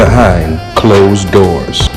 behind closed doors.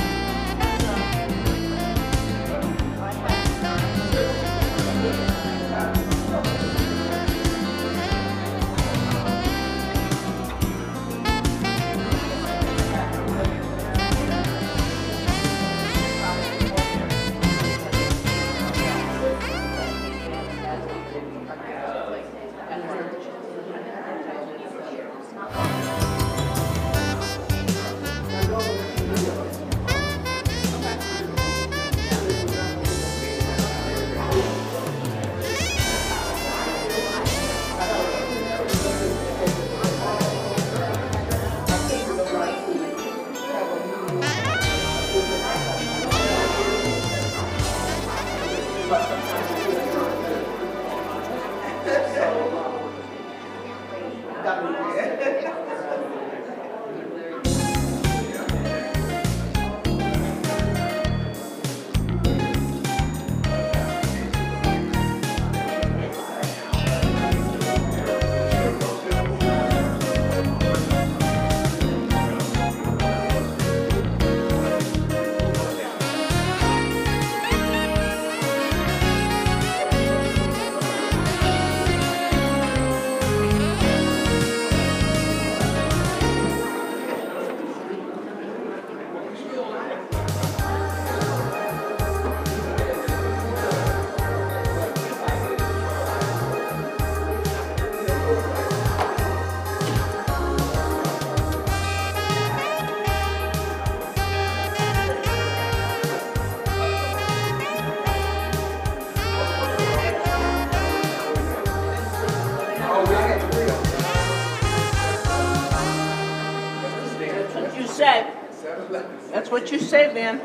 That's what you say, man.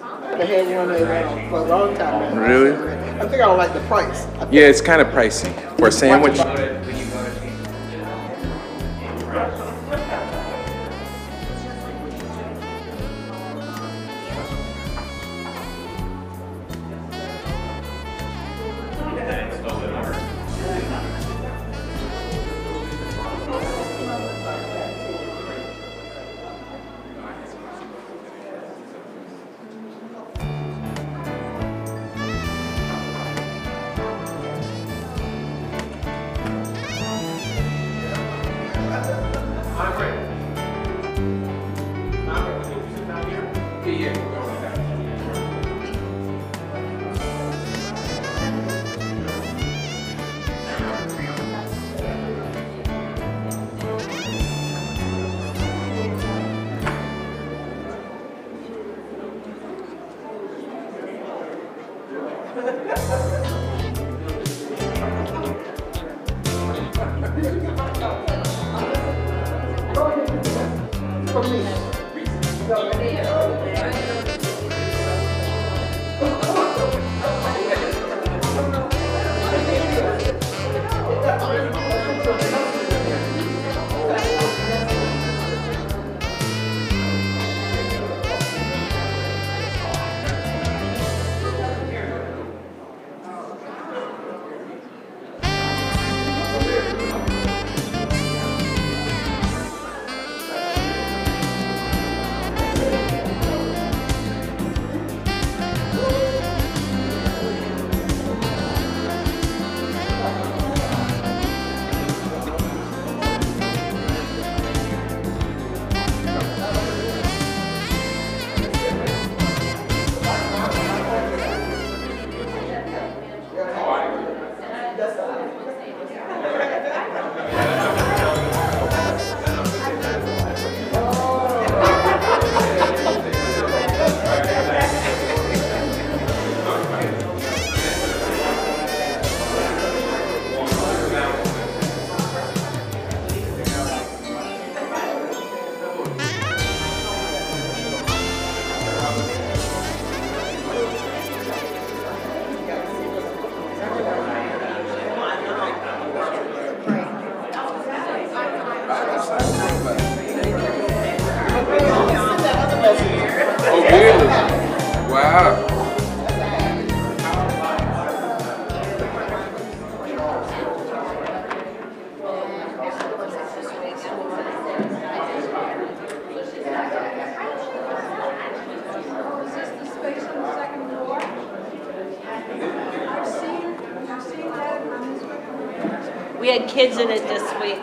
I had one for a long time. Really? I think I don't like the price. Yeah, it's kind of pricey for a sandwich. We had kids in it this week.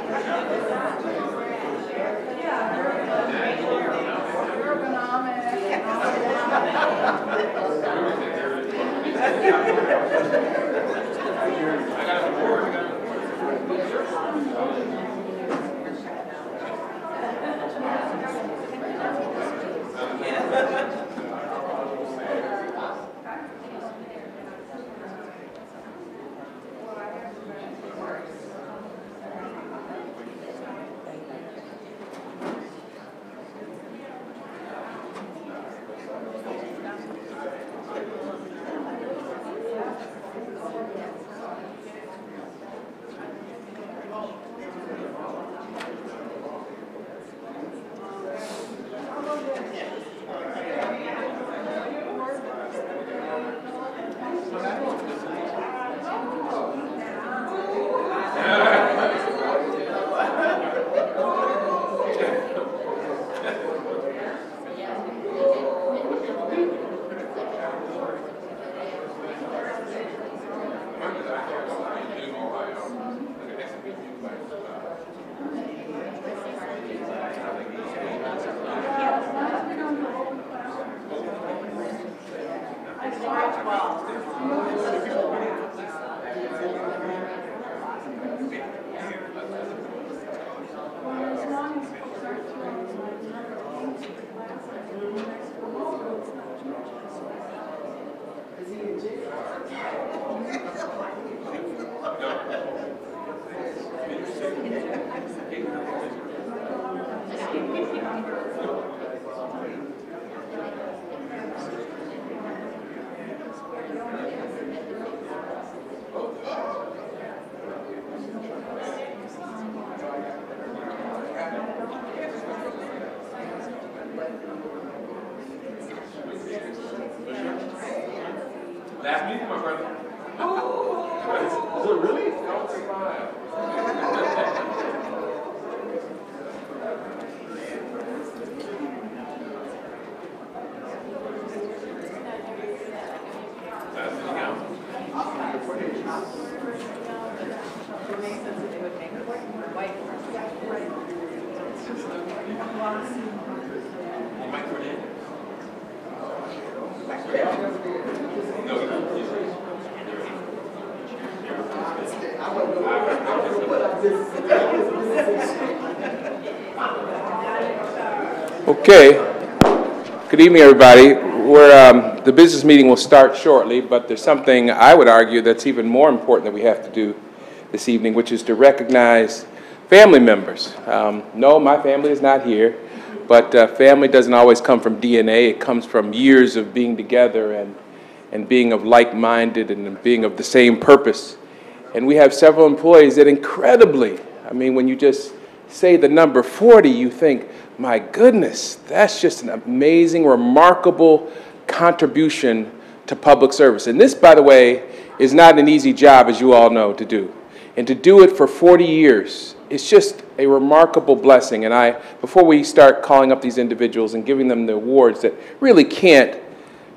Last meeting, my brother. Is it really? Don't smile. Okay. Good evening, everybody. The business meeting will start shortly, but there's something I would argue that's even more important that we have to do this evening, which is to recognize family members. No, my family is not here, but family doesn't always come from DNA. It comes from years of being together and being of like-minded and being of the same purpose. And we have several employees that incredibly, I mean, when you just say the number 40, you think, my goodness, that's just an amazing, remarkable contribution to public service. And this, by the way, is not an easy job, as you all know, to do. And to do it for 40 years, it's just a remarkable blessing. And before we start calling up these individuals and giving them the awards that really can't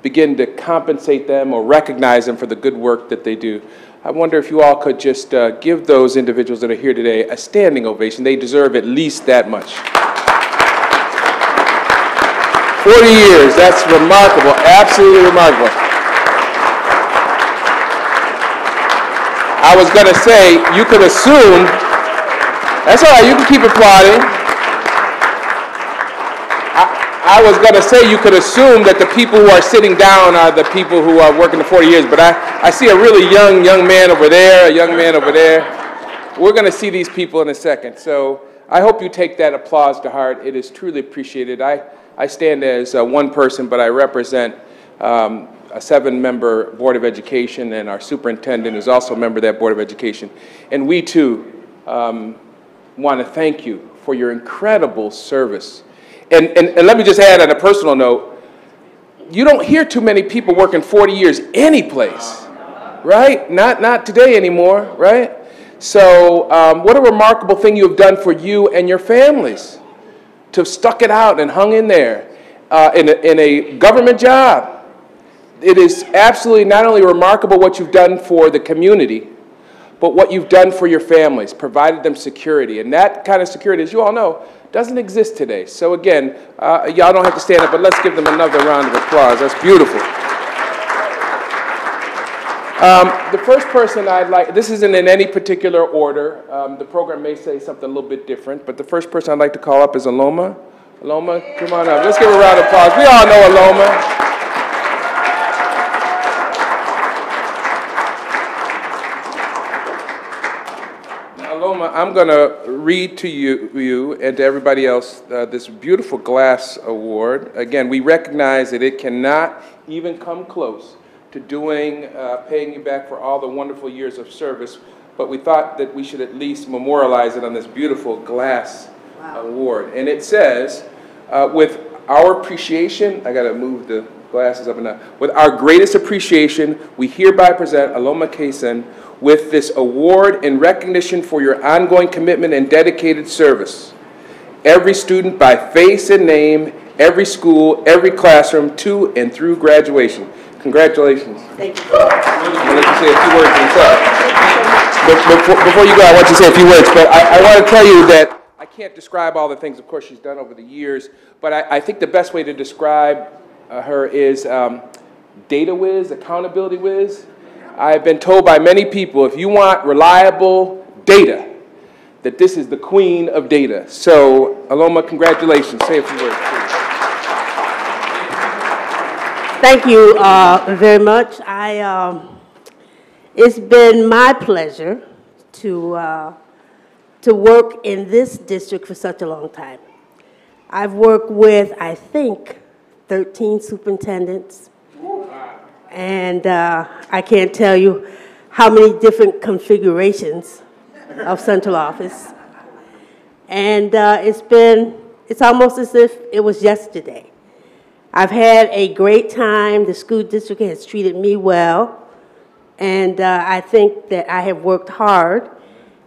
begin to compensate them or recognize them for the good work that they do, I wonder if you all could just give those individuals that are here today a standing ovation. They deserve at least that much. 40 years, that's remarkable, absolutely remarkable. I was going to say, you could assume, that's all right, you can keep applauding. I was going to say you could assume that the people who are sitting down are the people who are working the 40 years, but I see a really young man over there, a young man over there. We're going to see these people in a second, so I hope you take that applause to heart. It is truly appreciated. I stand as one person, but I represent a 7-member Board of Education, and our superintendent is also a member of that Board of Education. And we, too, want to thank you for your incredible service. And let me just add on a personal note, you don't hear too many people working 40 years any place, right? Not today anymore, right? So what a remarkable thing you have done for you and your families to have stuck it out and hung in there in a government job. It is absolutely not only remarkable what you've done for the community, but what you've done for your families, provided them security. And that kind of security, as you all know, doesn't exist today. So again, y'all don't have to stand up, but let's give them another round of applause. That's beautiful. The first person I'd like, this isn't in any particular order. The program may say something a little bit different, but the first person I'd like to call up is Aloma. Aloma, come on up. Let's give a round of applause. We all know Aloma. Aloma, I'm going to read to you and to everybody else this beautiful glass award. Again, we recognize that it cannot even come close to paying you back for all the wonderful years of service, but we thought that we should at least memorialize it on this beautiful glass award. And it says, with our appreciation, I got to move the glasses up and down. With our greatest appreciation, we hereby present Aloma Kaysen with this award in recognition for your ongoing commitment and dedicated service. Every student by face and name, every school, every classroom, to and through graduation. Congratulations. Thank you. I'll let you say a few words inside. Before you go, I want you to say a few words, but I want to tell you that I can't describe all the things, of course, she's done over the years, but I think the best way to describe her is data whiz, accountability whiz. I've been told by many people, if you want reliable data, that this is the queen of data. So, Aloma, congratulations. Say a few words, please. Thank you very much. It's been my pleasure to work in this district for such a long time. I've worked with, I think, 13 superintendents, and I can't tell you how many different configurations of central office. And it's almost as if it was yesterday. I've had a great time. The school district has treated me well, and I think that I have worked hard,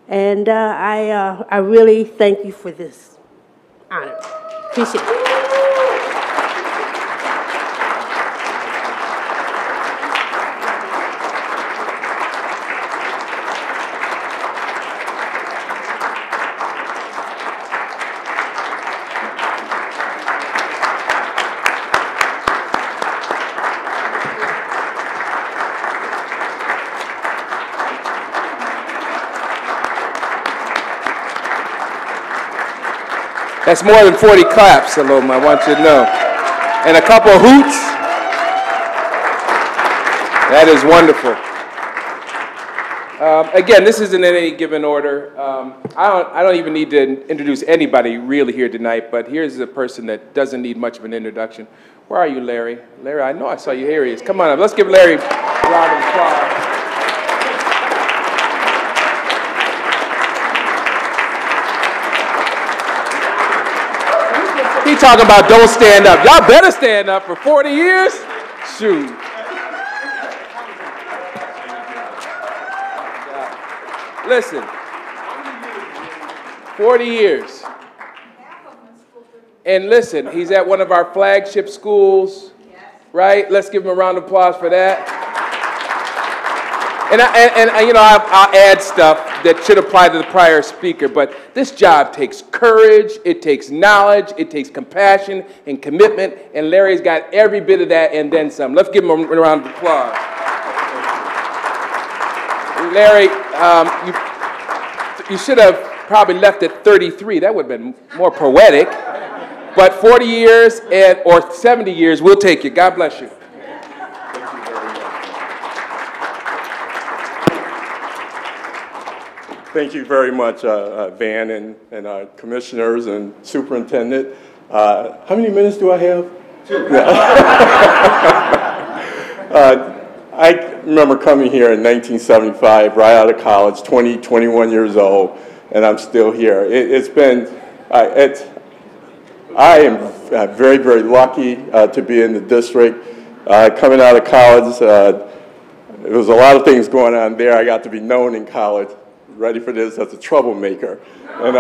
and I really thank you for this honor. Appreciate it. That's more than 40 claps, Aloma, I want you to know. And a couple of hoots. That is wonderful. Again, this isn't in any given order. I don't even need to introduce anybody really here tonight, but here's a person that doesn't need much of an introduction. Where are you, Larry? Larry, I know I saw you. Here he is. Come on up. Let's give Larry a round of applause. He talking about don't stand up. Y'all better stand up for 40 years? Shoot. Listen, 40 years. And listen, he's at one of our flagship schools, right? Let's give him a round of applause for that. And you know, I'll add stuff that should apply to the prior speaker, but this job takes courage, it takes knowledge, it takes compassion and commitment, and Larry's got every bit of that and then some. Let's give him a round of applause. Larry, you should have probably left at 33. That would have been more poetic. But 40 years or 70 years, we'll take you. God bless you. Thank you very much, Van and commissioners and superintendent. How many minutes do I have? 2. I remember coming here in 1975, right out of college, 21 years old, and I'm still here. I am very, very lucky to be in the district. Coming out of college, there was a lot of things going on there. I got to be known in college. Ready for this, as a troublemaker. And,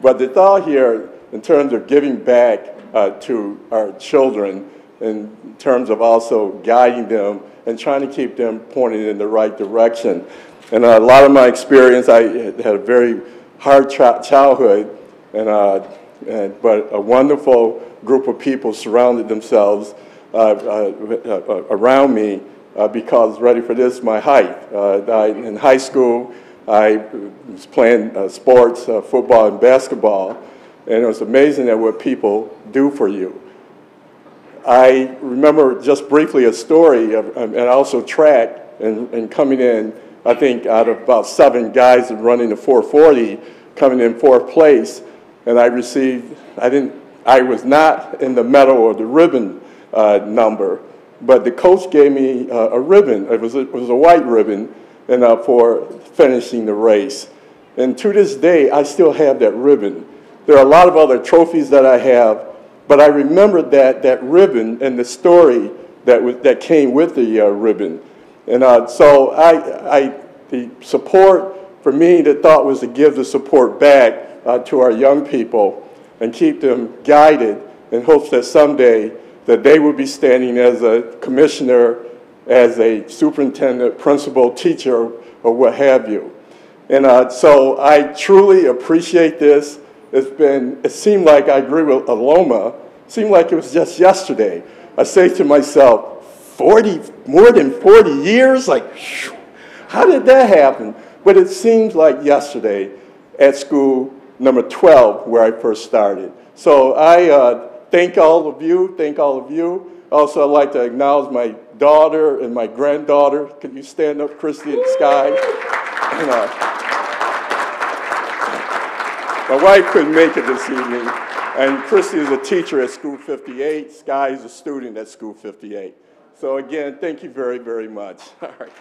but the thought here, in terms of giving back to our children, in terms of also guiding them and trying to keep them pointed in the right direction. And a lot of my experience, I had a very hard childhood, but a wonderful group of people surrounded themselves around me because, ready for this, my height. In high school, I was playing sports, football and basketball, and it was amazing at what people do for you. I remember just briefly a story, and also track, and coming in, I think out of about 7 guys running the 440, coming in 4th place, and I was not in the medal or the ribbon number, but the coach gave me a ribbon. It was a white ribbon, and for finishing the race. And to this day, I still have that ribbon. There are a lot of other trophies that I have, but I remember that ribbon and the story that came with the ribbon. And so the support for me, the thought was to give the support back to our young people and keep them guided in hopes that someday that they would be standing as a commissioner, as a superintendent, principal, teacher, or what have you. And so I truly appreciate this. It seemed like, I agree with Aloma, it seemed like it was just yesterday. I say to myself, more than 40 years? Like, whew, how did that happen? But it seems like yesterday at school number 12 where I first started. So I thank all of you. Also, I'd like to acknowledge my daughter and my granddaughter. Could you stand up, Christy and Sky? And, my wife couldn't make it this evening. And Christy is a teacher at School 58. Sky is a student at School 58. So again, thank you very, very much. All right.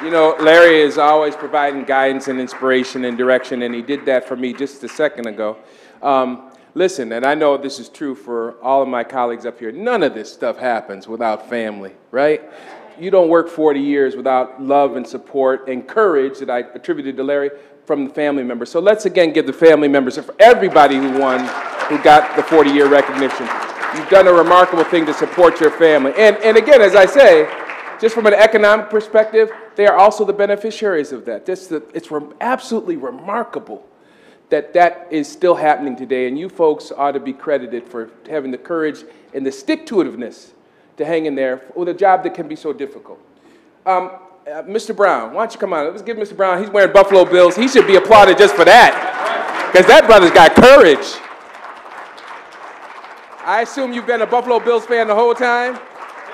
You know, Larry is always providing guidance and inspiration and direction, and he did that for me just a second ago. Listen, and I know this is true for all of my colleagues up here, none of this stuff happens without family, right? You don't work 40 years without love and support and courage that I attributed to Larry from the family members. So let's again give the family members, for everybody who got the 40-year recognition. You've done a remarkable thing to support your family. And again, as I say, just from an economic perspective, they are also the beneficiaries of that. It's absolutely remarkable that that is still happening today, and you folks ought to be credited for having the courage and the stick-to-itiveness to hang in there with a job that can be so difficult. Mr. Brown, why don't you come on? Let's give Mr. Brown, he's wearing Buffalo Bills. He should be applauded just for that, because that brother's got courage. I assume you've been a Buffalo Bills fan the whole time?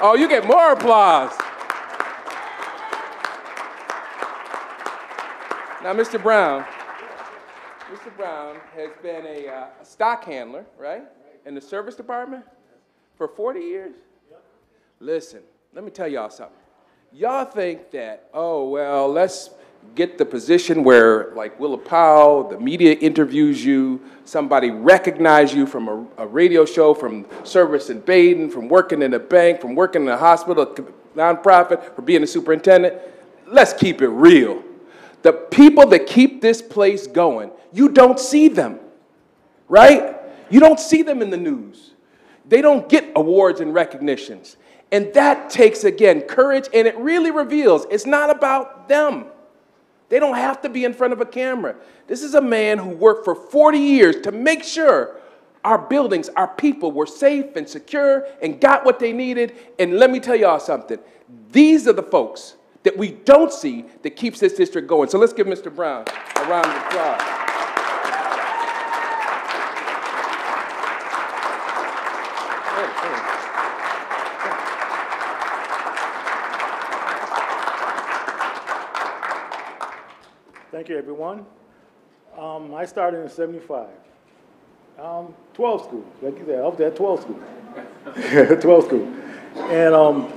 Oh, you get more applause. Now, Mr. Brown has been a stock handler, right, in the service department for 40 years? Listen, let me tell y'all something. Y'all think that, oh, well, let's get the position where, like Willa Powell, the media interviews you, somebody recognizes you from a radio show, from service in Baden, from working in a bank, from working in a hospital, nonprofit, for being a superintendent. Let's keep it real. The people that keep this place going, you don't see them, right? You don't see them in the news. They don't get awards and recognitions. And that takes, again, courage, and it really reveals it's not about them. They don't have to be in front of a camera. This is a man who worked for 40 years to make sure our buildings, our people were safe and secure and got what they needed. And let me tell y'all something. These are the folks that we don't see that keeps this district going. So let's give Mr. Brown a round of applause. Thank you, everyone. I started in '75. 12 school, like you said, I was at 12 school. 12 school. And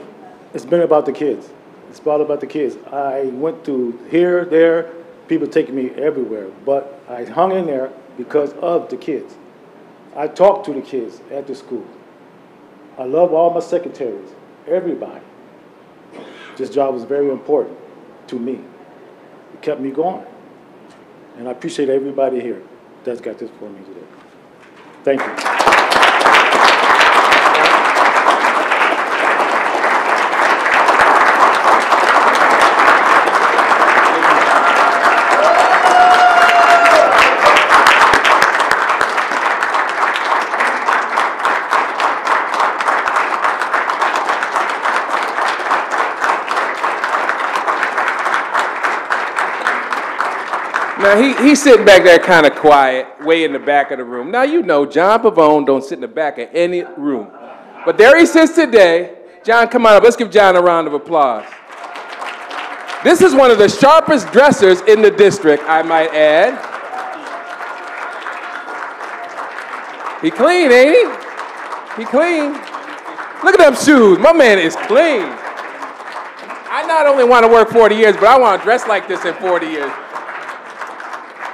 it's been about the kids. It's all about the kids. I went to here, there, people taking me everywhere, but I hung in there because of the kids. I talk to the kids at the school. I love all my secretaries, everybody. This job was very important to me. It kept me going. And I appreciate everybody here that's got this for me today. Thank you. Now, he's sitting back there kind of quiet, way in the back of the room. Now, you know, John Pavone don't sit in the back of any room. But there he sits today. John, come on up. Let's give John a round of applause. This is one of the sharpest dressers in the district, I might add. He clean, ain't he? He clean. Look at them shoes. My man is clean. I not only want to work 40 years, but I want to dress like this in 40 years.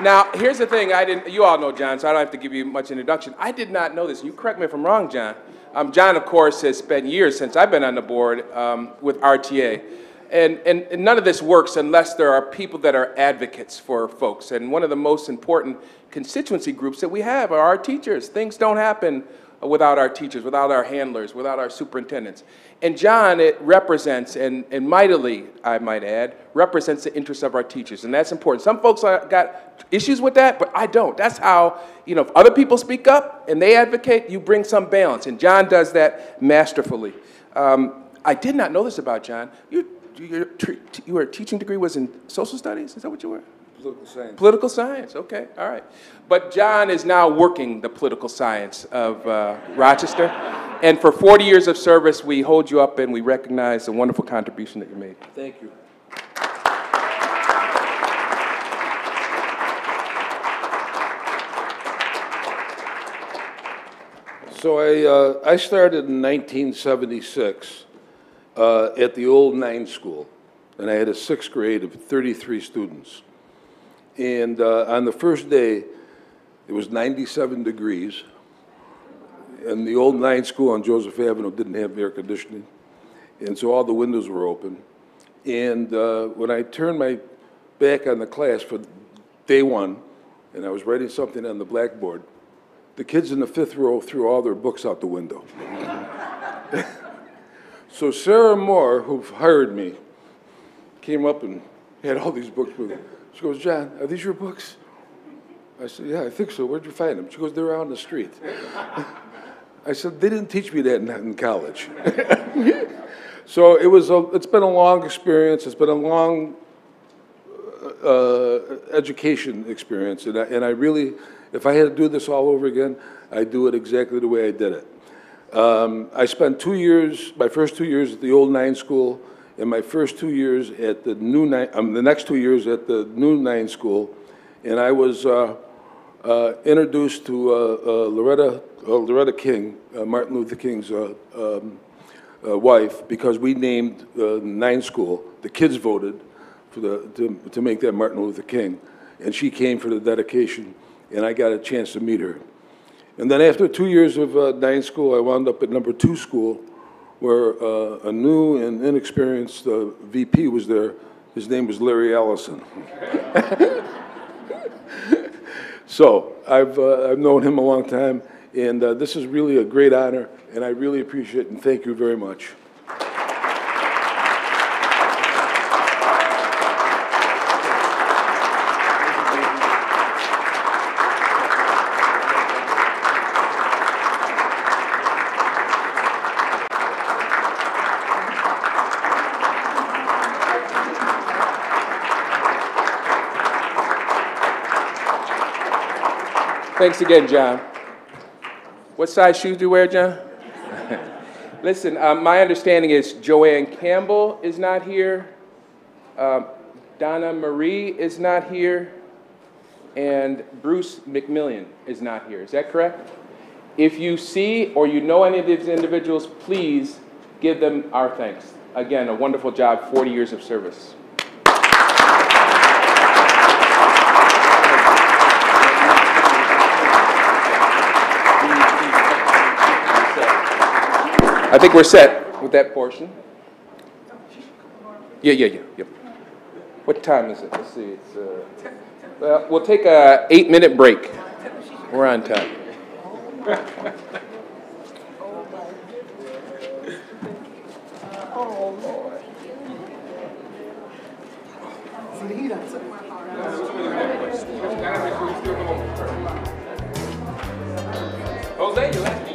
Now, here's the thing, you all know John, so I don't have to give you much introduction. I did not know this. You correct me if I'm wrong, John. John, of course, has spent years since I've been on the board with RTA. And none of this works unless there are people that are advocates for folks. And one of the most important constituency groups that we have are our teachers. Things don't happen without our teachers, without our handlers, without our superintendents. And John, it represents, and mightily, I might add, represents the interests of our teachers, and that's important. Some folks got issues with that, but I don't. That's how, you know, if other people speak up and they advocate, you bring some balance, and John does that masterfully. I did not know this about John. Your teaching degree was in social studies? Is that what you were? Political science. Political science, okay, all right. But John is now working the political science of Rochester. And for 40 years of service, we hold you up and we recognize the wonderful contribution that you made. Thank you. So I started in 1976 at the old 9 school, and I had a 6th grade of 33 students. And on the first day, it was 97 degrees, and the old 9 school on Joseph Avenue didn't have air conditioning, and so all the windows were open. And when I turned my back on the class for day 1, and I was writing something on the blackboard, the kids in the 5th row threw all their books out the window. So Sarah Moore, who hired me, came up and had all these books with her. She goes, "John, are these your books?" I said, "Yeah, I think so. Where'd you find them?" She goes, "They're out on the street." I said, "They didn't teach me that in college." So it's been a long experience. It's been a long education experience, and I really, if I had to do this all over again, I'd do it exactly the way I did it. I spent 2 years, my first 2 years at the old 9 school, and my first 2 years at the new 9, the next 2 years at the new 9 school, and I was introduced to Loretta King, Martin Luther King's wife, because we named 9 school. The kids voted to make that Martin Luther King, and she came for the dedication, and I got a chance to meet her. And then after 2 years of 9 school, I wound up at number 2 school, where a new and inexperienced VP was there. His name was Larry Allison. So I've known him a long time, and this is really a great honor, and I really appreciate it, and thank you very much. Thanks again, John. What size shoes do you wear, John? Listen, my understanding is Joanne Campbell is not here, Donna Marie is not here, and Bruce McMillian is not here. Is that correct? If you see or you know any of these individuals, please give them our thanks. Again, a wonderful job, 40 years of service. I think we're set with that portion. Yeah. What time is it? Let's see. It's well, we'll take a 8-minute break. We're on time. Jose, you left me.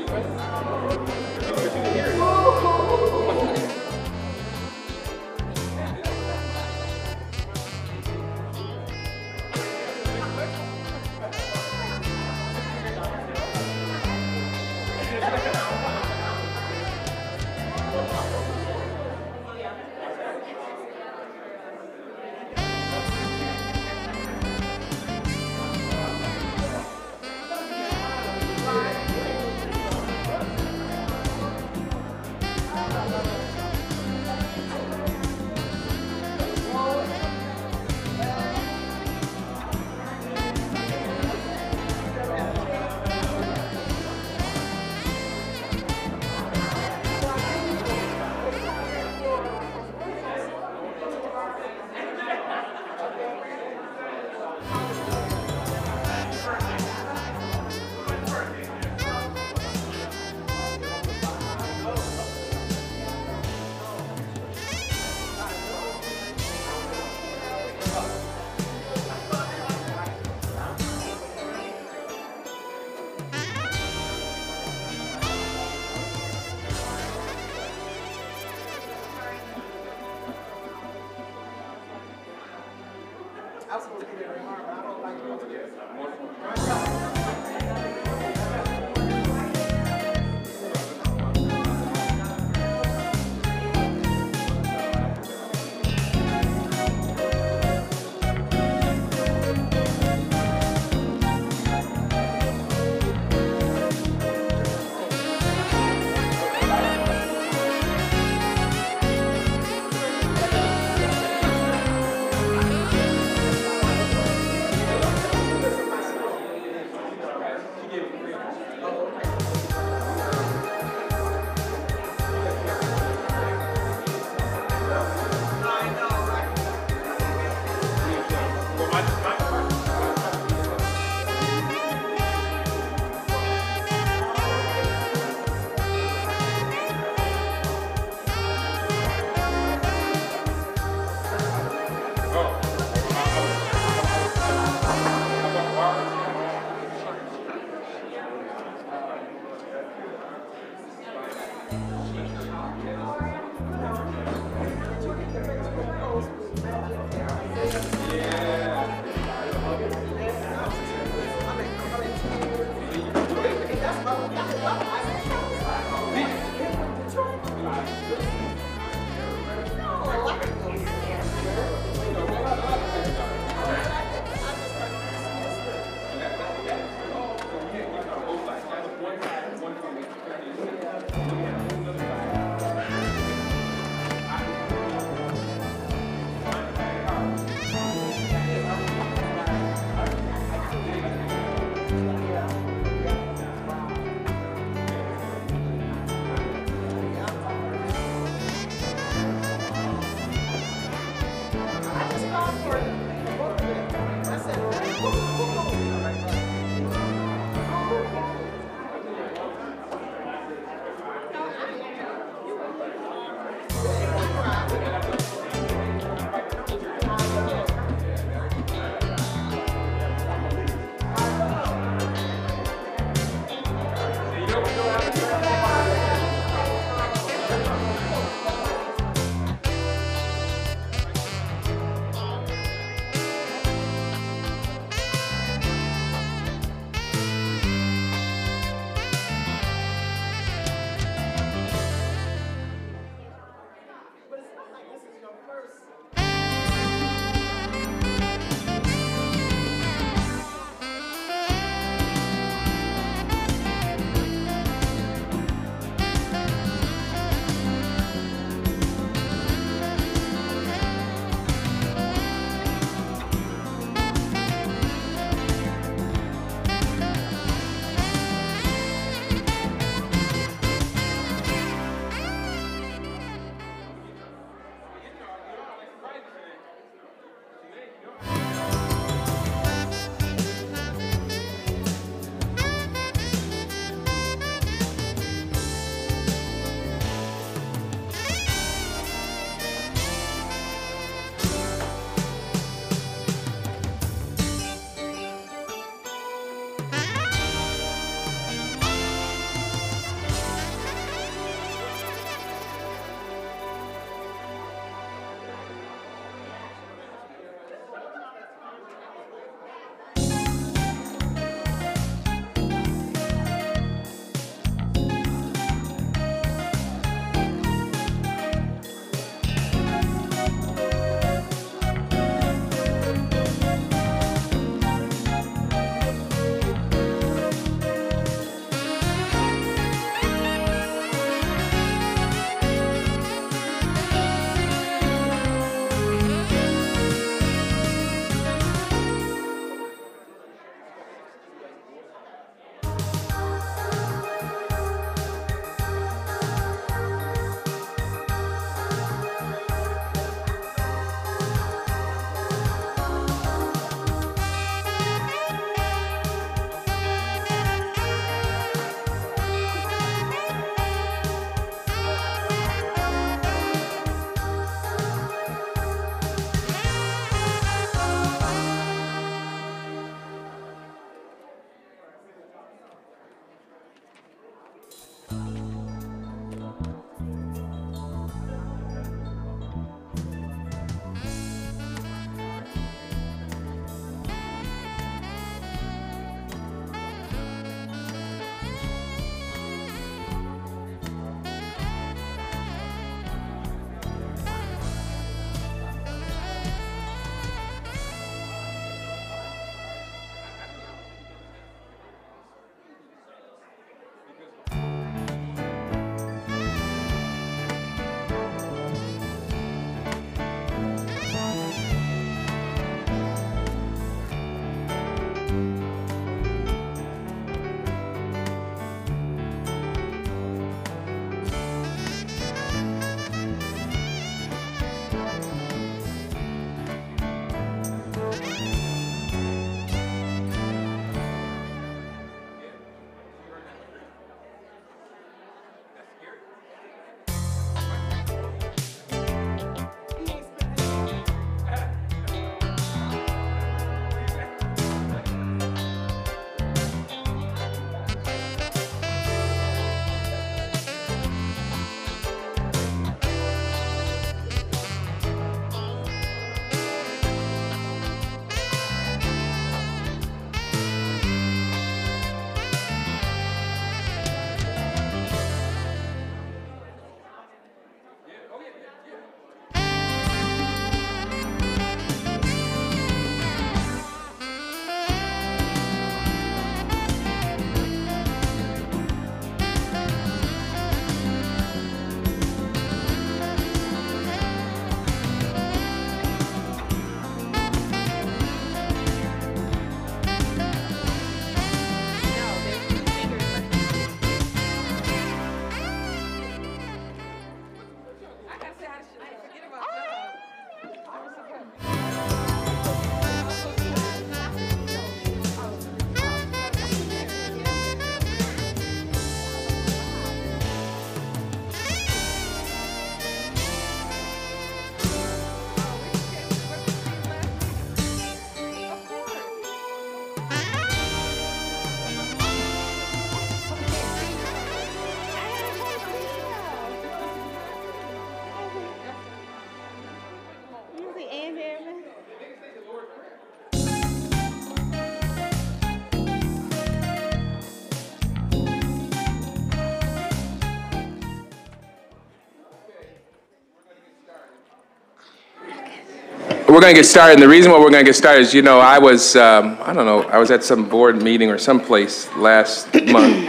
We're going to get started, and the reason why we're going to get started is, I was, I don't know, I was at some board meeting or someplace last month,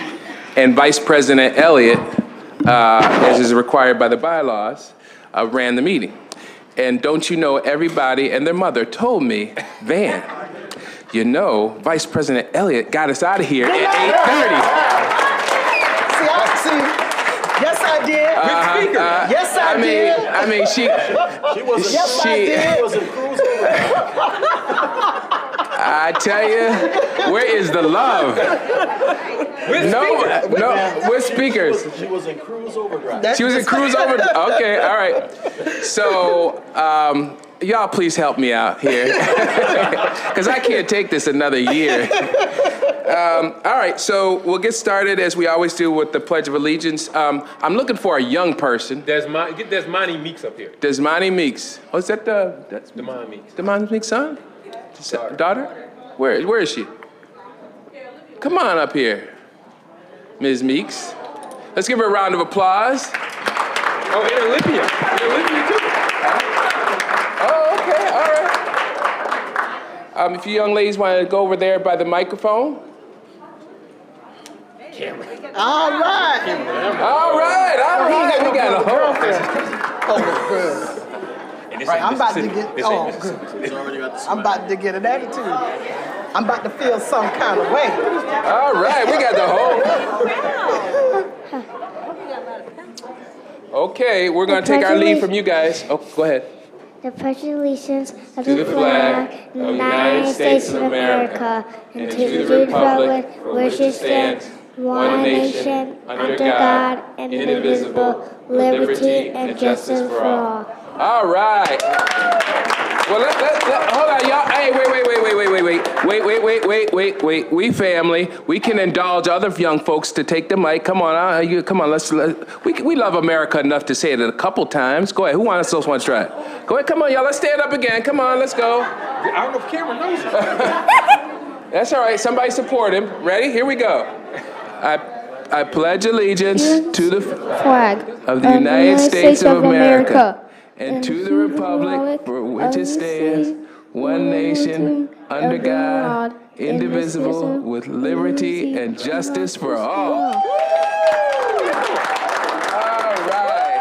and Vice President Elliott, as is required by the bylaws, ran the meeting. And don't you know, everybody and their mother told me, Van, Vice President Elliott got us out of here at 8:30. Yes, I did. Yes, I did. I mean, she wasn't. Yes, I did. She wasn't cruising. I tell you, where is the love? We're speakers. She was in cruise overdrive. She was in cruise overdrive. Okay, all right. So, y'all please help me out here, because I can't take this another year. All right, so we'll get started as we always do with the Pledge of Allegiance. I'm looking for a young person. Get Desmani Meeks up here. Desmani Meeks. Oh, is that that's Demani Meeks. Demani Meeks' son? Daughter? Where is she? Come on up here, Ms. Meeks. Let's give her a round of applause. Oh, and Olympia. Too. Oh, okay, all right. If you young ladies want to go over there by the microphone. All right. We got a whole. Oh, good. I'm about to get. Oh, good. I'm about to get an attitude. I'm about to feel some kind of way. All right, we got the whole. Okay, we're going to take our lead from you guys. Oh, go ahead. The Pledge of Allegiance of to the flag of the United States of America and to the republic for which it stands, one nation, under God, indivisible, liberty and justice for all. All right. Well, hold on, y'all. Hey, wait. We family. We can indulge other young folks to take the mic. Come on, we love America enough to say it a couple times. Go ahead. Who wants to try it? Go ahead. Come on, y'all. Let's stand up again. Come on, let's go. I don't know if Cameron knows it. That's all right. Somebody support him. Ready? Here we go. I pledge allegiance to the flag of the United States of America and to the republic for which it stands, one nation, under God, indivisible, with liberty and justice for all. All right.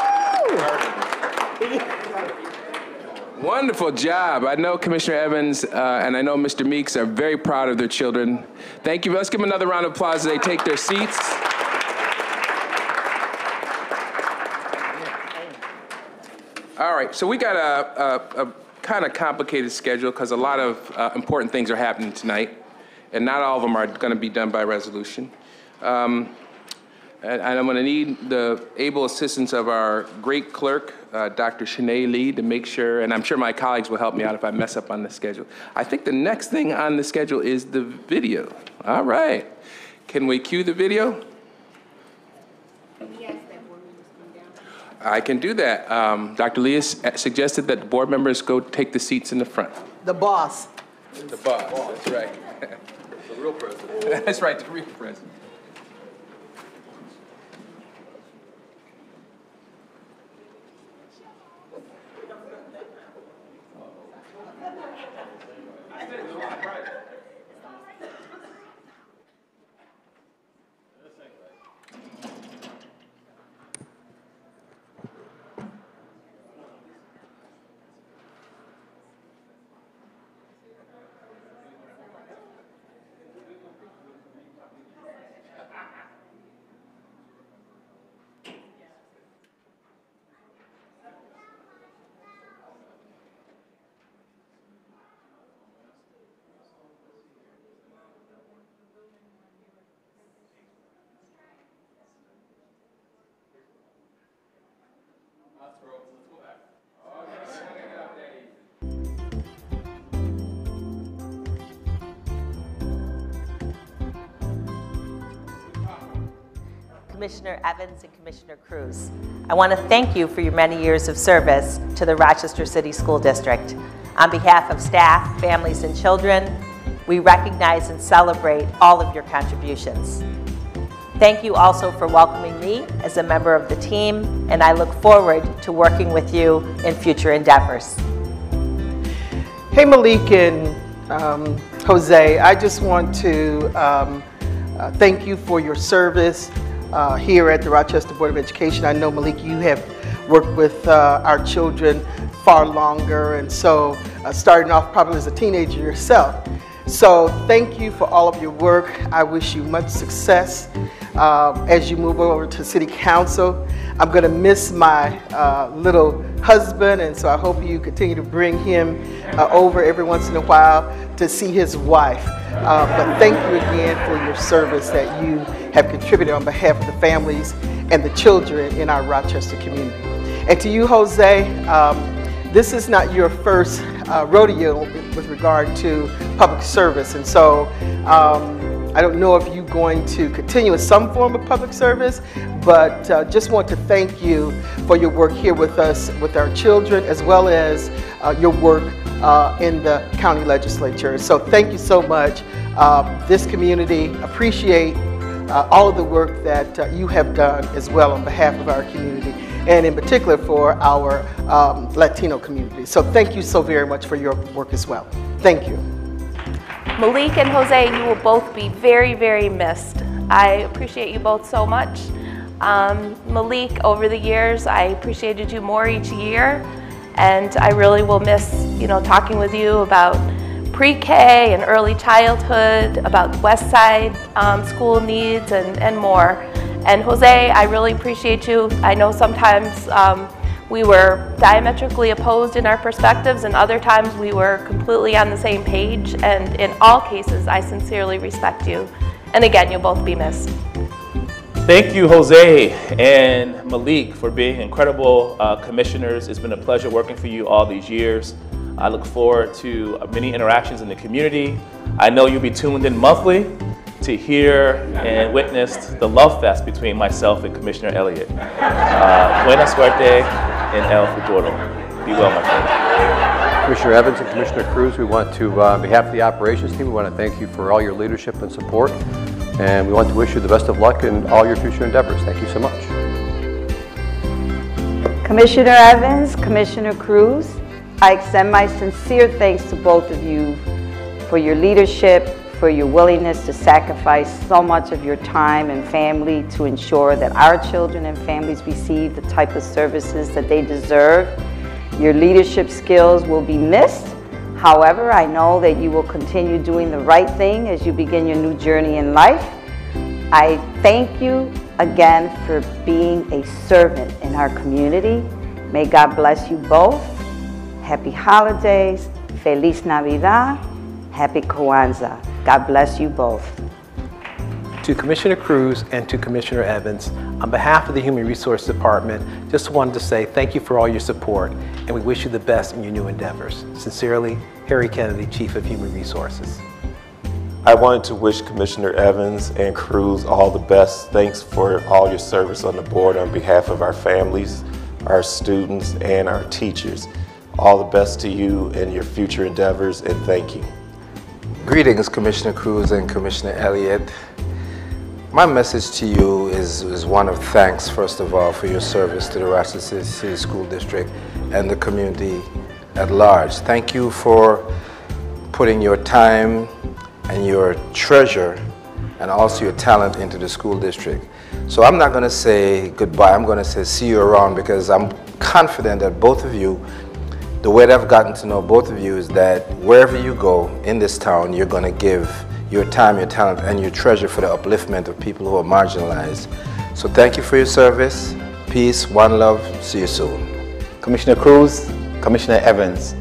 Wonderful job. I know Commissioner Evans and I know Mr. Meeks are very proud of their children. Thank you. Let's give them another round of applause as they take their seats. All right, so we got a kind of complicated schedule because a lot of important things are happening tonight, and not all of them are going to be done by resolution. And I'm going to need the able assistance of our great clerk, Dr. Shanae Lee, to make sure, and I'm sure my colleagues will help me out if I mess up on the schedule. I think the next thing on the schedule is the video. All right. Can we cue the video? I can do that. Dr. Lee has suggested that the board members go take the seats in the front. The boss. The boss, that's right. The real president. That's right, the real president. Commissioner Evans and Commissioner Cruz. I want to thank you for your many years of service to the Rochester City School District. On behalf of staff, families, and children, we recognize and celebrate all of your contributions. Thank you also for welcoming me as a member of the team, and I look forward to working with you in future endeavors. Hey, Malik and Jose, I just want to thank you for your service here at the Rochester Board of Education. I know, Malik, you have worked with our children far longer, and so starting off probably as a teenager yourself. So thank you for all of your work. I wish you much success as you move over to City Council. I'm going to miss my little husband, and so I hope you continue to bring him over every once in a while to see his wife. But thank you again for your service that you have contributed on behalf of the families and the children in our Rochester community. And to you, Jose, this is not your first rodeo with regard to public service, and so I don't know if you're going to continue in some form of public service, but just want to thank you for your work here with us, with our children, as well as your work in the county legislature. So thank you so much. This community appreciate all of the work that you have done as well on behalf of our community, and in particular for our Latino community. So thank you so very much for your work as well. Thank you. Malik and Jose, you will both be very, very missed. I appreciate you both so much. Malik, over the years, I appreciated you more each year, and I really will miss, talking with you about pre-K and early childhood, about West Side school needs and more. And Jose, I really appreciate you. I know sometimes we were diametrically opposed in our perspectives, and other times we were completely on the same page. And in all cases, I sincerely respect you. And again, you'll both be missed. Thank you, Jose and Malik, for being incredible commissioners. It's been a pleasure working for you all these years. I look forward to many interactions in the community. I know you'll be tuned in monthly to hear and witness the love fest between myself and Commissioner Elliott. Buena suerte en el futuro. Be well, my friend. Commissioner Evans and Commissioner Cruz, we want to, on behalf of the operations team, we want to thank you for all your leadership and support, and we want to wish you the best of luck in all your future endeavors. Thank you so much. Commissioner Evans, Commissioner Cruz, I extend my sincere thanks to both of you for your leadership, for your willingness to sacrifice so much of your time and family to ensure that our children and families receive the type of services that they deserve. Your leadership skills will be missed. However, I know that you will continue doing the right thing as you begin your new journey in life. I thank you again for being a servant in our community. May God bless you both. Happy holidays, Feliz Navidad, Happy Kwanzaa. God bless you both. To Commissioner Cruz and to Commissioner Evans, on behalf of the Human Resource Department, just wanted to say thank you for all your support, and we wish you the best in your new endeavors. Sincerely, Harry Kennedy, Chief of Human Resources. I wanted to wish Commissioner Evans and Cruz all the best. Thanks for all your service on the board on behalf of our families, our students, and our teachers. All the best to you and your future endeavors, and thank you. Greetings, Commissioner Cruz and Commissioner Elliott. My message to you is one of thanks, first of all, for your service to the Rochester City School District and the community at large. Thank you for putting your time and your treasure and also your talent into the school district. So I'm not going to say goodbye, I'm going to say see you around, because I'm confident that both of you, the way that I've gotten to know both of you is that wherever you go in this town, you're going to give your time, your talent, and your treasure for the upliftment of people who are marginalized. So thank you for your service. Peace, one love, see you soon. Commissioner Cruz, Commissioner Evans,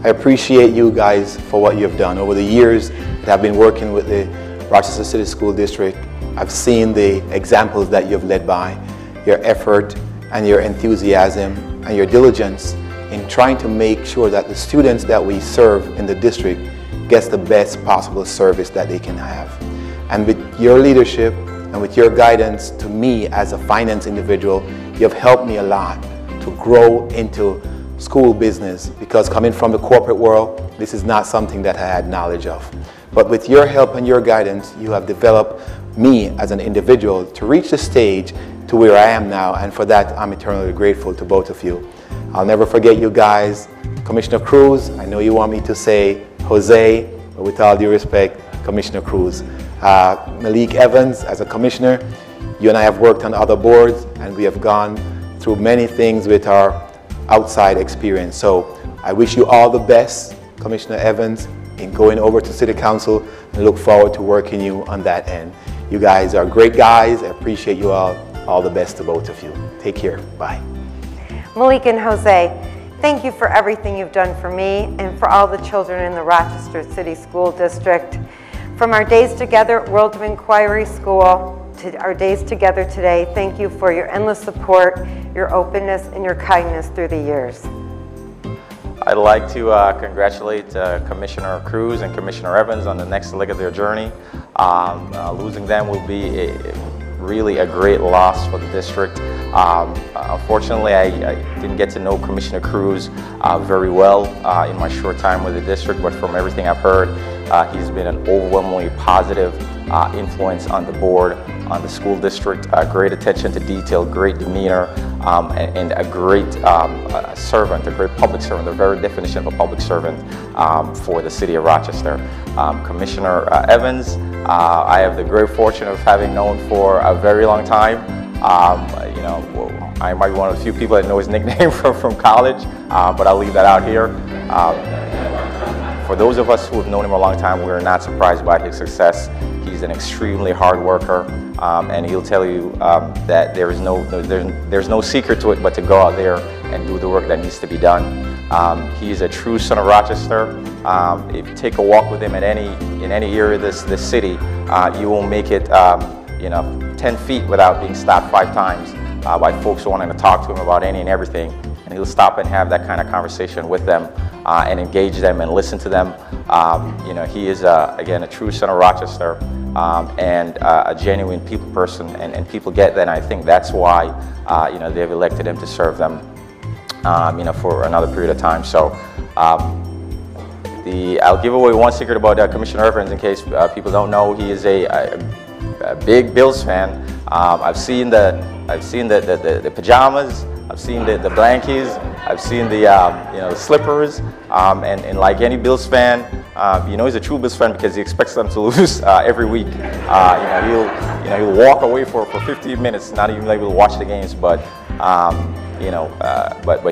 I appreciate you guys for what you've done. Over the years that I've been working with the Rochester City School District, I've seen the examples that you've led by, your effort and your enthusiasm and your diligence in trying to make sure that the students that we serve in the district gets the best possible service that they can have. And with your leadership and with your guidance to me as a finance individual, you have helped me a lot to grow into school business, because coming from the corporate world, this is not something that I had knowledge of. But with your help and your guidance, you have developed me as an individual to reach the stage to where I am now, and for that I'm eternally grateful to both of you. I'll never forget you guys. Commissioner Cruz, I know you want me to say Jose, but with all due respect, Commissioner Cruz. Malik Evans, as a commissioner, you and I have worked on other boards, and we have gone through many things with our outside experience. So I wish you all the best, Commissioner Evans, in going over to City Council, and look forward to working you on that end. You guys are great guys. I appreciate you all. All the best to both of you. Take care. Bye. Malik and Jose, thank you for everything you've done for me and for all the children in the Rochester City School District. From our days together at World of Inquiry School to our days together today, thank you for your endless support, your openness, and your kindness through the years. I'd like to congratulate Commissioner Cruz and Commissioner Evans on the next leg of their journey. Losing them will be really a great loss for the district. Unfortunately, I didn't get to know Commissioner Cruz very well in my short time with the district, but from everything I've heard, he's been an overwhelmingly positive influence on the board, on the school district, great attention to detail, great demeanor, and a great servant, a great public servant, the very definition of a public servant for the city of Rochester. Commissioner Evans, I have the great fortune of having known for a very long time. You know, I might be one of the few people that know his nickname from college, but I'll leave that out here. For those of us who have known him a long time, we're not surprised by his success. He's an extremely hard worker, and he'll tell you that there's no secret to it but to go out there and do the work that needs to be done. He's a true son of Rochester. If you take a walk with him in any area of this city, you won't make it 10 feet without being stopped 5 times by folks wanting to talk to him about any and everything. And he'll stop and have that kind of conversation with them and engage them and listen to them. He is, again, a true son of Rochester and a genuine people person, and people get that, and I think that's why they've elected him to serve them for another period of time. So I'll give away one secret about Commissioner Evans in case people don't know. He is a big Bills fan. I've seen the pajamas. I've seen the blankies, I've seen the slippers, and like any Bills fan, he's a true Bills fan because he expects them to lose every week. He'll walk away for 15 minutes, not even able to watch the games, but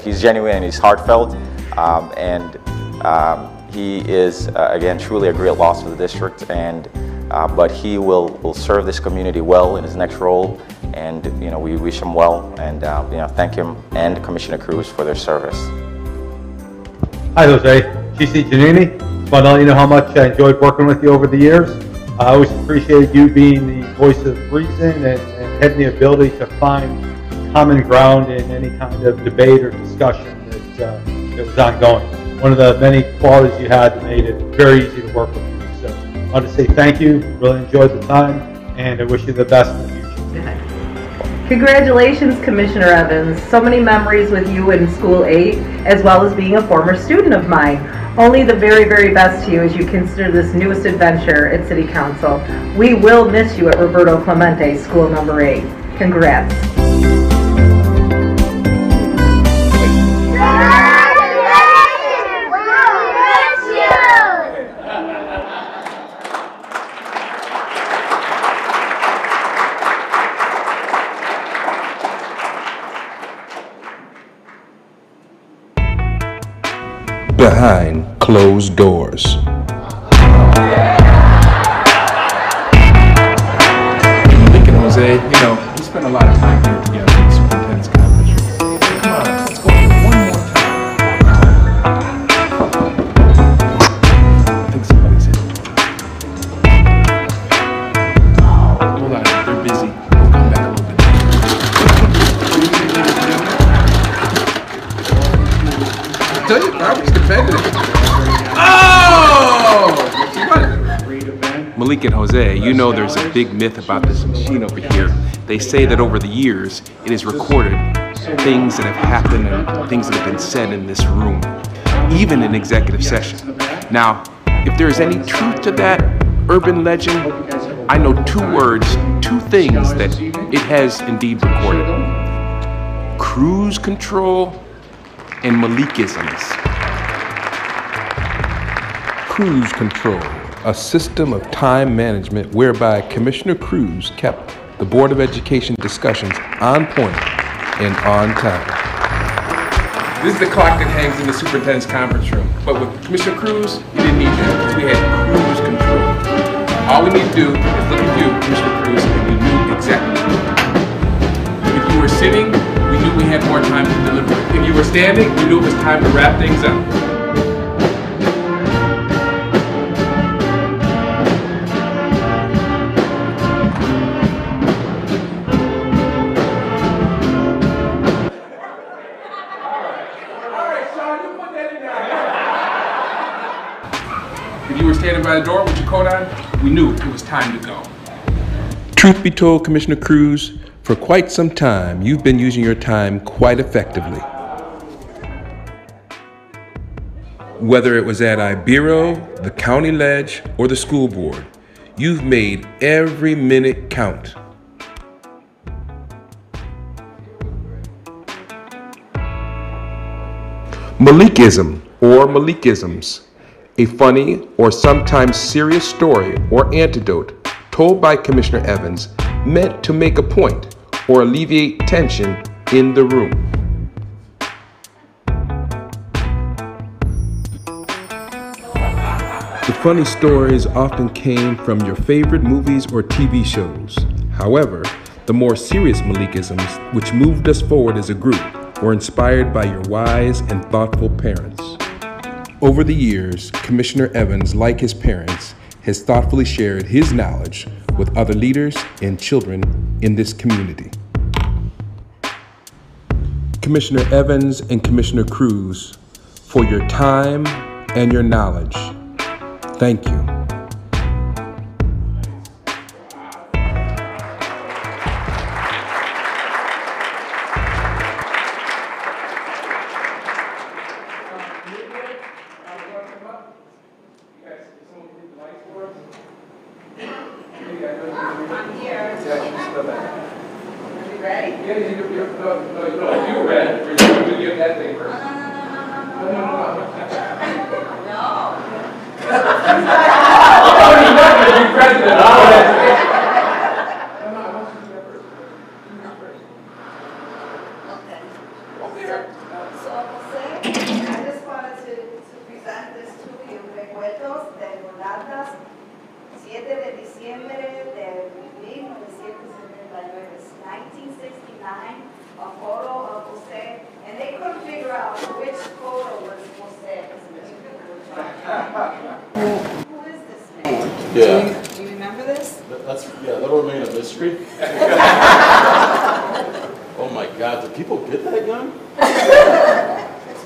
he's genuine and he's heartfelt, and he is again truly a great loss for the district, but he will serve this community well in his next role. And we wish him well, and thank him and Commissioner Cruz for their service. Hi, Jose. GC Giannini. Just want to let you know how much I enjoyed working with you over the years. I always appreciated you being the voice of reason and having the ability to find common ground in any kind of debate or discussion that was ongoing. One of the many qualities you had that made it very easy to work with you. So I want to say thank you. Really enjoyed the time, and I wish you the best in the future. Congratulations, Commissioner Evans. So many memories with you in School 8, as well as being a former student of mine. Only the very, very best to you as you consider this newest adventure at City Council. We will miss you at Roberto Clemente, School Number 8. Congrats. Behind closed doors. Malik and Jose, we spent a lot of time here together at the Superintendent's Conference. Come on, let's go one more time. I think somebody's in. Hold on, they're busy. We'll come back a little bit. I tell you, Robert's competitive. Oh! Malik and Jose, you know there's a big myth about this machine over here. They say that over the years, it has recorded things that have happened and things that have been said in this room, even in executive session. Now, if there is any truth to that urban legend, I know two words, two things that it has indeed recorded. Cruise control and Malikisms. Cruise control, a system of time management whereby Commissioner Cruz kept the Board of Education discussions on point and on time. This is the clock that hangs in the superintendent's conference room. But with Commissioner Cruz, you didn't need that because we had cruise control. All we need to do is look at you, Commissioner Cruz, and we knew exactly. If you were sitting, we knew we had more time to deliver. If you were standing, we knew it was time to wrap things up. If you were standing by the door with your coat on, we knew it was time to go. Truth be told, Commissioner Cruz, for quite some time, you've been using your time quite effectively. Whether it was at Ibero, the county ledge, or the school board, you've made every minute count. Malikism or Malikisms, a funny or sometimes serious story or anecdote told by Commissioner Evans meant to make a point or alleviate tension in the room. The funny stories often came from your favorite movies or TV shows. However, the more serious Malikisms, which moved us forward as a group, were inspired by your wise and thoughtful parents. Over the years, Commissioner Evans, like his parents, has thoughtfully shared his knowledge with other leaders and children in this community. Commissioner Evans and Commissioner Cruz, for your time and your knowledge, thank you. Do you remember this? That'll remain a mystery. Oh my God, do people get that young?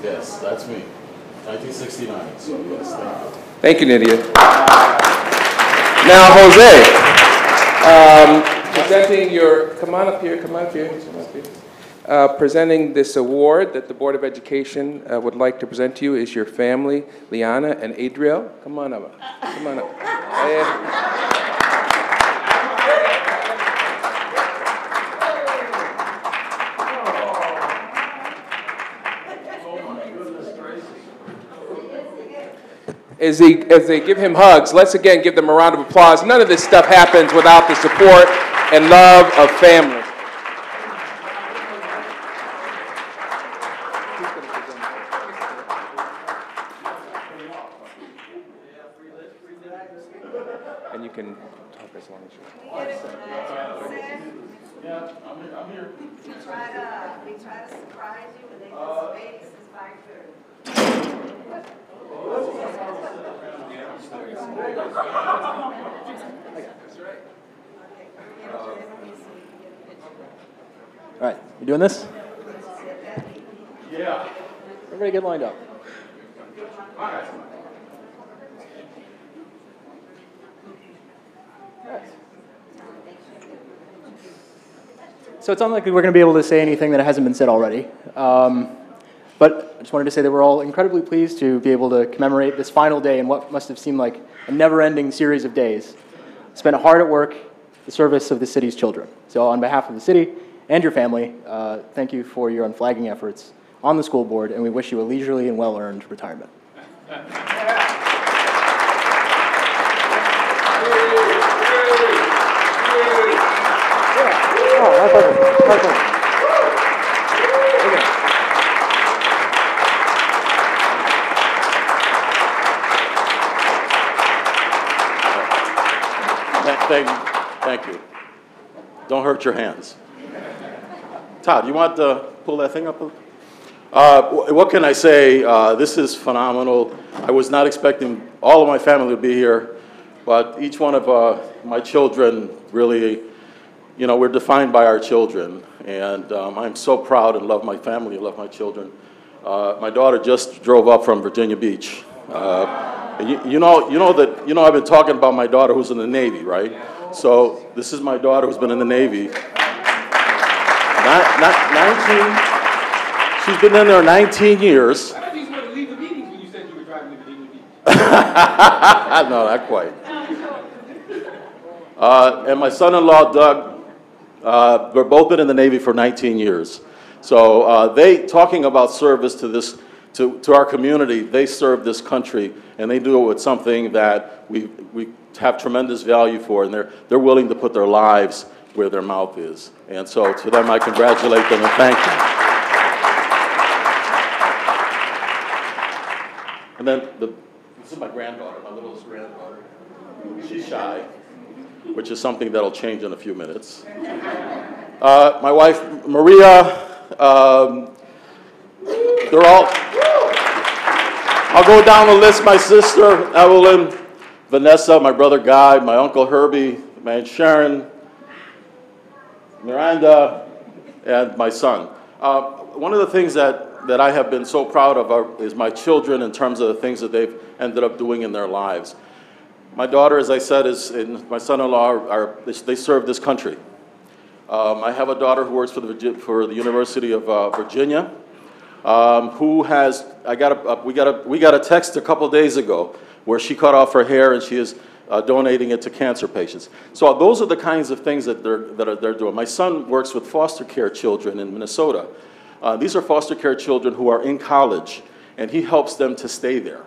Yes, that's me. 1969, so yes, thank you. Thank you, Nydia. Now, Jose, presenting your, come on up here. Presenting this award that the Board of Education would like to present to you is your family, Liana and Adriel. Come on up. As they give him hugs, let's again give them a round of applause. None of this stuff happens without the support and love of family. And you can talk as long as you want. Yeah, I'm here. We try to surprise you, but they just wait since 5:30. All right, you doing this? Yeah. Everybody get lined up. So it's unlikely we're going to be able to say anything that hasn't been said already. But I just wanted to say that we're all incredibly pleased to be able to commemorate this final day in what must have seemed like a never-ending series of days spent hard at work in the service of the city's children. So on behalf of the city and your family, thank you for your unflagging efforts on the school board, and we wish you a leisurely and well-earned retirement. Thank you. Don't hurt your hands. Todd, you want to pull that thing up? What can I say? This is phenomenal. I was not expecting all of my family to be here, but each one of my children really, you know, we're defined by our children, and I'm so proud and love my family and love my children. My daughter just drove up from Virginia Beach. You know I've been talking about my daughter who's in the Navy, right? So this is my daughter who's been in the Navy. 19. She's been in there 19 years. I thought you wanted to leave the meetings when you said you were driving to Virginia Beach. No, not quite. And my son-in-law, Doug, we've both been in the Navy for 19 years. So they, talking about service to this, to our community, they serve this country, and they do it with something that we have tremendous value for, and they're willing to put their lives where their mouth is. And so to them, I congratulate them and thank them. And then this is my granddaughter, my littlest granddaughter. She's shy, which is something that'll change in a few minutes. My wife, Maria, they're all, I'll go down the list. My sister, Evelyn, Vanessa, my brother Guy, my uncle Herbie, my aunt Sharon, Miranda, and my son. One of the things that I have been so proud of is my children in terms of the things that they've ended up doing in their lives. My daughter, as I said, and my son-in-law, they serve this country. I have a daughter who works for the University of Virginia, who has, we got a text a couple days ago where she cut off her hair and she is donating it to cancer patients. So those are the kinds of things that they're doing. My son works with foster care children in Minnesota. These are foster care children who are in college, and he helps them to stay there.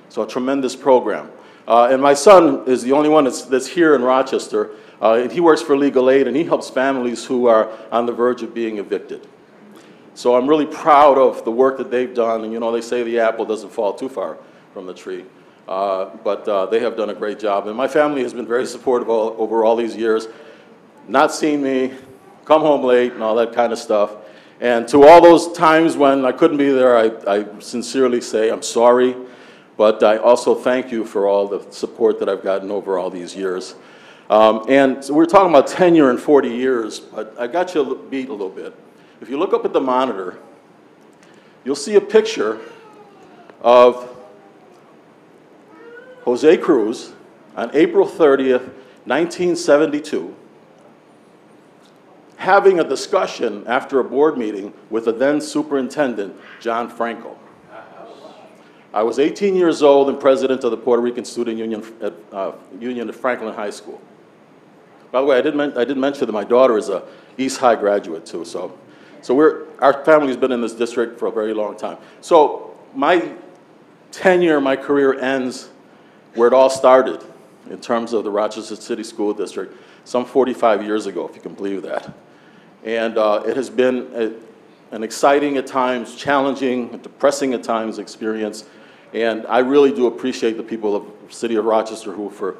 So a tremendous program. And my son is the only one that's here in Rochester, and he works for Legal Aid, and he helps families who are on the verge of being evicted. So I'm really proud of the work that they've done, and you know, they say the apple doesn't fall too far from the tree. But they have done a great job, and my family has been very supportive over all these years, not seen me, come home late, and all that kind of stuff. And to all those times when I couldn't be there, I sincerely say I'm sorry, but I also thank you for all the support that I've gotten over all these years. And so we're talking about tenure in 40 years, but I got you beat a little bit. If you look up at the monitor, you'll see a picture of Jose Cruz on April 30th, 1972, having a discussion after a board meeting with the then superintendent, John Franco. I was 18 years old and president of the Puerto Rican Student Union at Franklin High School. By the way, I did mention that my daughter is a East High graduate too, so our family's been in this district for a very long time. So my tenure, my career ends where it all started in terms of the Rochester City School District some 45 years ago, if you can believe that. And it has been an exciting at times, challenging, depressing at times experience. And I really do appreciate the people of the city of Rochester who for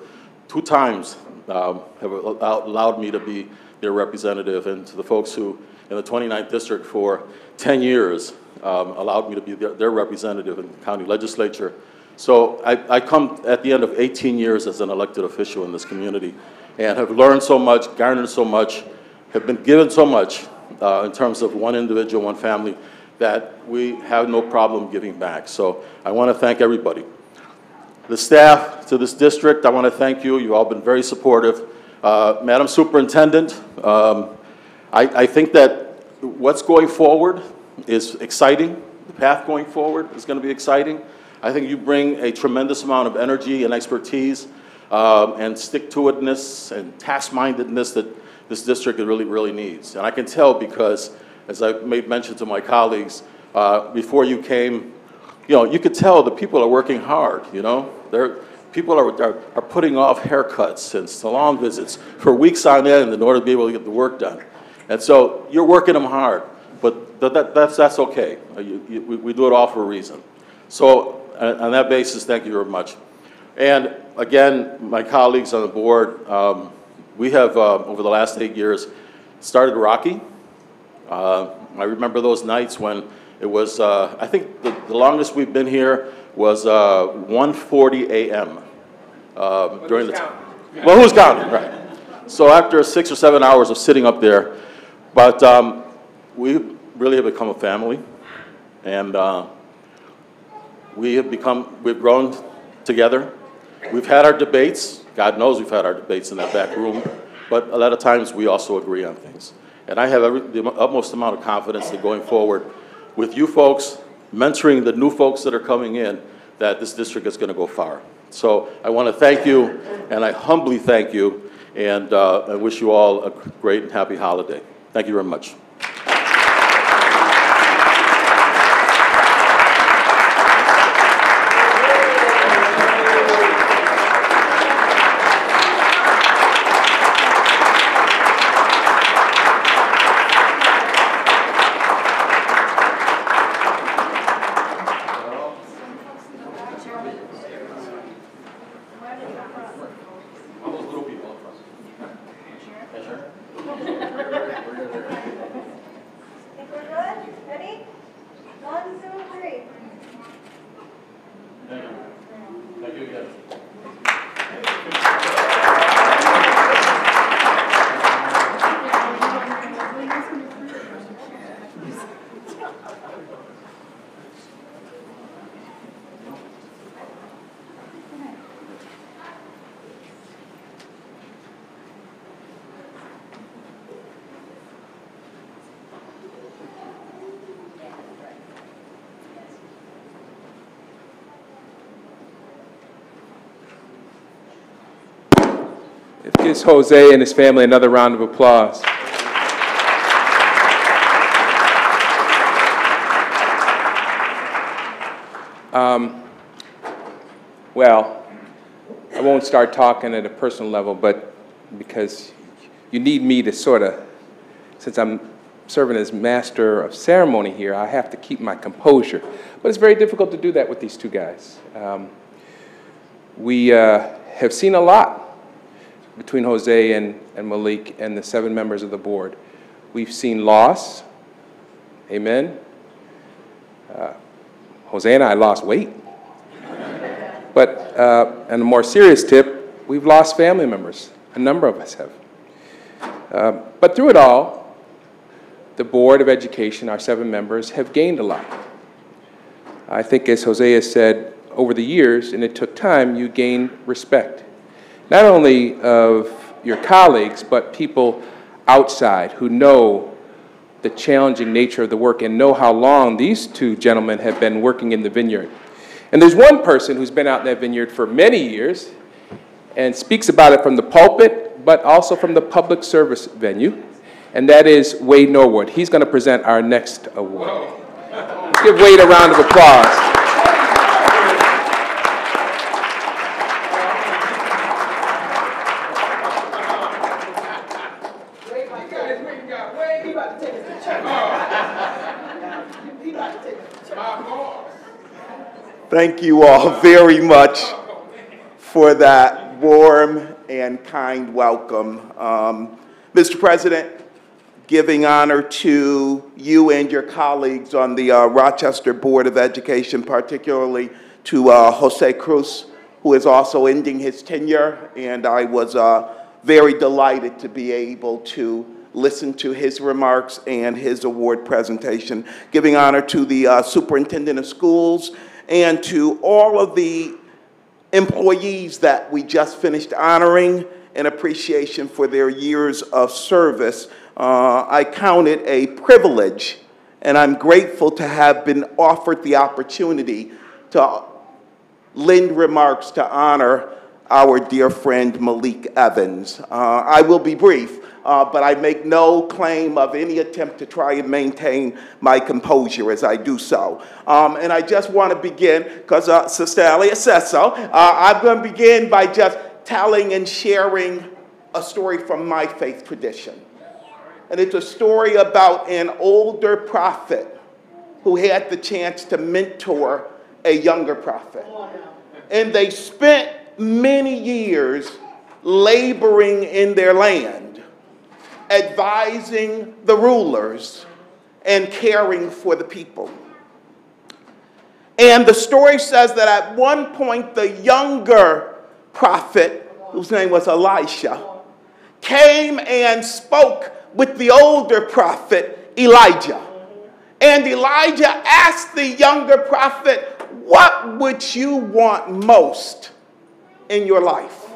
2 times have allowed me to be their representative, and to the folks who in the 29th district for 10 years allowed me to be their representative in the county legislature. So I come at the end of 18 years as an elected official in this community and have learned so much, garnered so much, have been given so much in terms of one individual, one family, that we have no problem giving back. So I want to thank everybody. The staff to this district, I want to thank you. You've all been very supportive. Madam Superintendent, I think that what's going forward is exciting. The path going forward is going to be exciting. I think you bring a tremendous amount of energy and expertise and stick-to-itness and task-mindedness that this district really, really needs. And I can tell because, as I made mention to my colleagues, before you came, you could tell the people are working hard, People are putting off haircuts and salon visits for weeks on end in order to be able to get the work done. And so you're working them hard, but that's okay. We do it all for a reason. So on that basis, thank you very much. And again, my colleagues on the board, we have, over the last 8 years, started rocky. I remember those nights when it was, I think the longest we've been here was 1:40 a.m. During the time. Well, who's counting, right? So after 6 or 7 hours of sitting up there, but we really have become a family, and we've grown together. We've had our debates. God knows we've had our debates in that back room, but a lot of times we also agree on things. And I have the utmost amount of confidence that going forward with you folks, mentoring the new folks that are coming in, that this district is going to go far. So I want to thank you, and I humbly thank you, and I wish you all a great and happy holiday. Thank you very much. Gives Jose and his family another round of applause. Well, I won't start talking at a personal level, but because you need me to sort of, since I'm serving as master of ceremony here, I have to keep my composure. But it's very difficult to do that with these two guys. We have seen a lot between Jose and Malik and the 7 members of the board. We've seen loss, amen. Jose and I lost weight. But on a more serious tip, we've lost family members. A number of us have. But through it all, the Board of Education, our 7 members, have gained a lot. I think, as Jose has said, over the years, and it took time, you gain respect. Not only of your colleagues, but people outside who know the challenging nature of the work and know how long these 2 gentlemen have been working in the vineyard. And there's one person who's been out in that vineyard for many years and speaks about it from the pulpit, but also from the public service venue, and that is Wade Norwood. He's going to present our next award. Let's give Wade a round of applause. Thank you all very much for that warm and kind welcome. Mr. President, giving honor to you and your colleagues on the Rochester Board of Education, particularly to Jose Cruz, who is also ending his tenure, and I was very delighted to be able to listen to his remarks and his award presentation. Giving honor to the Superintendent of Schools and to all of the employees that we just finished honoring, in appreciation for their years of service. I count it a privilege, and I'm grateful to have been offered the opportunity to lend remarks to honor our dear friend Malik Evans. I will be brief, but I make no claim of any attempt to try and maintain my composure as I do so. And I just want to begin, because Sister Elliott says so, I'm going to begin by just telling and sharing a story from my faith tradition. And it's a story about an older prophet who had the chance to mentor a younger prophet. And they spent many years laboring in their land, advising the rulers and caring for the people. And the story says that at one point the younger prophet, whose name was Elisha, came and spoke with the older prophet Elijah. And Elijah asked the younger prophet, what would you want most in your life?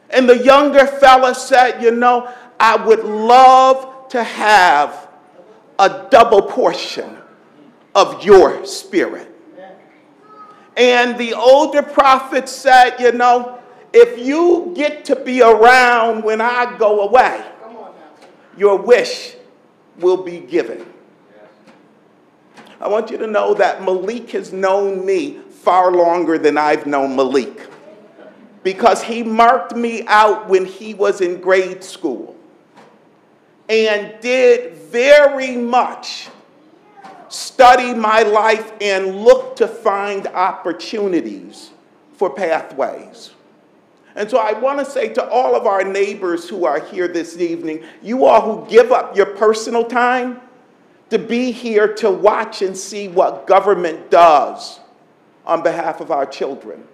And the younger fella said, you know, I would love to have a double portion of your spirit. And the older prophet said, you know, if you get to be around when I go away, your wish will be given. I want you to know that Malik has known me far longer than I've known Malik, because he marked me out when he was in grade school and did very much study my life and look to find opportunities for pathways. And so I want to say to all of our neighbors who are here this evening, you all who give up your personal time to be here to watch and see what government does on behalf of our children,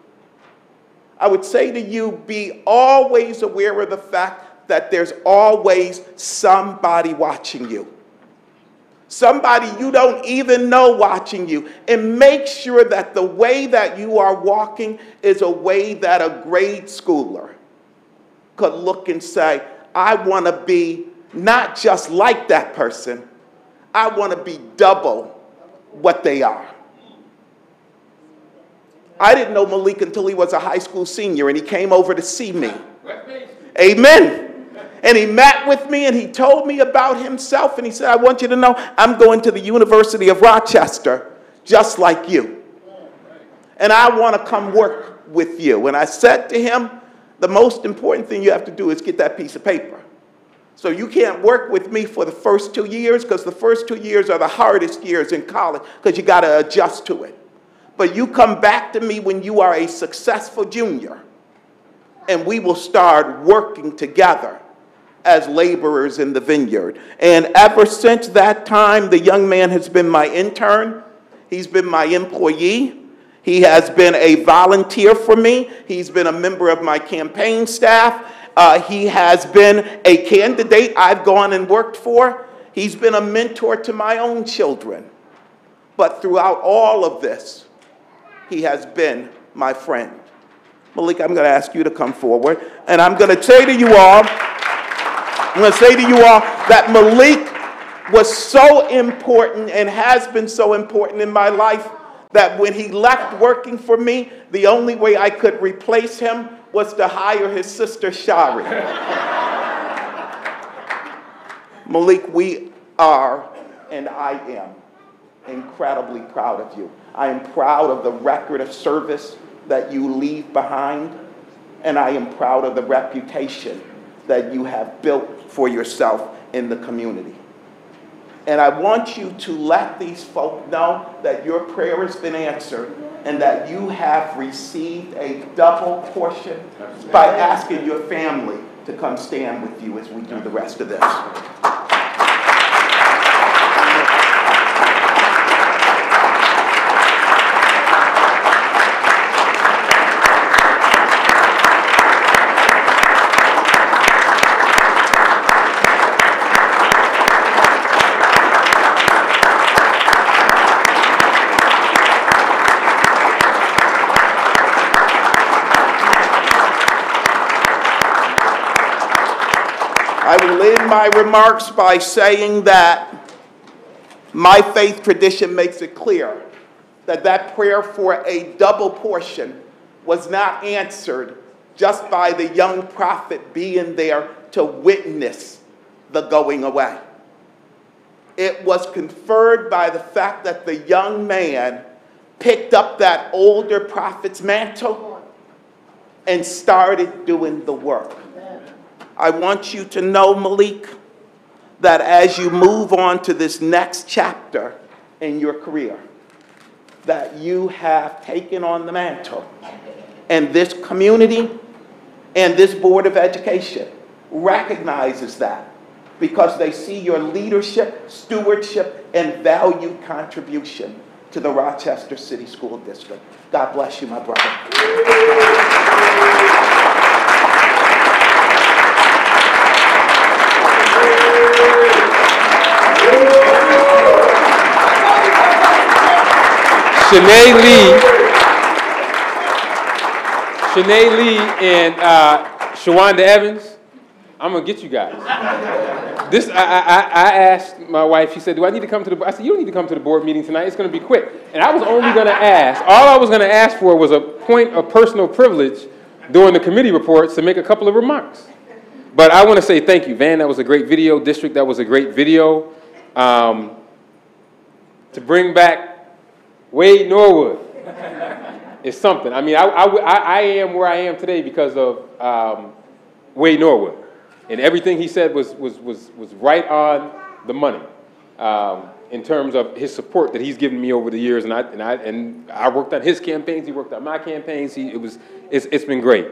I would say to you, be always aware of the fact that there's always somebody watching you. Somebody you don't even know watching you. And make sure that the way that you are walking is a way that a grade schooler could look and say, I want to be not just like that person, I want to be double what they are. I didn't know Malik until he was a high school senior, and he came over to see me. Amen. And he met with me, and he told me about himself, and he said, I want you to know I'm going to the University of Rochester just like you. And I want to come work with you. And I said to him, the most important thing you have to do is get that piece of paper. So you can't work with me for the first 2 years, because the first 2 years are the hardest years in college, because you got to adjust to it. But you come back to me when you are a successful junior, and we will start working together as laborers in the vineyard. And ever since that time, the young man has been my intern. He's been my employee. He has been a volunteer for me. He's been a member of my campaign staff. He has been a candidate I've gone and worked for. He's been a mentor to my own children. But throughout all of this, he has been my friend. Malik, I'm going to ask you to come forward. And I'm going to say to you all, that Malik was so important and has been so important in my life that when he left working for me, the only way I could replace him was to hire his sister Shari. Malik, we are, and I am, incredibly proud of you. I am proud of the record of service that you leave behind, and I am proud of the reputation that you have built for yourself in the community. And I want you to let these folk know that your prayer has been answered and that you have received a double portion by asking your family to come stand with you as we do the rest of this. begin my remarks by saying that my faith tradition makes it clear that that prayer for a double portion was not answered just by the young prophet being there to witness the going away. It was conferred by the fact that the young man picked up that older prophet's mantle and started doing the work. I want you to know, Malik, that as you move on to this next chapter in your career, that you have taken on the mantle. And this community and this Board of Education recognizes that because they see your leadership, stewardship, and valued contribution to the Rochester City School District. God bless you, my brother. Shanae Lee and Shawanda Evans, I'm gonna get you guys. This I asked my wife. She said, "Do I need to come to the?" I said, "You don't need to come to the board meeting tonight. It's gonna be quick." And I was only gonna ask. All I was gonna ask for was a point of personal privilege during the committee reports to make a couple of remarks. But I want to say thank you, Van. That was a great video. District, that was a great video. To bring back Wade Norwood is something. I mean, I am where I am today because of Wade Norwood, and everything he said was right on the money in terms of his support that he's given me over the years. And I worked on his campaigns. He worked on my campaigns. It's been great.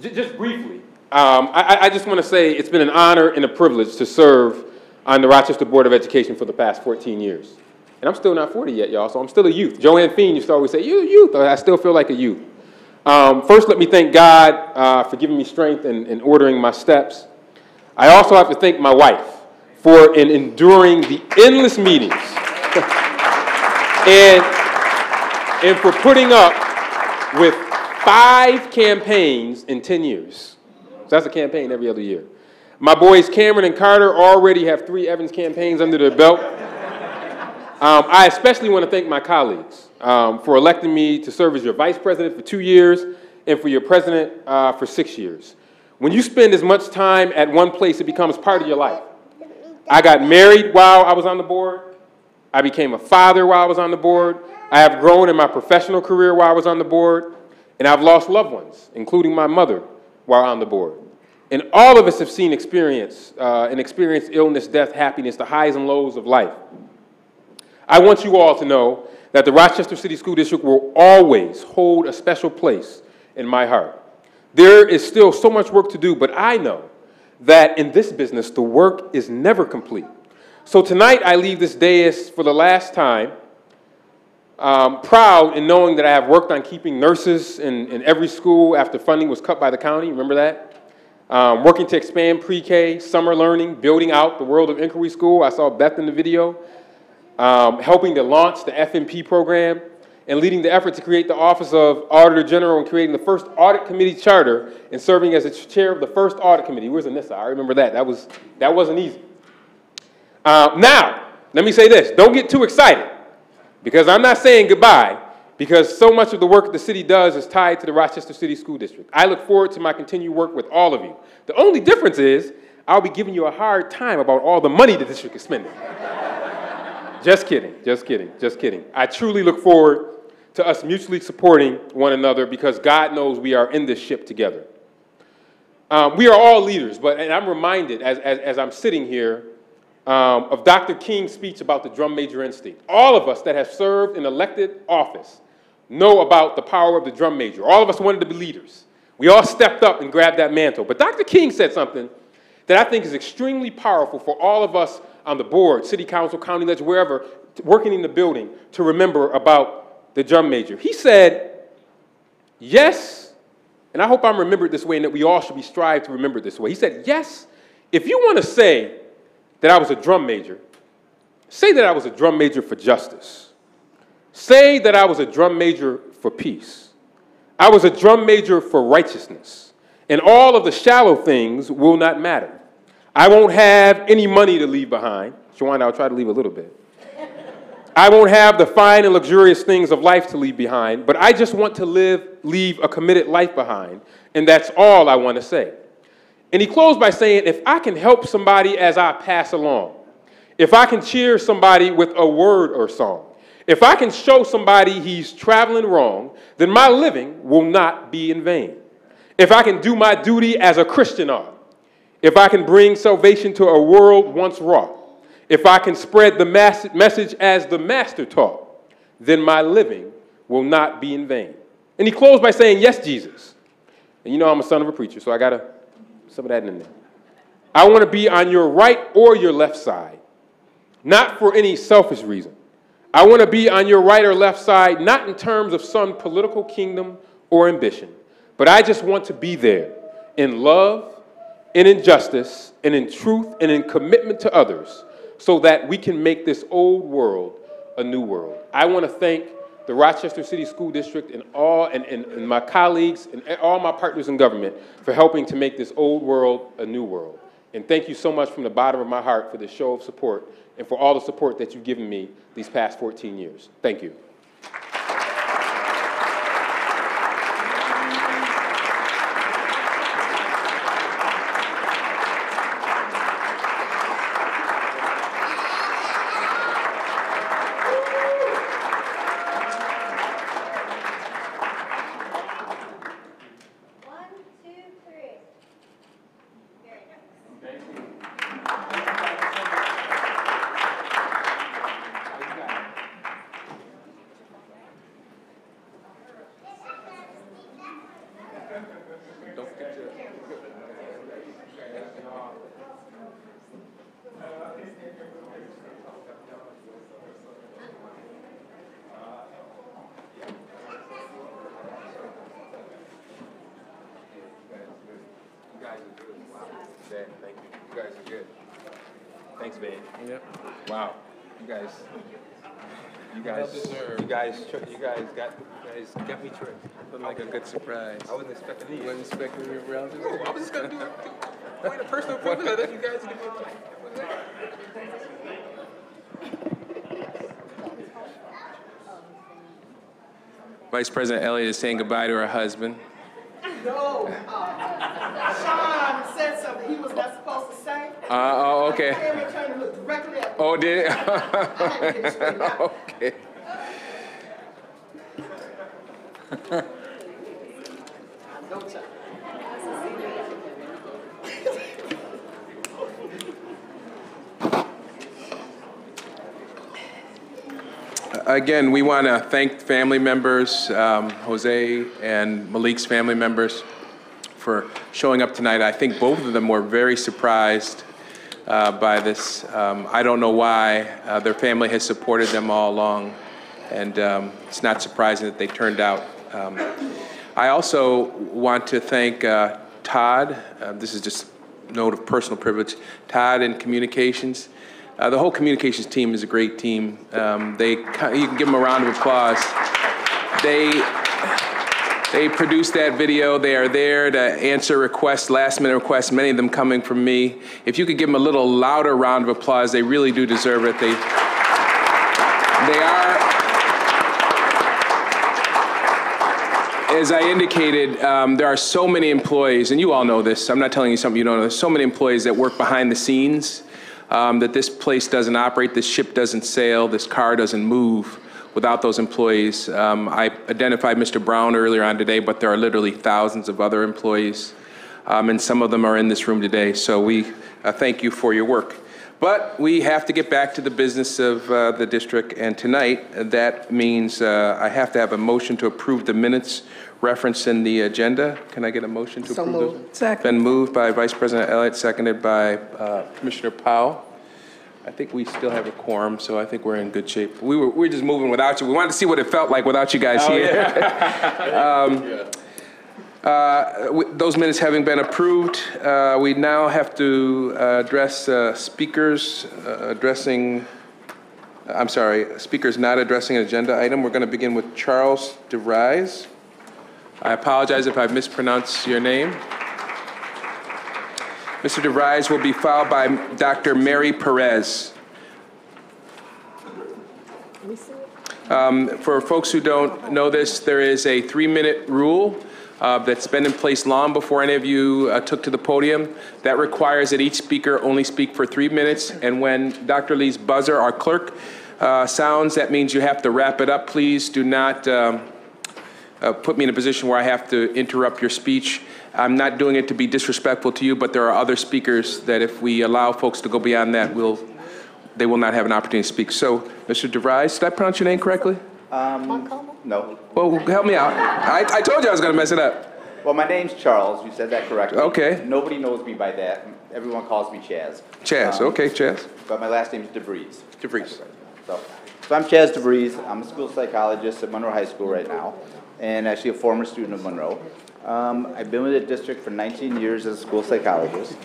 Just briefly, I just want to say it's been an honor and a privilege to serve on the Rochester Board of Education for the past 14 years. And I'm still not 40 yet, y'all, so I'm still a youth. Joanne Feen used to always say, "You're a youth." I still feel like a youth. First, let me thank God for giving me strength and ordering my steps. I also have to thank my wife for enduring the endless meetings and for putting up with 5 campaigns in 10 years. So that's a campaign every other year. My boys Cameron and Carter already have 3 Evans campaigns under their belt. I especially want to thank my colleagues for electing me to serve as your vice president for 2 years and for your president for 6 years. When you spend as much time at one place, it becomes part of your life. I got married while I was on the board. I became a father while I was on the board. I have grown in my professional career while I was on the board. And I've lost loved ones, including my mother, while on the board. And all of us have seen experienced illness, death, happiness, the highs and lows of life. I want you all to know that the Rochester City School District will always hold a special place in my heart. There is still so much work to do, but I know that in this business, the work is never complete. So tonight, I leave this dais for the last time, proud in knowing that I have worked on keeping nurses in every school after funding was cut by the county. Remember that? Working to expand pre-K, summer learning, building out the World of Inquiry School. I saw Beth in the video. Helping to launch the FMP program, and leading the effort to create the Office of Auditor General and creating the first audit committee charter and serving as the chair of the first audit committee. Where's Anissa? I remember that. That wasn't easy. Now, let me say this. Don't get too excited, because I'm not saying goodbye, because so much of the work the city does is tied to the Rochester City School District. I look forward to my continued work with all of you. The only difference is I'll be giving you a hard time about all the money the district is spending. Just kidding, just kidding, just kidding. I truly look forward to us mutually supporting one another because God knows we are in this ship together. We are all leaders, and I'm reminded as I'm sitting here of Dr. King's speech about the drum major instinct. All of us that have served in elected office know about the power of the drum major. All of us wanted to be leaders. We all stepped up and grabbed that mantle. But Dr. King said something that I think is extremely powerful for all of us on the board, city council, county legislature, wherever, working in the building to remember about the drum major. He said, yes, and I hope I'm remembered this way and that we all should be strive to remember this way. He said, yes, if you want to say that I was a drum major, say that I was a drum major for justice. Say that I was a drum major for peace. I was a drum major for righteousness. And all of the shallow things will not matter. I won't have any money to leave behind. Shawanda, I'll try to leave a little bit. I won't have the fine and luxurious things of life to leave behind, but I just want to leave a committed life behind, and that's all I want to say. And he closed by saying, if I can help somebody as I pass along, if I can cheer somebody with a word or song, if I can show somebody he's traveling wrong, then my living will not be in vain. If I can do my duty as a Christian ought, if I can bring salvation to a world once wrought, if I can spread the message as the Master taught, then my living will not be in vain. And he closed by saying, yes, Jesus. And you know I'm a son of a preacher, so I got some of that in there. I want to be on your right or your left side, not for any selfish reason. I want to be on your right or left side, not in terms of some political kingdom or ambition, but I just want to be there in love and in justice and in truth and in commitment to others so that we can make this old world a new world. I want to thank the Rochester City School District and my colleagues and all my partners in government for helping to make this old world a new world. And thank you so much from the bottom of my heart for this show of support and for all the support that you've given me these past 14 years. Thank you. Thank you. You guys are good. Thanks, babe. Yep. Wow. You guys got me tripped. Like a good surprise. I wasn't expecting you. Wasn't expecting you around. I was just gonna do a personal privilege that you guys give me. Vice President Elliott is saying goodbye to her husband. No, Sean said something he was not supposed to say. Oh, okay. The camera turned to look directly at me. Oh, did it? I had to get it straightened out. Okay. No time. Again, we want to thank family members, Jose and Malik's family members, for showing up tonight. I think both of them were very surprised by this. I don't know why. Their family has supported them all along, and it's not surprising that they turned out. I also want to thank Todd. This is just a note of personal privilege. Todd in communications. The whole communications team is a great team. You can give them a round of applause. They produced that video. They are there to answer requests, last-minute requests, many of them coming from me. If you could give them a little louder round of applause, they really do deserve it. They are, as I indicated, there are so many employees, and you all know this. I'm not telling you something you don't know. There's so many employees that work behind the scenes. That this place doesn't operate, this ship doesn't sail, this car doesn't move without those employees. I identified Mr. Brown earlier on today, but there are literally thousands of other employees, and some of them are in this room today. So we thank you for your work. But we have to get back to the business of the district, and tonight that means I have to have a motion to approve the minutes referenced in the agenda. Can I get a motion to approve those? Second. Been moved by Vice President Elliott, seconded by Commissioner Powell. I think we still have a quorum, so I think we're in good shape. We're just moving without you. We wanted to see what it felt like without you guys here. Yeah. Those minutes having been approved, we now have to address speakers speakers not addressing an agenda item. We're going to begin with Charles DeVries. I apologize if I mispronounced your name. Mr. DeVries will be followed by Dr. Mary Perez. For folks who don't know this, there is a 3-minute rule that's been in place long before any of you took to the podium. That requires that each speaker only speak for 3 minutes, and when Dr. Lee's buzzer, our clerk, sounds, that means you have to wrap it up. Please do not put me in a position where I have to interrupt your speech. I'm not doing it to be disrespectful to you, but there are other speakers that if we allow folks to go beyond that, they will not have an opportunity to speak. So, Mr. DeVries, did I pronounce your name correctly? No. Well, help me out. I told you I was going to mess it up. Well, my name's Charles. You said that correctly. Okay. Nobody knows me by that. Everyone calls me Chaz. Chaz, okay, Chaz. But my last name is DeVries. DeVries. So I'm Chaz DeVries. I'm a school psychologist at Monroe High School right now, and actually a former student of Monroe. I've been with the district for 19 years as a school psychologist.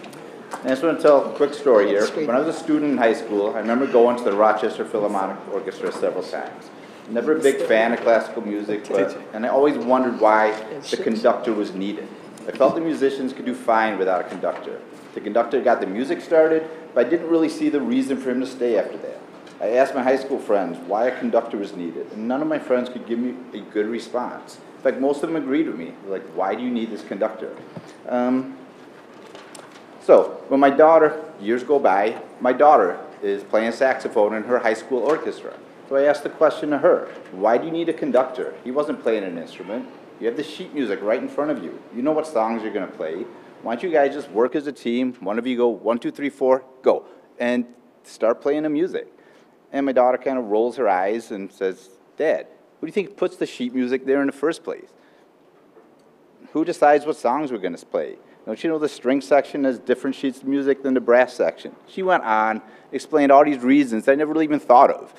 And I just want to tell a quick story here. When I was a student in high school, I remember going to the Rochester Philharmonic Orchestra several times. Never a big fan of classical music, and I always wondered why the conductor was needed. I felt the musicians could do fine without a conductor. The conductor got the music started, but I didn't really see the reason for him to stay after that. I asked my high school friends why a conductor was needed, and none of my friends could give me a good response. In fact, most of them agreed with me. They're like, why do you need this conductor? So, when my daughter, years go by, my daughter is playing saxophone in her high school orchestra. So I asked the question to her, why do you need a conductor? He wasn't playing an instrument. You have the sheet music right in front of you. You know what songs you're going to play. Why don't you guys just work as a team? One of you go 1, 2, 3, 4, go. And start playing the music. And my daughter kind of rolls her eyes and says, Dad, who do you think puts the sheet music there in the first place? Who decides what songs we're going to play? Don't you know the string section has different sheets of music than the brass section? She went on, explained all these reasons I never really even thought of.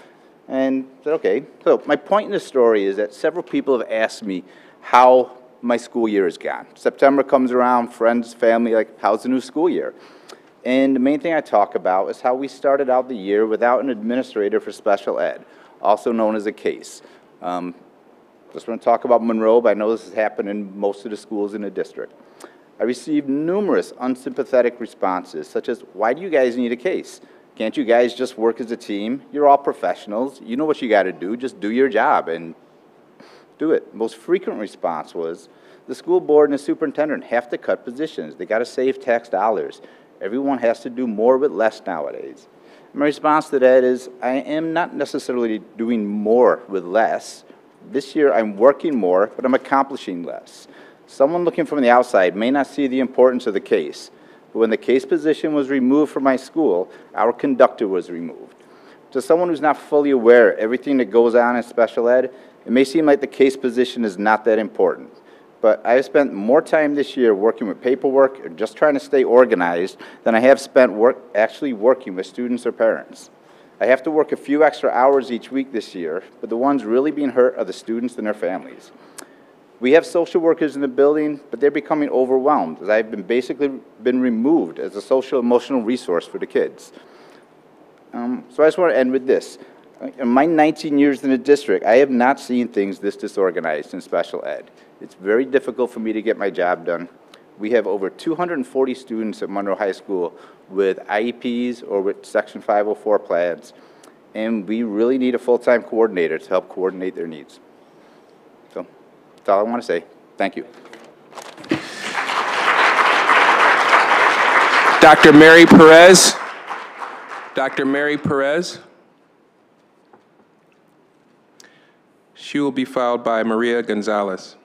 And said, okay. So my point in the story is that several people have asked me how my school year has gone. September comes around, friends, family, like, how's the new school year? And the main thing I talk about is how we started out the year without an administrator for special ed, also known as a case. Just want to talk about Monroe, but I know this has happened in most of the schools in the district. I received numerous unsympathetic responses, such as, why do you guys need a case? Can't you guys just work as a team? You're all professionals. You know what you got to do. Just do your job and do it. Most frequent response was, the school board and the superintendent have to cut positions. They got to save tax dollars. Everyone has to do more with less nowadays. My response to that is, I am not necessarily doing more with less. This year I'm working more, but I'm accomplishing less. Someone looking from the outside may not see the importance of the case, but when the case position was removed from my school, our conductor was removed. To someone who's not fully aware of everything that goes on in special ed, it may seem like the case position is not that important. But I have spent more time this year working with paperwork or just trying to stay organized than I have spent actually working with students or parents. I have to work a few extra hours each week this year, but the ones really being hurt are the students and their families. We have social workers in the building, but they're becoming overwhelmed as I've basically been removed as a social emotional resource for the kids. So I just want to end with this. In my 19 years in the district, I have not seen things this disorganized in special ed. It's very difficult for me to get my job done. We have over 240 students at Monroe High School with IEPs or with Section 504 plans, and we really need a full-time coordinator to help coordinate their needs. So that's all I want to say. Thank you. Dr. Mary Perez. Dr. Mary Perez. She will be followed by Maria Gonzalez.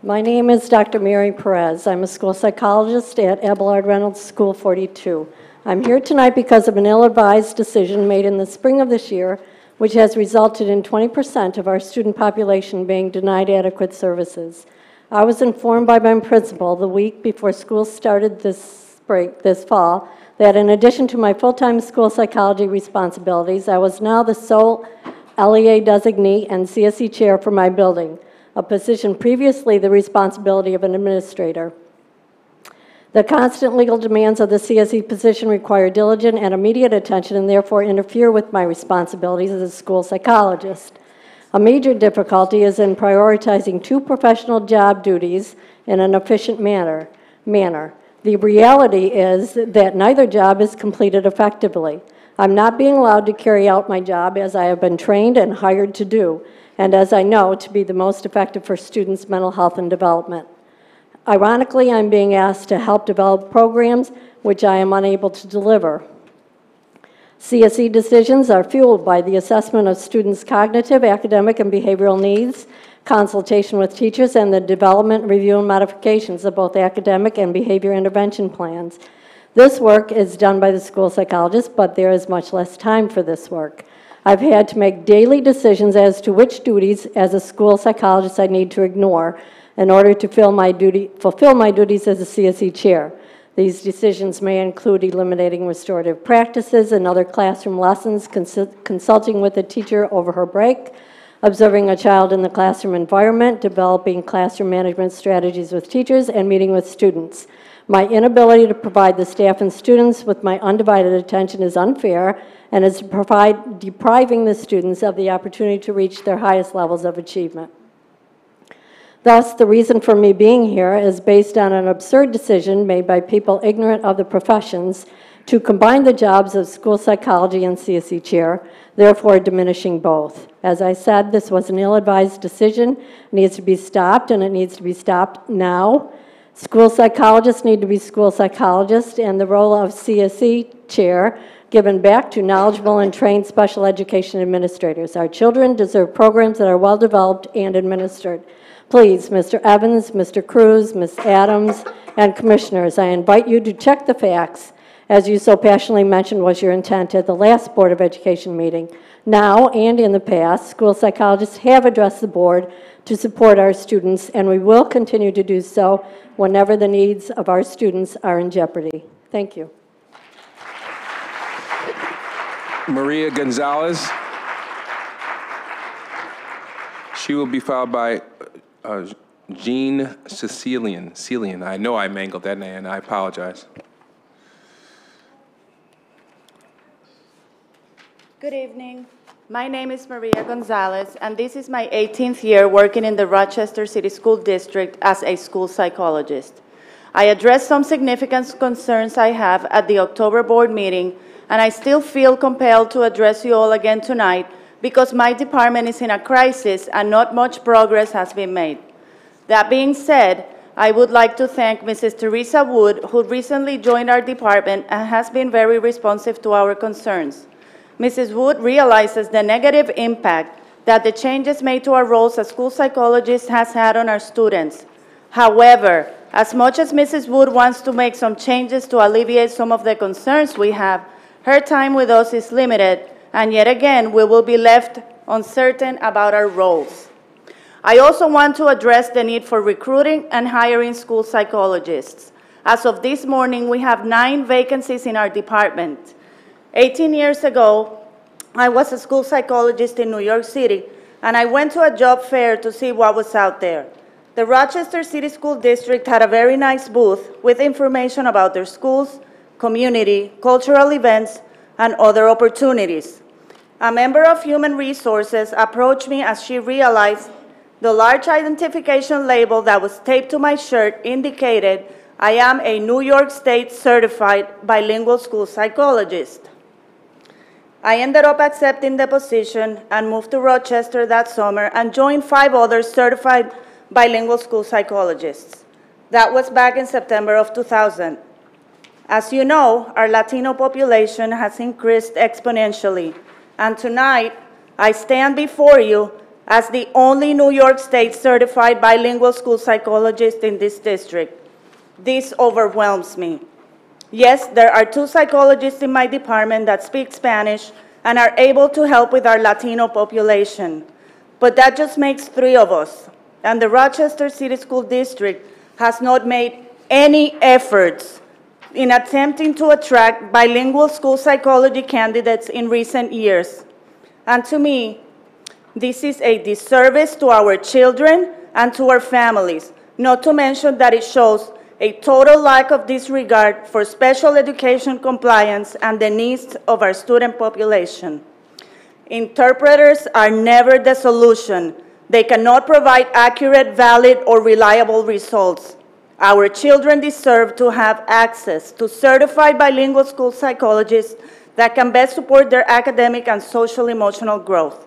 My name is Dr. Mary Perez. I'm a school psychologist at Abelard Reynolds School 42. I'm here tonight because of an ill-advised decision made in the spring of this year, which has resulted in 20% of our student population being denied adequate services. I was informed by my principal the week before school started this fall that in addition to my full-time school psychology responsibilities, I was now the sole LEA designee and CSE chair for my building, a position previously the responsibility of an administrator. The constant legal demands of the CSE position require diligent and immediate attention and therefore interfere with my responsibilities as a school psychologist. A major difficulty is in prioritizing two professional job duties in an efficient manner. The reality is that neither job is completed effectively. I'm not being allowed to carry out my job as I have been trained and hired to do, and as I know to be the most effective for students' mental health and development. Ironically, I'm being asked to help develop programs which I am unable to deliver. CSE decisions are fueled by the assessment of students' cognitive, academic, and behavioral needs, consultation with teachers, and the development, review, and modifications of both academic and behavior intervention plans. This work is done by the school psychologist, but there is much less time for this work. I've had to make daily decisions as to which duties as a school psychologist I need to ignore in order to fulfill my duties as a CSE chair. These decisions may include eliminating restorative practices and other classroom lessons, consulting with a teacher over her break, observing a child in the classroom environment, developing classroom management strategies with teachers, and meeting with students. My inability to provide the staff and students with my undivided attention is unfair and is depriving the students of the opportunity to reach their highest levels of achievement. Thus, the reason for me being here is based on an absurd decision made by people ignorant of the professions to combine the jobs of school psychology and CSE chair, therefore diminishing both. As I said, this was an ill-advised decision. It needs to be stopped, and it needs to be stopped now. School psychologists need to be school psychologists, and the role of CSE chair given back to knowledgeable and trained special education administrators. Our children deserve programs that are well-developed and administered. Please, Mr. Evans, Mr. Cruz, Ms. Adams, and commissioners, I invite you to check the facts, as you so passionately mentioned was your intent at the last Board of Education meeting. Now and in the past, school psychologists have addressed the board to support our students, and we will continue to do so whenever the needs of our students are in jeopardy. Thank you. Maria Gonzalez. She will be followed by Jean Cecilian. I know I mangled that name, and I apologize. Good evening. My name is Maria Gonzalez, and this is my 18th year working in the Rochester City School District as a school psychologist. I addressed some significant concerns I have at the October board meeting, and I still feel compelled to address you all again tonight because my department is in a crisis and not much progress has been made. That being said, I would like to thank Mrs. Teresa Wood, who recently joined our department and has been very responsive to our concerns. Mrs. Wood realizes the negative impact that the changes made to our roles as school psychologists has had on our students. However, as much as Mrs. Wood wants to make some changes to alleviate some of the concerns we have, her time with us is limited, and yet again, we will be left uncertain about our roles. I also want to address the need for recruiting and hiring school psychologists. As of this morning, we have 9 vacancies in our department. 18 years ago, I was a school psychologist in New York City, and I went to a job fair to see what was out there. The Rochester City School District had a very nice booth with information about their schools, community, cultural events, and other opportunities. A member of Human Resources approached me as she realized the large identification label that was taped to my shirt indicated I am a New York State certified bilingual school psychologist. I ended up accepting the position and moved to Rochester that summer and joined 5 other certified bilingual school psychologists. That was back in September of 2000. As you know, our Latino population has increased exponentially, and tonight I stand before you as the only New York State certified bilingual school psychologist in this district. This overwhelms me. Yes, there are 2 psychologists in my department that speak Spanish and are able to help with our Latino population, but that just makes 3 of us, and the Rochester City School District has not made any efforts in attempting to attract bilingual school psychology candidates in recent years. And to me, this is a disservice to our children and to our families, not to mention that it shows a total lack of disregard for special education compliance and the needs of our student population. Interpreters are never the solution. They cannot provide accurate, valid, or reliable results. Our children deserve to have access to certified bilingual school psychologists that can best support their academic and social-emotional growth.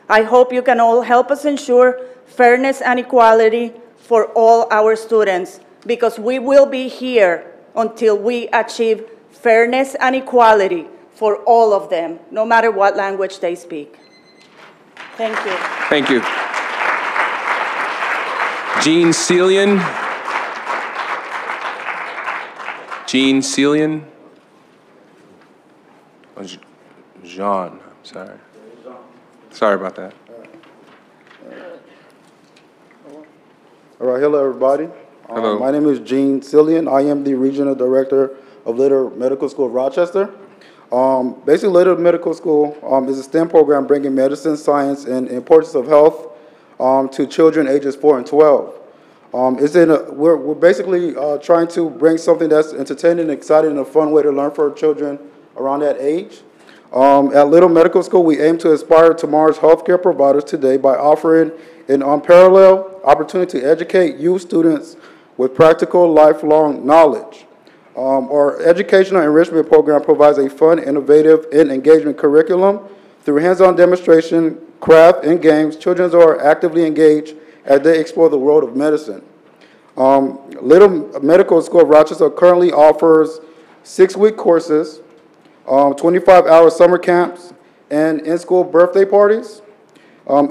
I hope you can all help us ensure fairness and equality for all our students, because we will be here until we achieve fairness and equality for all of them, no matter what language they speak. Thank you. Thank you. Jean Celian. Jean Celian. Oh, Jean, I'm sorry. Sorry about that. All right, hello everybody. Hello. My name is Gene Cillian. I am the Regional Director of Litter Medical School of Rochester. Basically, Litter Medical School is a STEM program bringing medicine, science, and importance of health to children ages 4 and 12. We're basically trying to bring something that's entertaining, exciting, and a fun way to learn for children around that age. At Little Medical School, we aim to inspire tomorrow's healthcare providers today by offering an unparalleled opportunity to educate youth students with practical, lifelong knowledge. Our educational enrichment program provides a fun, innovative, and engagement curriculum. Through hands-on demonstration, craft, and games, children are actively engaged as they explore the world of medicine. Little Medical School of Rochester currently offers 6-week courses, 25-hour summer camps, and in-school birthday parties.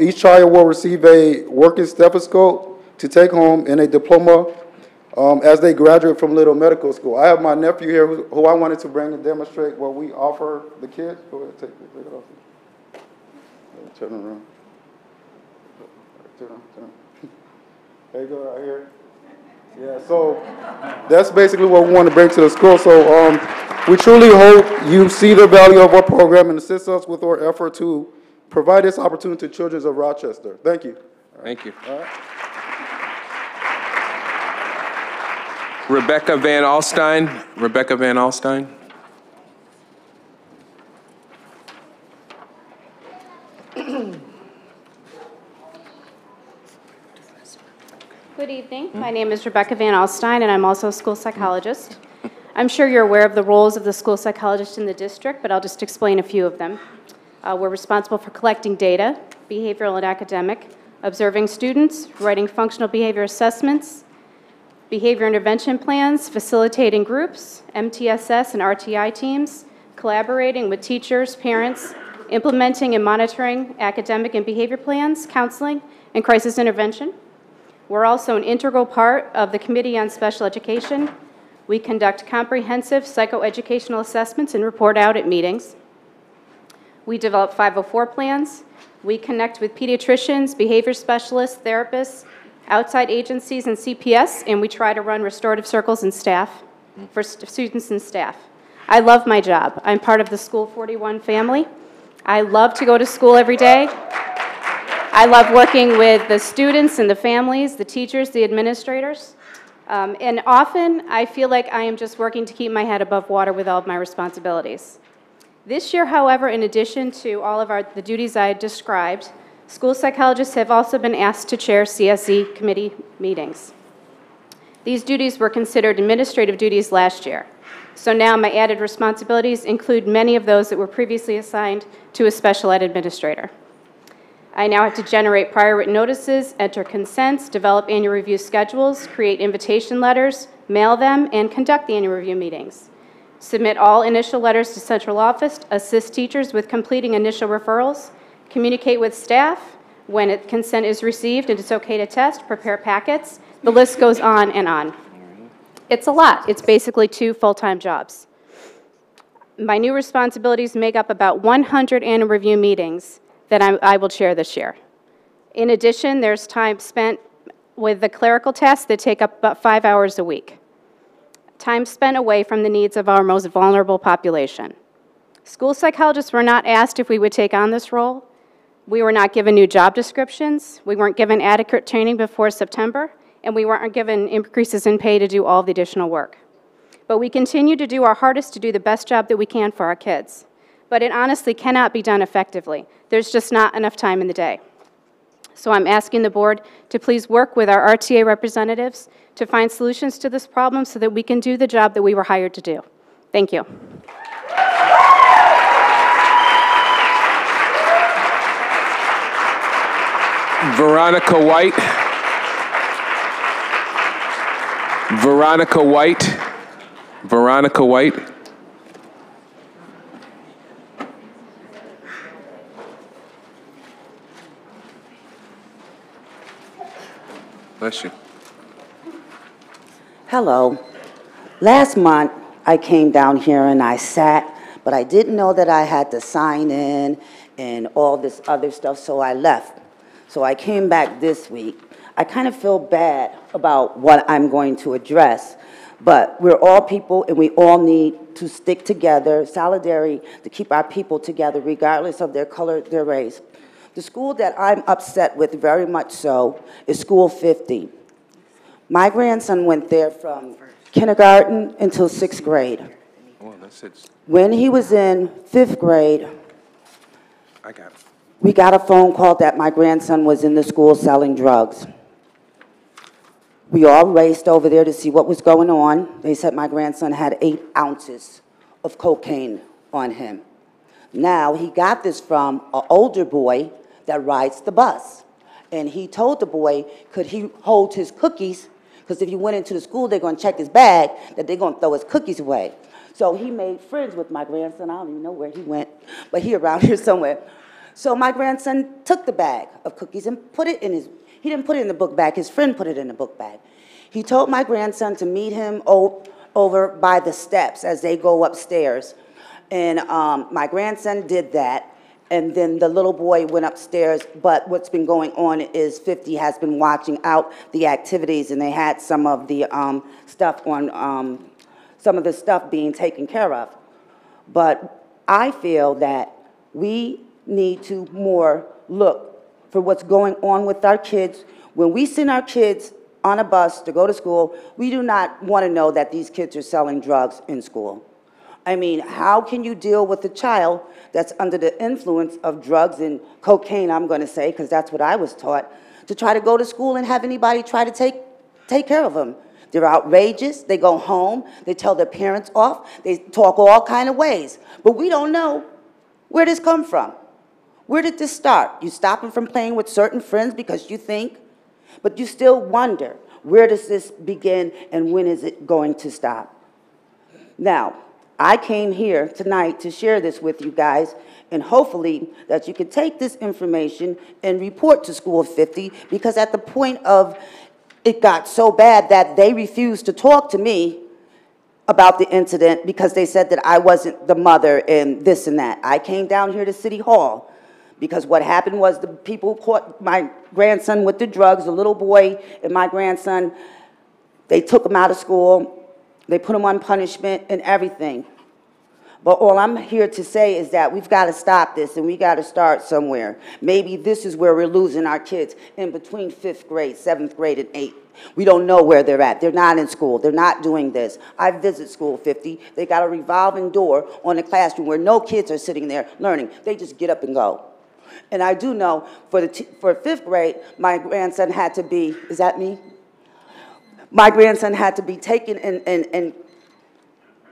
Each child will receive a working stethoscope to take home and a diploma as they graduate from Little Medical School. I have my nephew here who I wanted to bring to demonstrate what we offer the kids. Go ahead, take it off. Turn around. Turn around. There you go, right here. Yeah, so that's basically what we want to bring to the school. So we truly hope you see the value of our program and assist us with our effort to provide this opportunity to children of Rochester. Thank you. Thank you. All right. Rebecca Van Alstyne. Rebecca Van Alstyne. Good evening. My name is Rebecca Van Alstyne, and I'm also a school psychologist. I'm sure you're aware of the roles of the school psychologist in the district, but I'll just explain a few of them. We're responsible for collecting data, behavioral and academic, observing students, writing functional behavior assessments, behavior intervention plans, facilitating groups, MTSS and RTI teams, collaborating with teachers, parents, implementing and monitoring academic and behavior plans, counseling, and crisis intervention. We're also an integral part of the Committee on Special Education. We conduct comprehensive psychoeducational assessments and report out at meetings. We develop 504 plans. We connect with pediatricians, behavior specialists, therapists, outside agencies, and CPS, and we try to run restorative circles and staff for students and staff. I love my job. I'm part of the School 41 family. I love to go to school every day. I love working with the students and the families, the teachers, the administrators. And often I feel like I am just working to keep my head above water with all of my responsibilities. This year, however, in addition to all of the duties I described, school psychologists have also been asked to chair CSE committee meetings. These duties were considered administrative duties last year. So now my added responsibilities include many of those that were previously assigned to a special ed administrator. I now have to generate prior written notices, enter consents, develop annual review schedules, create invitation letters, mail them, and conduct the annual review meetings. Submit all initial letters to central office, assist teachers with completing initial referrals, communicate with staff when consent is received and it's okay to test, prepare packets. The list goes on and on. It's a lot. It's basically 2 full-time jobs. My new responsibilities make up about 100 annual review meetings that I will chair this year. In addition, there's time spent with the clerical tasks that take up about 5 hours a week. Time spent away from the needs of our most vulnerable population. School psychologists were not asked if we would take on this role. We were not given new job descriptions. We weren't given adequate training before September, and we weren't given increases in pay to do all the additional work. But we continue to do our hardest to do the best job that we can for our kids. but it honestly cannot be done effectively. There's just not enough time in the day. So I'm asking the board to please work with our RTA representatives to find solutions to this problem so that we can do the job that we were hired to do. Thank you. Veronica White. Veronica White. Veronica White. Bless you. Hello. Last month, I came down here and I sat, but I didn't know that I had to sign in and all this other stuff, so I left. So I came back this week. I kind of feel bad about what I'm going to address, but we're all people and we all need to stick together, solidarity, to keep our people together regardless of their color, their race. The school that I'm upset with very much so is School 50. My grandson went there from kindergarten until 6th grade. Well, that's it. When he was in 5th grade, I got it. we got a phone call that my grandson was in the school selling drugs. We all raced over there to see what was going on. They said my grandson had 8 ounces of cocaine on him. Now, he got this from an older boy that rides the bus. And he told the boy, could he hold his cookies? Because if he went into the school, they're going to check his bag, that they're going to throw his cookies away. So he made friends with my grandson. I don't even know where he went, but he around here somewhere. So my grandson took the bag of cookies and put it in his, he didn't put it in the book bag, his friend put it in the book bag. He told my grandson to meet him over by the steps as they go upstairs. And my grandson did that. And then the little boy went upstairs, but what's been going on is 50 has been watching out the activities, and they had some of the stuff on, some of the stuff being taken care of. But I feel that we need to more look for what's going on with our kids. When we send our kids on a bus to go to school, we do not want to know that these kids are selling drugs in school. I mean, how can you deal with a child that's under the influence of drugs and cocaine, I'm going to say, because that's what I was taught, to try to go to school and have anybody try to take care of them? They're outrageous. They go home. They tell their parents off. They talk all kind of ways. But we don't know where this come from. Where did this start? You stop them from playing with certain friends because you think, but you still wonder, where does this begin and when is it going to stop? Now, I came here tonight to share this with you guys, and hopefully that you can take this information and report to School 50, because at the point of it got so bad that they refused to talk to me about the incident because they said that I wasn't the mother and this and that. I came down here to City Hall because what happened was the people caught my grandson with the drugs, the little boy and my grandson. They took him out of school. They put him on punishment and everything. But all I'm here to say is that we've got to stop this and we got to start somewhere. Maybe this is where we're losing our kids, in between 5th grade, 7th grade, and 8th. We don't know where they're at. They're not in school. They're not doing this. I visit School 50. They got a revolving door on the classroom where no kids are sitting there learning. They just get up and go. And I do know for 5th grade, my grandson had to be, is that me? My grandson had to be taken, and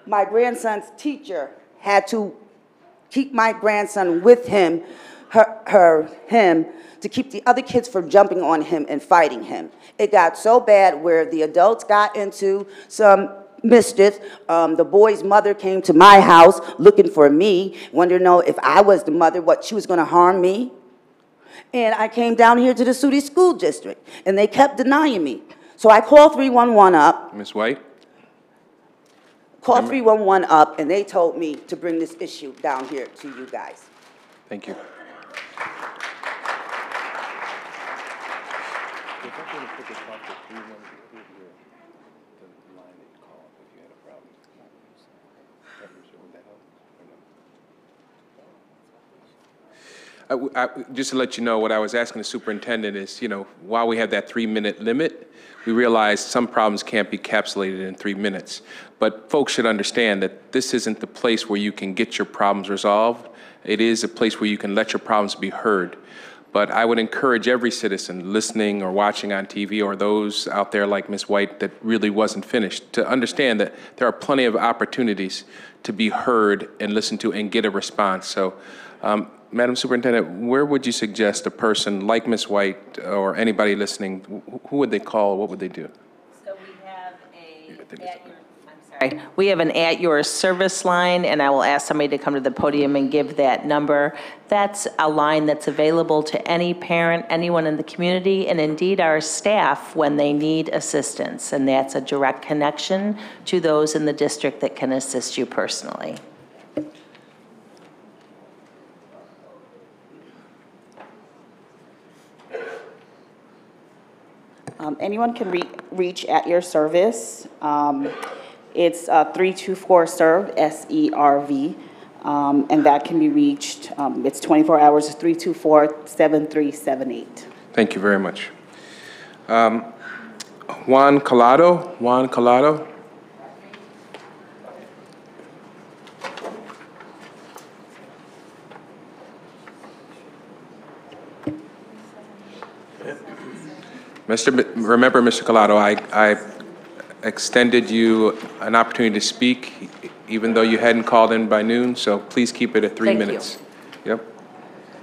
my grandson's teacher had to keep my grandson with him, him, to keep the other kids from jumping on him and fighting him. It got so bad where the adults got into some mischief. The boy's mother came to my house looking for me, wanted to know if I was the mother, what she was going to harm me. And I came down here to the Sooty School District, and they kept denying me. So I called 311 up. Ms. White? Called 311 up, and they told me to bring this issue down here to you guys. Thank you. Just to let you know, what I was asking the superintendent is, while we have that 3-minute limit, we realize some problems can't be encapsulated in 3 minutes. But folks should understand that this isn't the place where you can get your problems resolved. It is a place where you can let your problems be heard. But I would encourage every citizen listening or watching on TV, or those out there like Ms. White that really wasn't finished, to understand that there are plenty of opportunities to be heard and listened to and get a response. So, Madam Superintendent, where would you suggest a person like Ms. White or anybody listening, who would they call, what would they do? So we have an at your service line, and I will ask somebody to come to the podium and give that number. That's a line that's available to any parent, anyone in the community, and indeed our staff when they need assistance. And that's a direct connection to those in the district that can assist you personally. Anyone can reach at your service. It's 324-SERVE, S-E-R-V, and that can be reached. It's 24 hours, 324-7378. Thank you very much. Juan Collado. Juan Collado. Remember, Mr. Collado, I extended you an opportunity to speak, even though you hadn't called in by noon, so please keep it at 3 minutes. Yep.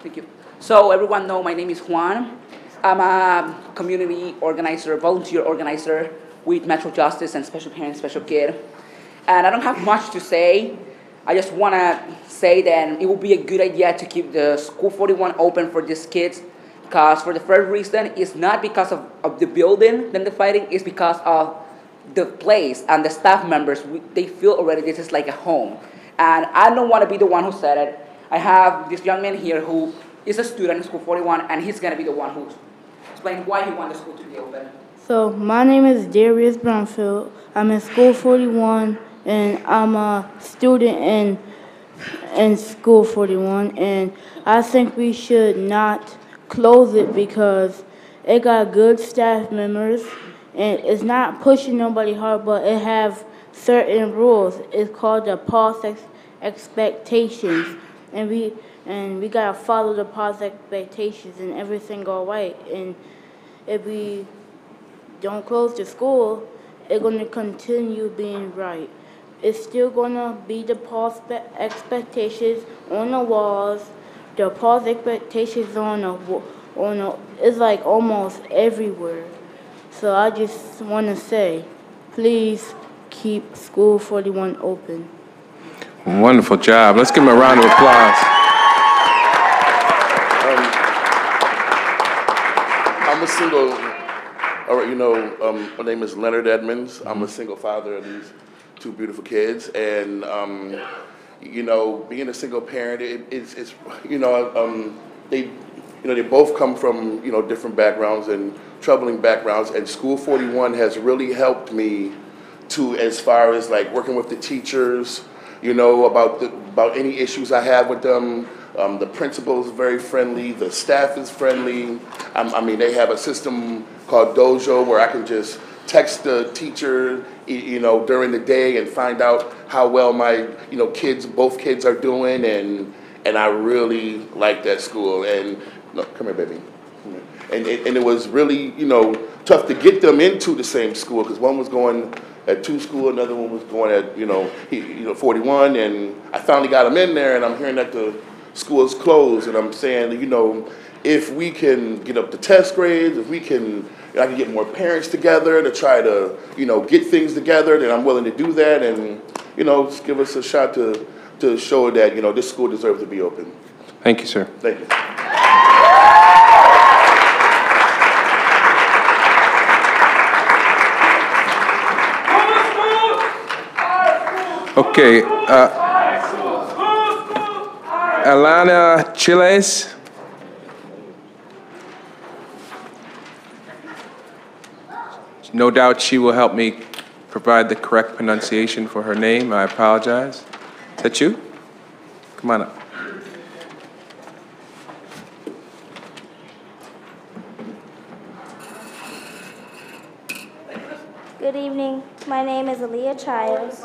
Thank you. So everyone know my name is Juan. I'm a community organizer, volunteer organizer with Metro Justice and Special Parent, Special Kid. And I don't have much to say. I just want to say that it would be a good idea to keep the School 41 open for these kids, because for the first reason, it's not because of the building that they're fighting, it's because of the place and the staff members. They feel already this is like a home. And I don't want to be the one who said it. I have this young man here who is a student in School 41, and he's going to be the one who's explaining why he wants the school to be open. So my name is Darius Brownfield. I'm in School 41, and I'm a student in School 41, and I think we should not close it because it got good staff members, and it's not pushing nobody hard, but it have certain rules. It's called the pause expectations, and we gotta follow the pause expectations, and everything go right. And if we don't close the school, it's gonna continue being right. It's still gonna be the pause expectations on the walls. The pause expectations it's like almost everywhere. So I just want to say, please keep School 41 open. Wonderful job. Let's give him a round of applause. I'm a single, my name is Leonard Edmonds. I'm a single father of these two beautiful kids, and being a single parent, they both come from different backgrounds and troubling backgrounds, and School 41 has really helped me to, as far as like working with the teachers, about any issues I have with them. The principal is very friendly. The staff is friendly. They have a system called Dojo where I can just text the teacher, during the day and find out how well my, both kids are doing, and I really like that school. And no, come here, baby. And it was really, tough to get them into the same school, because one was going at 2 school, another one was going at, 41, and I finally got them in there, and I'm hearing that the school is closed, and I'm saying, if we can get up the test grades, if I can get more parents together to try to, get things together, then I'm willing to do that, and, just give us a shot to show that, this school deserves to be open. Thank you, sir. Thank you. Okay, Alana Chiles. No doubt she will help me provide the correct pronunciation for her name. I apologize. Is that you? Come on up. Good evening. My name is Aaliyah Childs.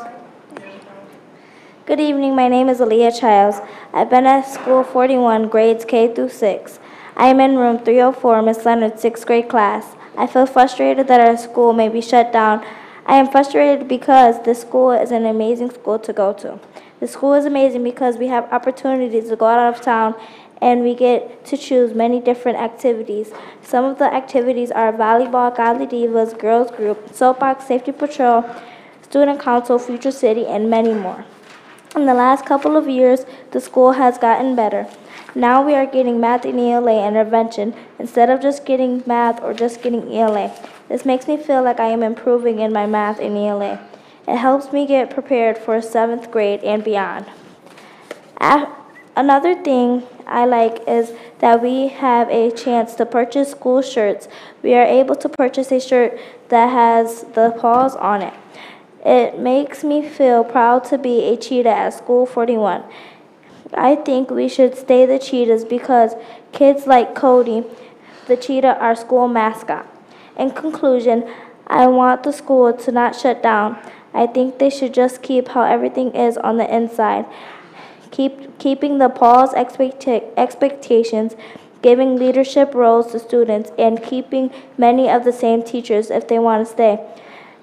Good evening. My name is Aaliyah Childs. I've been at school 41, grades K through 6. I am in room 304, Miss Leonard's 6th grade class. I feel frustrated that our school may be shut down. I am frustrated because this school is an amazing school to go to. The school is amazing because we have opportunities to go out of town and we get to choose many different activities. Some of the activities are volleyball, Godly Divas, girls group, soapbox, safety patrol, student council, future city, and many more. In the last couple of years, the school has gotten better. Now we are getting math and ELA intervention instead of just getting math or just getting ELA. This makes me feel like I am improving in my math and ELA. It helps me get prepared for 7th grade and beyond. Another thing I like is that we have a chance to purchase school shirts. We are able to purchase a shirt that has the paws on it. It makes me feel proud to be a cheetah at School 41. I think we should stay the cheetahs because kids like Cody, the cheetah, our school mascot. In conclusion, I want the school to not shut down. I think they should just keep how everything is on the inside. Keeping the Paul's expectations, giving leadership roles to students, and keeping many of the same teachers if they want to stay.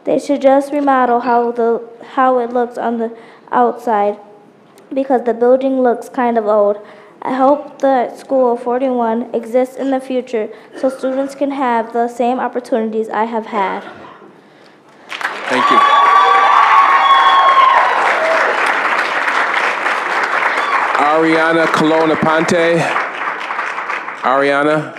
They should just remodel how it looks on the outside because the building looks kind of old. I hope that School 41 exists in the future so students can have the same opportunities I have had. Thank you. Ariana Colonna Ponte. Ariana.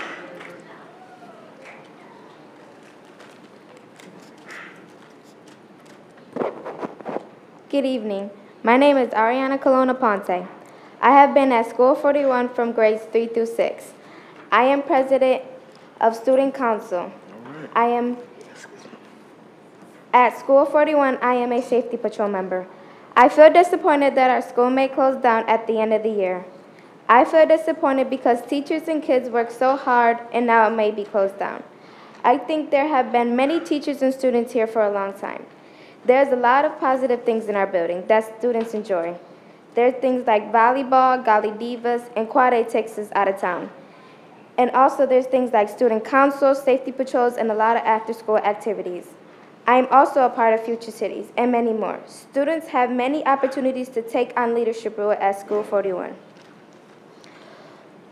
Good evening. My name is Ariana Colonna Ponte. I have been at School 41 from grades 3 through 6. I am president of Student Council. I am at School 41. I am a safety patrol member. I feel disappointed that our school may close down at the end of the year. I feel disappointed because teachers and kids work so hard and now it may be closed down. I think there have been many teachers and students here for a long time. There's a lot of positive things in our building that students enjoy. There's things like volleyball, Golly Divas, and Quad A takes us out of town. And also there's things like student councils, safety patrols, and a lot of after-school activities. I am also a part of Future Cities and many more. Students have many opportunities to take on leadership role at School 41.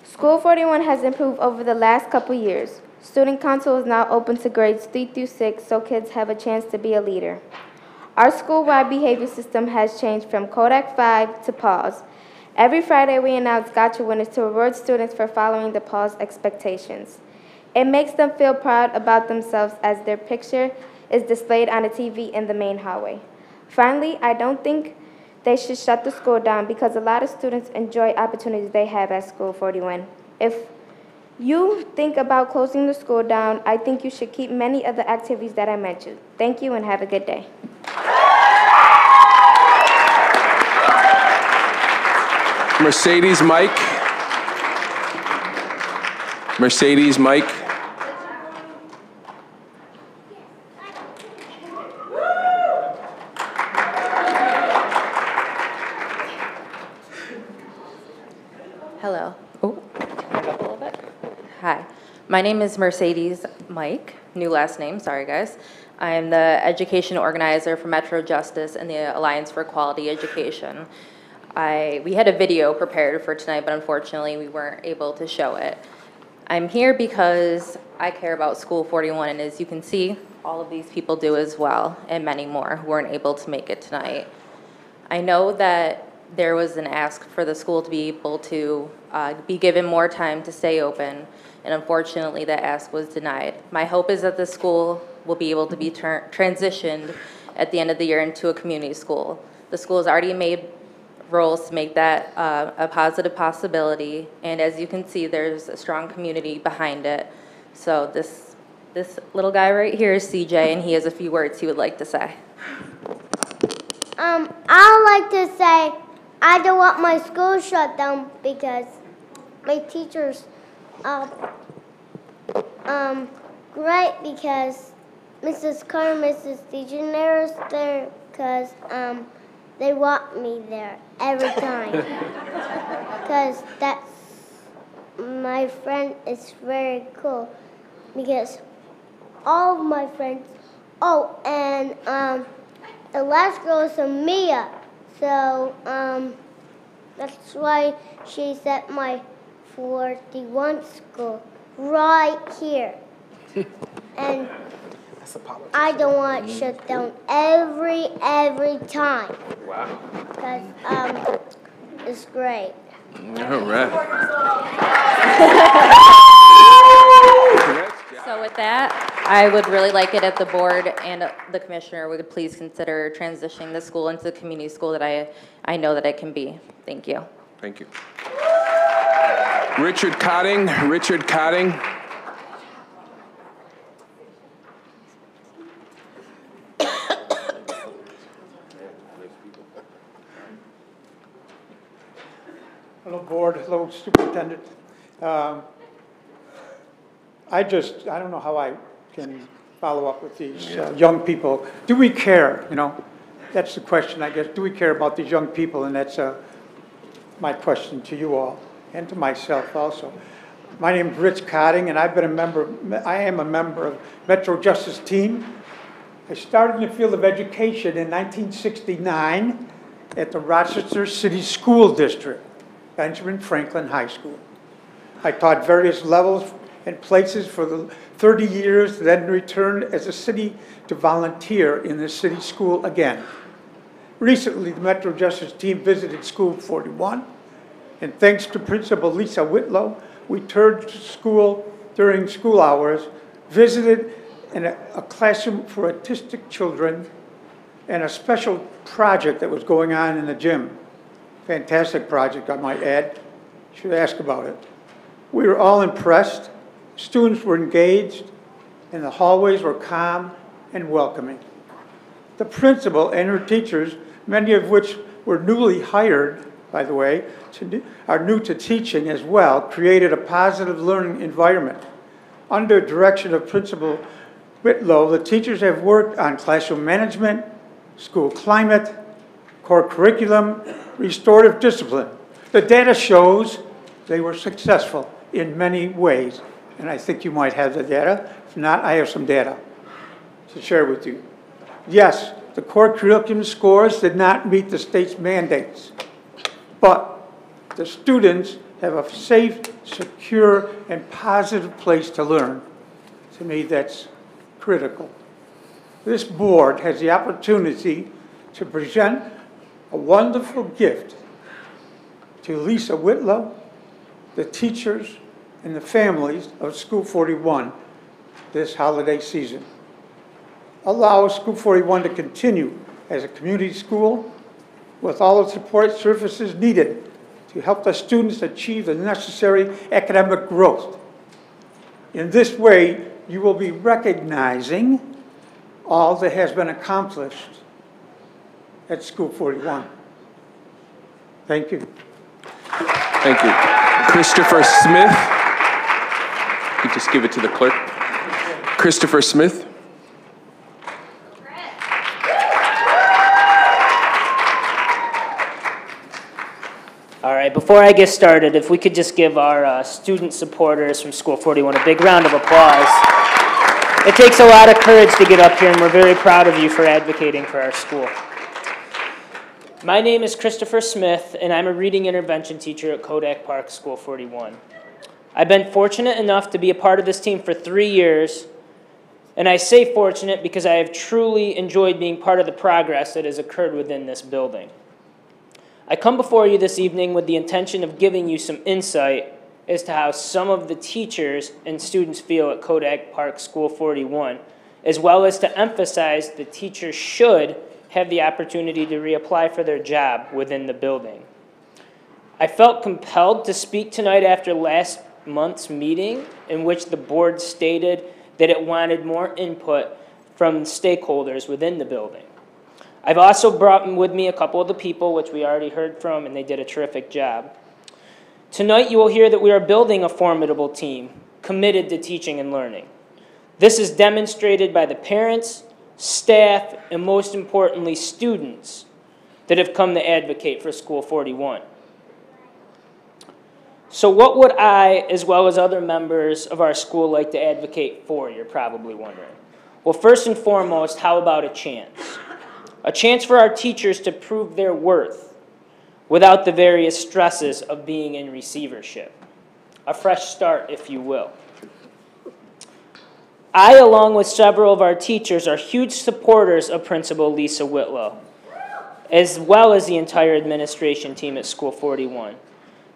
School 41 has improved over the last couple years. Student Council is now open to grades 3 through 6 so kids have a chance to be a leader. Our school-wide behavior system has changed from Kodak 5 to PAWS. Every Friday we announce gotcha winners to reward students for following the PAWS expectations. It makes them feel proud about themselves as their picture is displayed on a TV in the main hallway. Finally, I don't think they should shut the school down because a lot of students enjoy opportunities they have at School 41. If you think about closing the school down, I think you should keep many of the activities that I mentioned. Thank you and have a good day. Mercedes Mike. Mercedes Mike. Hello. Oh, turn it up a little bit. Hi. My name is Mercedes Mike. New last name, sorry guys. I am the education organizer for Metro Justice and the Alliance for Quality Education. We had a video prepared for tonight, but unfortunately we weren't able to show it. I'm here because I care about School 41, and as you can see, all of these people do as well, and many more who weren't able to make it tonight. I know that there was an ask for the school to be able to be given more time to stay open, and unfortunately that ask was denied. My hope is that the school will be able to be transitioned at the end of the year into a community school. The school has already made roles to make that a positive possibility, and as you can see, there's a strong community behind it. So this little guy right here is CJ, and he has a few words he would like to say. I would like to say I don't want my school shut down because my teachers great because Mrs. Carter, Mrs. DeGeneres there because they want me there every time. Because that's my friend is very cool because all of my friends. Oh, and the last girl is Mia, so that's why she's at my 41 school right here. And I don't want to shut down every time. Wow. Because it's great. All right. So with that, I would really like it if the board and the commissioner would please consider transitioning the school into the community school that I know that it can be. Thank you. Thank you. Richard Cotting. Richard Cotting. Hello, board. Hello, superintendent. I don't know how I can follow up with these young people. Do we care? You know, that's the question, I guess. Do we care about these young people? And that's my question to you all and to myself also. My name is Rich Cotting, and I am a member of Metro Justice Team. I started in the field of education in 1969 at the Rochester City School District, Benjamin Franklin High School. I taught various levels and places for the 30 years, then returned as a city to volunteer in the city school again. Recently, the Metro Justice Team visited School 41, and thanks to Principal Lisa Whitlow, we toured school during school hours, visited in a classroom for autistic children, and a special project that was going on in the gym. Fantastic project, I might add. Should ask about it. We were all impressed. Students were engaged, and the hallways were calm and welcoming. The principal and her teachers, many of which were newly hired, by the way, are new to teaching as well, created a positive learning environment. Under direction of Principal Whitlow, the teachers have worked on classroom management, school climate, core curriculum, restorative discipline. The data shows they were successful in many ways, and I think you might have the data. If not, I have some data to share with you. Yes, the core curriculum scores did not meet the state's mandates, but the students have a safe, secure, and positive place to learn. To me, that's critical. This board has the opportunity to present a wonderful gift to Lisa Whitlow, the teachers, and the families of School 41 this holiday season. Allow School 41 to continue as a community school with all the support services needed to help the students achieve the necessary academic growth. In this way, you will be recognizing all that has been accomplished at School 41. Thank you. Thank you. Christopher Smith. You just give it to the clerk. Christopher Smith. All right, before I get started, if we could just give our student supporters from School 41 a big round of applause. It takes a lot of courage to get up here, and we're very proud of you for advocating for our school. My name is Christopher Smith, and I'm a reading intervention teacher at Kodak Park School 41. I've been fortunate enough to be a part of this team for 3 years, and I say fortunate because I have truly enjoyed being part of the progress that has occurred within this building. I come before you this evening with the intention of giving you some insight as to how some of the teachers and students feel at Kodak Park School 41, as well as to emphasize the teachers should have the opportunity to reapply for their job within the building. I felt compelled to speak tonight after last month's meeting in which the board stated that it wanted more input from stakeholders within the building. I've also brought with me a couple of the people, which we already heard from, and they did a terrific job. Tonight you will hear that we are building a formidable team committed to teaching and learning. This is demonstrated by the parents, staff, and most importantly, students that have come to advocate for School 41. So what would I, as well as other members of our school, like to advocate for, you're probably wondering? Well, first and foremost, how about a chance? A chance for our teachers to prove their worth without the various stresses of being in receivership. A fresh start, if you will. I, along with several of our teachers, are huge supporters of Principal Lisa Whitlow, as well as the entire administration team at School 41.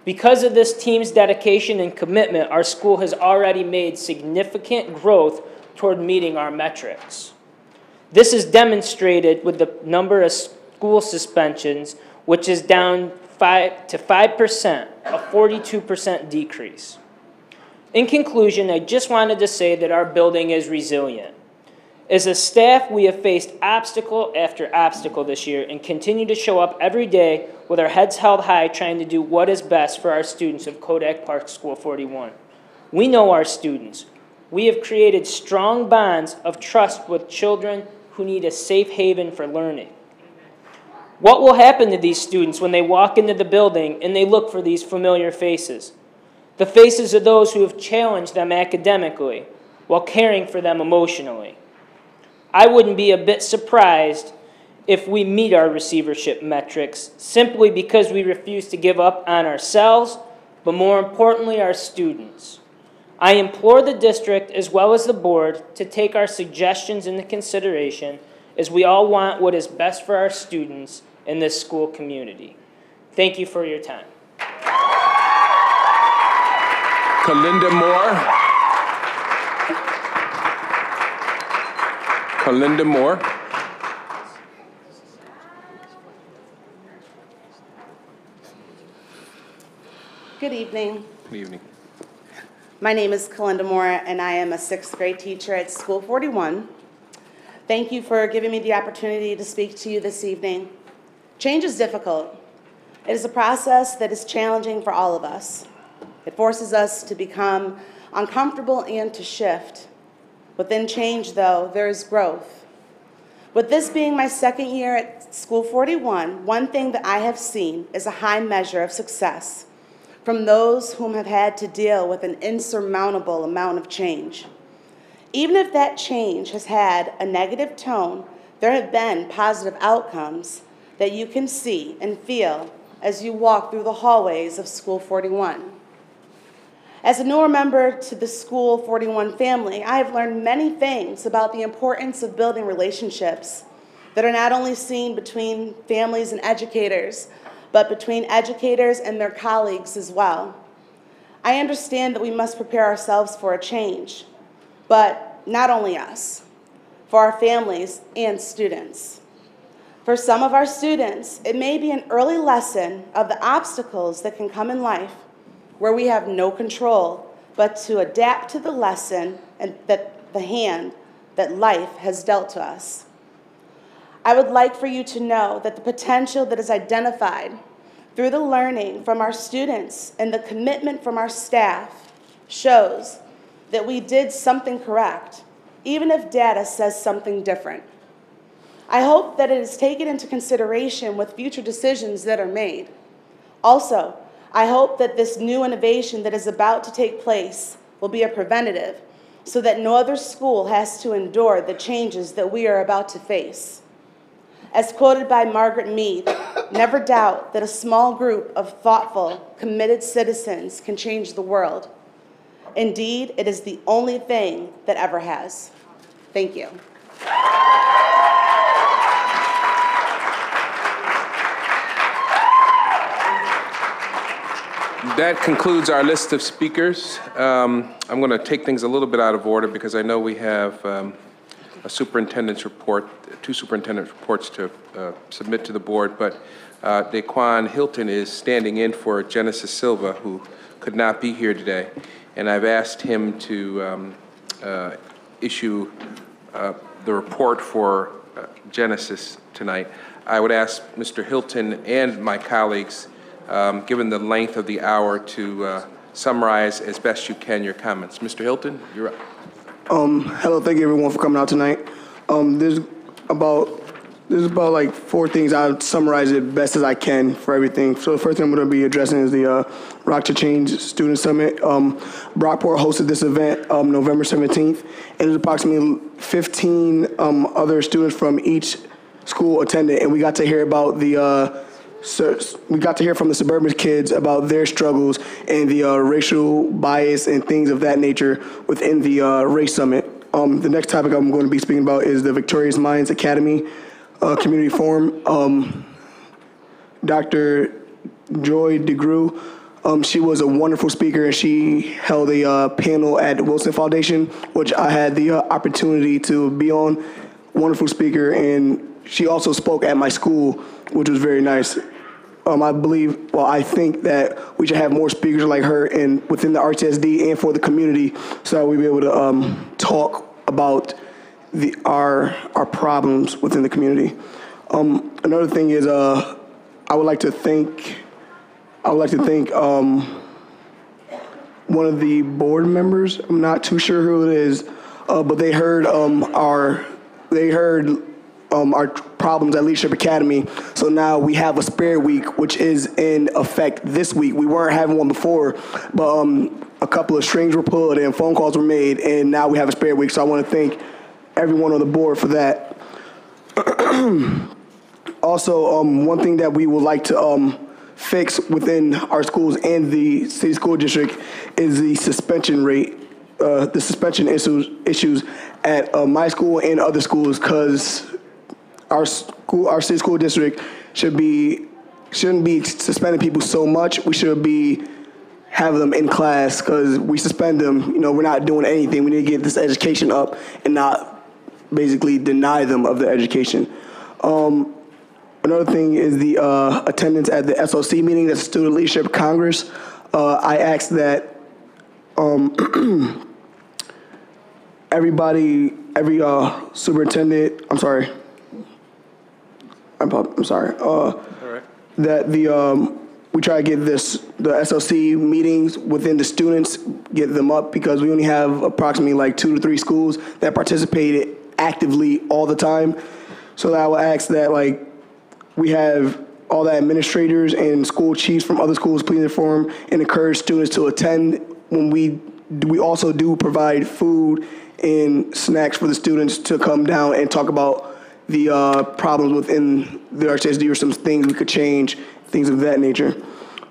Because of this team's dedication and commitment, our school has already made significant growth toward meeting our metrics. This is demonstrated with the number of school suspensions, which is down 5%, a 42% decrease. In conclusion, I just wanted to say that our building is resilient. As a staff, we have faced obstacle after obstacle this year and continue to show up every day with our heads held high, trying to do what is best for our students of Kodak Park School 41. We know our students. We have created strong bonds of trust with children who need a safe haven for learning. What will happen to these students when they walk into the building and they look for these familiar faces? The faces of those who have challenged them academically while caring for them emotionally. I wouldn't be a bit surprised if we meet our receivership metrics simply because we refuse to give up on ourselves, but more importantly, our students. I implore the district as well as the board to take our suggestions into consideration, as we all want what is best for our students in this school community. Thank you for your time. Kalinda Moore. Kalinda Moore. Good evening. Good evening. My name is Kalinda Moore, and I am a 6th grade teacher at School 41. Thank you for giving me the opportunity to speak to you this evening. Change is difficult. It is a process that is challenging for all of us. It forces us to become uncomfortable and to shift. Within change, though, there is growth. With this being my 2nd year at School 41, one thing that I have seen is a high measure of success from those whom have had to deal with an insurmountable amount of change. Even if that change has had a negative tone, there have been positive outcomes that you can see and feel as you walk through the hallways of School 41. As a newer member to the School 41 family, I have learned many things about the importance of building relationships that are not only seen between families and educators, but between educators and their colleagues as well. I understand that we must prepare ourselves for a change, but not only us, for our families and students. For some of our students, it may be an early lesson of the obstacles that can come in life where we have no control, but to adapt to the lesson and the hand that life has dealt to us. I would like for you to know that the potential that is identified through the learning from our students and the commitment from our staff shows that we did something correct, even if data says something different. I hope that it is taken into consideration with future decisions that are made. Also, I hope that this new innovation that is about to take place will be a preventative so that no other school has to endure the changes that we are about to face. As quoted by Margaret Mead, never doubt that a small group of thoughtful, committed citizens can change the world. Indeed, it is the only thing that ever has. Thank you. That concludes our list of speakers. I'm going to take things a little bit out of order because I know we have a superintendent's report, 2 superintendent's reports to submit to the board, but Daquan Hilton is standing in for Genesis Silva, who could not be here today, and I've asked him to issue the report for Genesis tonight. I would ask Mr. Hilton and my colleagues, given the length of the hour, to summarize as best you can your comments. Mr. Hilton, you're up. Hello, thank you everyone for coming out tonight. There's about like 4 things. I'll summarize it best as I can for everything. So the first thing I'm going to be addressing is the Rock to Change Student Summit. Brockport hosted this event November 17th, and there's approximately 15 other students from each school attended, and we got to hear about we got to hear from the suburban kids about their struggles and the racial bias and things of that nature within the Race Summit. The next topic I'm going to be speaking about is the Victorious Minds Academy Community Forum. Dr. Joy DeGrew, she was a wonderful speaker, and she held a panel at the Wilson Foundation, which I had the opportunity to be on. Wonderful speaker, and she also spoke at my school, which was very nice. I think that we should have more speakers like her within the RTSD and for the community, so that we'll be able to talk about our problems within the community. Another thing is I would like to thank one of the board members. I'm not too sure who it is, but they heard our problems at Leadership Academy. So now we have a spare week, which is in effect this week. We weren't having one before, but a couple of strings were pulled and phone calls were made, and now we have a spare week. So I want to thank everyone on the board for that. Also, one thing that we would like to fix within our schools and the city school district is the suspension rate, the suspension issues at my school and other schools, because our city school district shouldn't be suspending people so much. We should be having them in class, because we suspend them, we're not doing anything. We need to get this education up and not basically deny them of the education. Another thing is the attendance at the SOC meeting, that's Student Leadership Congress. I asked that every superintendent, I'm sorry, that we try to get the SOC meetings within the students, get them up, because we only have approximately like 2 to 3 schools that participated actively all the time. So I will ask that we have all the administrators and school chiefs from other schools please inform and encourage students to attend. When we also do provide food and snacks for the students to come down and talk about the problems within the RTSD or some things we could change, things of that nature.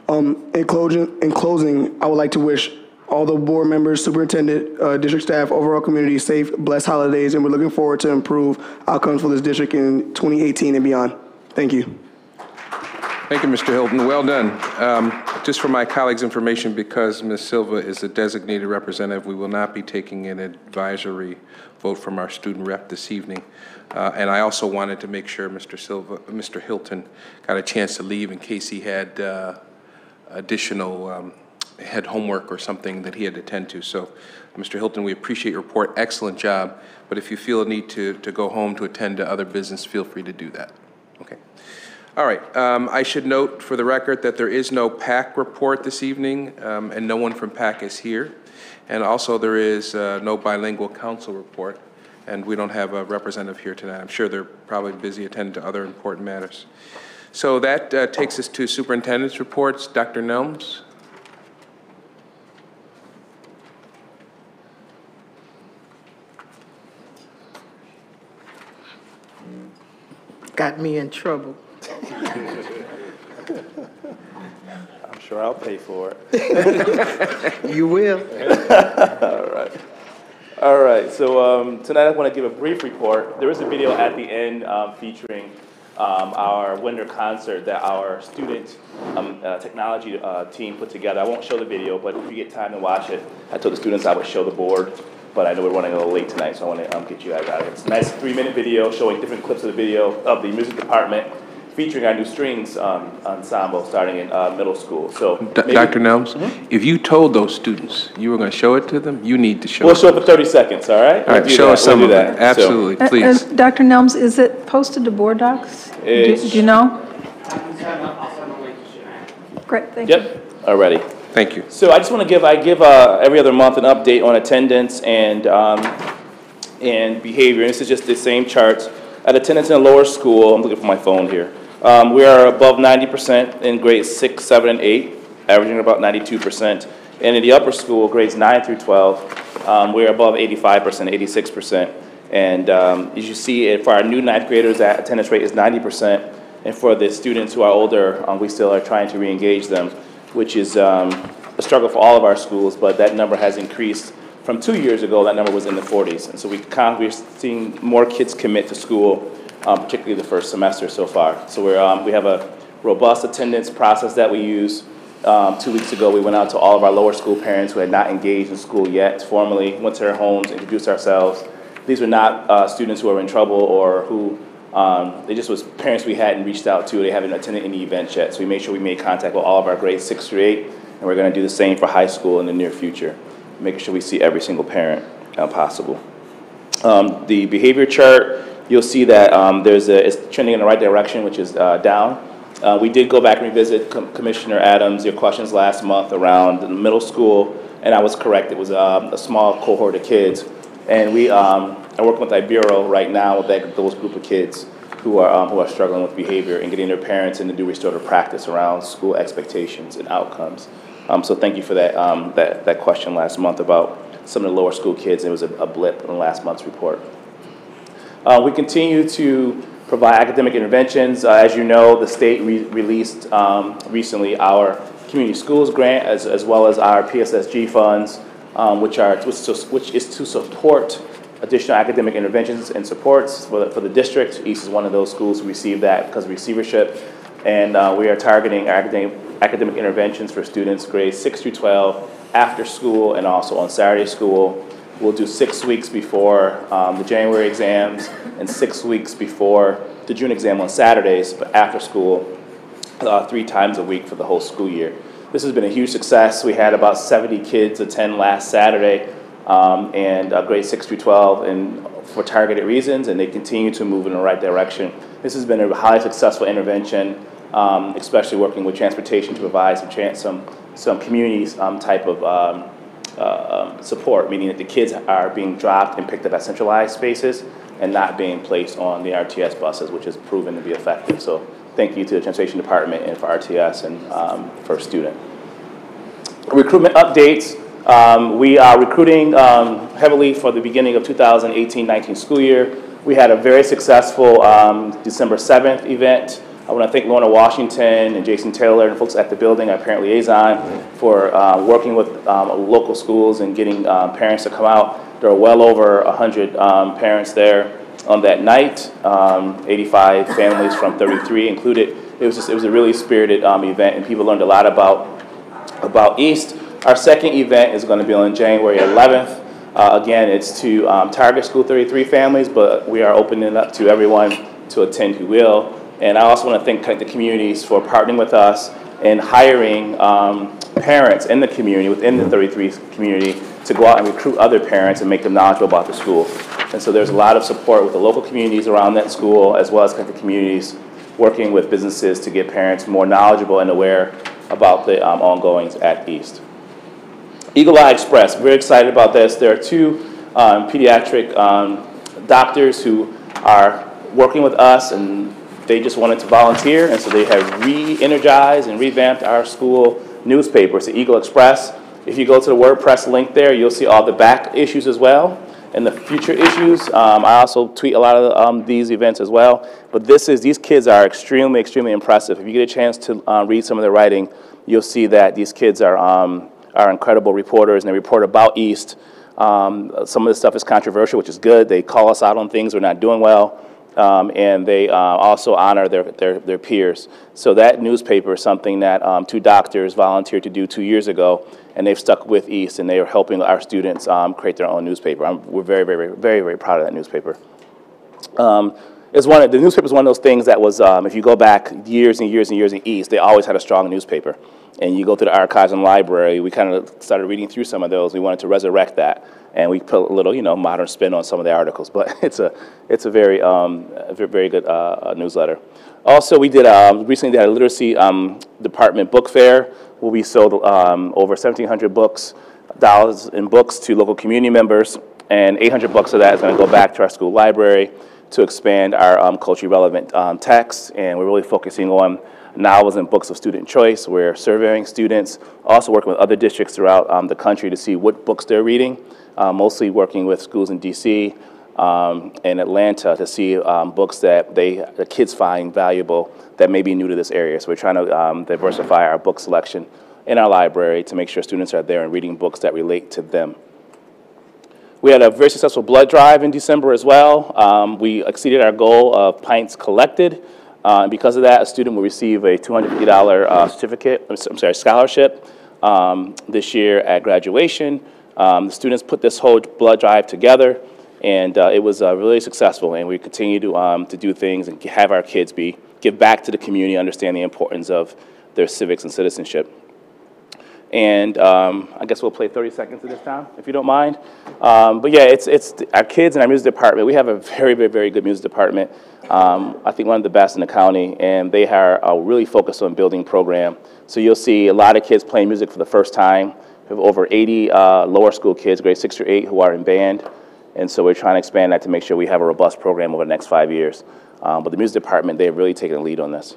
In closing, I would like to wish all the board members, superintendent, district staff, overall community safe, blessed holidays, and we're looking forward to improve outcomes for this district in 2018 and beyond. Thank you. Thank you, Mr. Hilton. Well done. Just for my colleagues' information, because Ms. Silva is a designated representative, we will not be taking an advisory vote from our student rep this evening. And I also wanted to make sure Mr. Hilton got a chance to leave in case he had additional had homework or something that he had to attend to. So, Mr. Hilton, we appreciate your report. Excellent job. But if you feel a need to go home to attend to other business, feel free to do that. Okay. All right. I should note for the record that there is no PAC report this evening, and no one from PAC is here. And also there is no bilingual council report, and we don't have a representative here tonight. I'm sure they're probably busy attending to other important matters. So that takes us to superintendent's reports. Dr. Nelms. Got me in trouble. I'm sure I'll pay for it. You will. All right. So tonight I want to give a brief report. There is a video at the end featuring our winter concert that our student technology team put together. I won't show the video, but if you get time to watch it, I told the students I would show the board. But I know we're running a little late tonight, so I want to get you guys out of it. It's a nice 3-minute video showing different clips of the video of the music department featuring our new strings ensemble starting in middle school. So, Dr. Nelms, if you told those students you were going to show it to them, you need to show it. We'll show it for 30 seconds, all right? All right, show us some of that. Absolutely, So. please. Dr. Nelms, is it posted to board docs? Do you know? Great, thank you. Yep, all righty. Thank you. So I just want to give every other month an update on attendance, and and behavior. And this is just the same charts. At attendance in the lower school, I'm looking for my phone here. We are above 90% in grades 6, 7, and 8, averaging about 92%. And in the upper school, grades 9 through 12, we're above 85%, 86%. And as you see, for our new ninth graders, that attendance rate is 90%. And for the students who are older, we still are trying to re-engage them, which is a struggle for all of our schools, but that number has increased. From 2 years ago, that number was in the 40s. And so we're seeing more kids commit to school, particularly the first semester so far. So we have a robust attendance process that we use. 2 weeks ago, we went out to all of our lower school parents who had not engaged in school yet formally, went to their homes, introduced ourselves. These were not students who were in trouble or who, they just was parents we hadn't reached out to. They haven't attended any events yet. So we made sure we made contact with all of our grades 6 through 8, and we're going to do the same for high school in the near future, making sure we see every single parent possible. The behavior chart, you'll see that it's trending in the right direction, which is down. We did go back and revisit Commissioner Adams, your questions last month around the middle school, and I was correct. It was a small cohort of kids. And we are working with Ibero right now with those group of kids who are struggling with behavior and getting their parents in to do restorative practice around school expectations and outcomes. So thank you for that question last month about some of the lower school kids. It was a blip in last month's report. We continue to provide academic interventions. As you know, the state released recently our community schools grant as well as our PSSG funds, which is to support additional academic interventions and supports for the district. East is one of those schools who received that because of receivership. And we are targeting academic interventions for students grades 6 through 12 after school and also on Saturday school. We'll do 6 weeks before the January exams and 6 weeks before the June exam on Saturdays, but after school 3 times a week for the whole school year. This has been a huge success. We had about 70 kids attend last Saturday and grades 6 through 12 and for targeted reasons, and they continue to move in the right direction. This has been a highly successful intervention, especially working with transportation to provide some community type of support, meaning that the kids are being dropped and picked up at centralized spaces and not being placed on the RTS buses, which has proven to be effective. So thank you to the Transportation Department and for RTS and for student. Recruitment updates. We are recruiting heavily for the beginning of 2018-19 school year. We had a very successful December 7th event. I want to thank Lorna Washington and Jason Taylor and folks at the building, our parent liaison, for working with local schools and getting parents to come out. There were well over 100 parents there on that night, 85 families from 33 included. It was a really spirited event, and people learned a lot about East. Our second event is going to be on January 11th. Again, it's to target School 33 families, but we are opening it up to everyone to attend who will. And I also want to thank the communities for partnering with us and hiring parents in the community, within the 33 community, to go out and recruit other parents and make them knowledgeable about the school. And so there's a lot of support with the local communities around that school, as well as the communities working with businesses to get parents more knowledgeable and aware about the ongoings at East. Eagle Eye Express, very excited about this. There are 2 pediatric doctors who are working with us, and they just wanted to volunteer, and so they have re-energized and revamped our school newspaper. It's the Eagle Express. If you go to the WordPress link there, you'll see all the back issues as well, and the future issues. I also tweet a lot of these events as well. But these kids are extremely, extremely impressive. If you get a chance to read some of their writing, you'll see that these kids are incredible reporters, and they report about East. Some of the stuff is controversial, which is good. They call us out on things we're not doing well. And they also honor their peers. So that newspaper is something that 2 doctors volunteered to do 2 years ago, and they've stuck with East, and they are helping our students create their own newspaper. We're very, very, very, very proud of that newspaper. The newspaper is one of those things that was, if you go back years and years and years in East, they always had a strong newspaper. And you go through the archives and library, we kind of started reading through some of those. We wanted to resurrect that. And we put a little, modern spin on some of the articles, but it's a very good newsletter. Also, we did recently did a literacy department book fair where we sold over 1,700 books in books to local community members. And 800 books of that is going to go back to our school library to expand our culturally relevant texts. And we're really focusing on novels and books of student choice. We're surveying students, also working with other districts throughout the country to see what books they're reading, mostly working with schools in DC and Atlanta to see books that the kids find valuable that may be new to this area. So we're trying to diversify our book selection in our library to make sure students are there and reading books that relate to them. We had a very successful blood drive in December as well. We exceeded our goal of pints collected. And because of that, a student will receive a $250 scholarship this year at graduation. The students put this whole blood drive together, and it was really successful. And we continue to do things and have our kids give back to the community, understand the importance of their civics and citizenship. And I guess we'll play 30 seconds of this time, if you don't mind. But yeah, it's our kids and our music department. We have a very, very, very good music department. I think one of the best in the county, and they are really focused on building program. So you'll see a lot of kids playing music for the first time. We have over 80 lower school kids, grade 6 or 8, who are in band. And so we're trying to expand that to make sure we have a robust program over the next 5 years. But the music department, they have really taken the lead on this.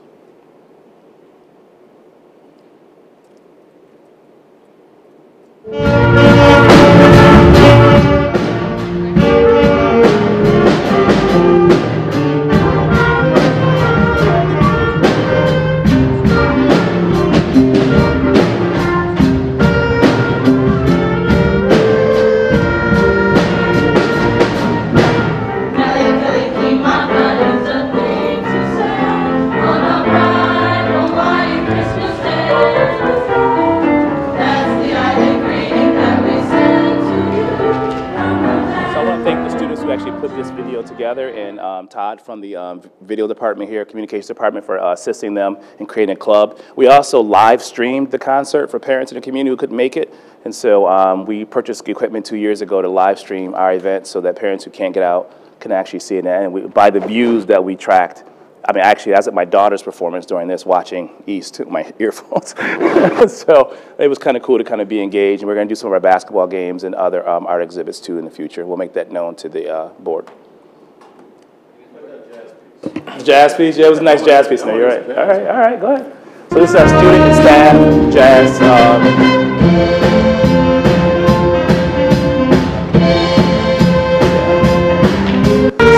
And Todd from the video department here, communications department, for assisting them in creating a club. We also live streamed the concert for parents in the community who couldn't make it. And so we purchased equipment 2 years ago to live stream our event so that parents who can't get out can actually see it. And by the views that we tracked, I mean, actually, I was at my daughter's performance during this, watching East, my earphones. So it was kind of cool to kind of be engaged. And we're going to do some of our basketball games and other art exhibits too in the future. We'll make that known to the board. Jazz piece? Yeah, it was a nice jazz piece. No, you're right. All right, go ahead. So this is our student and staff jazz. So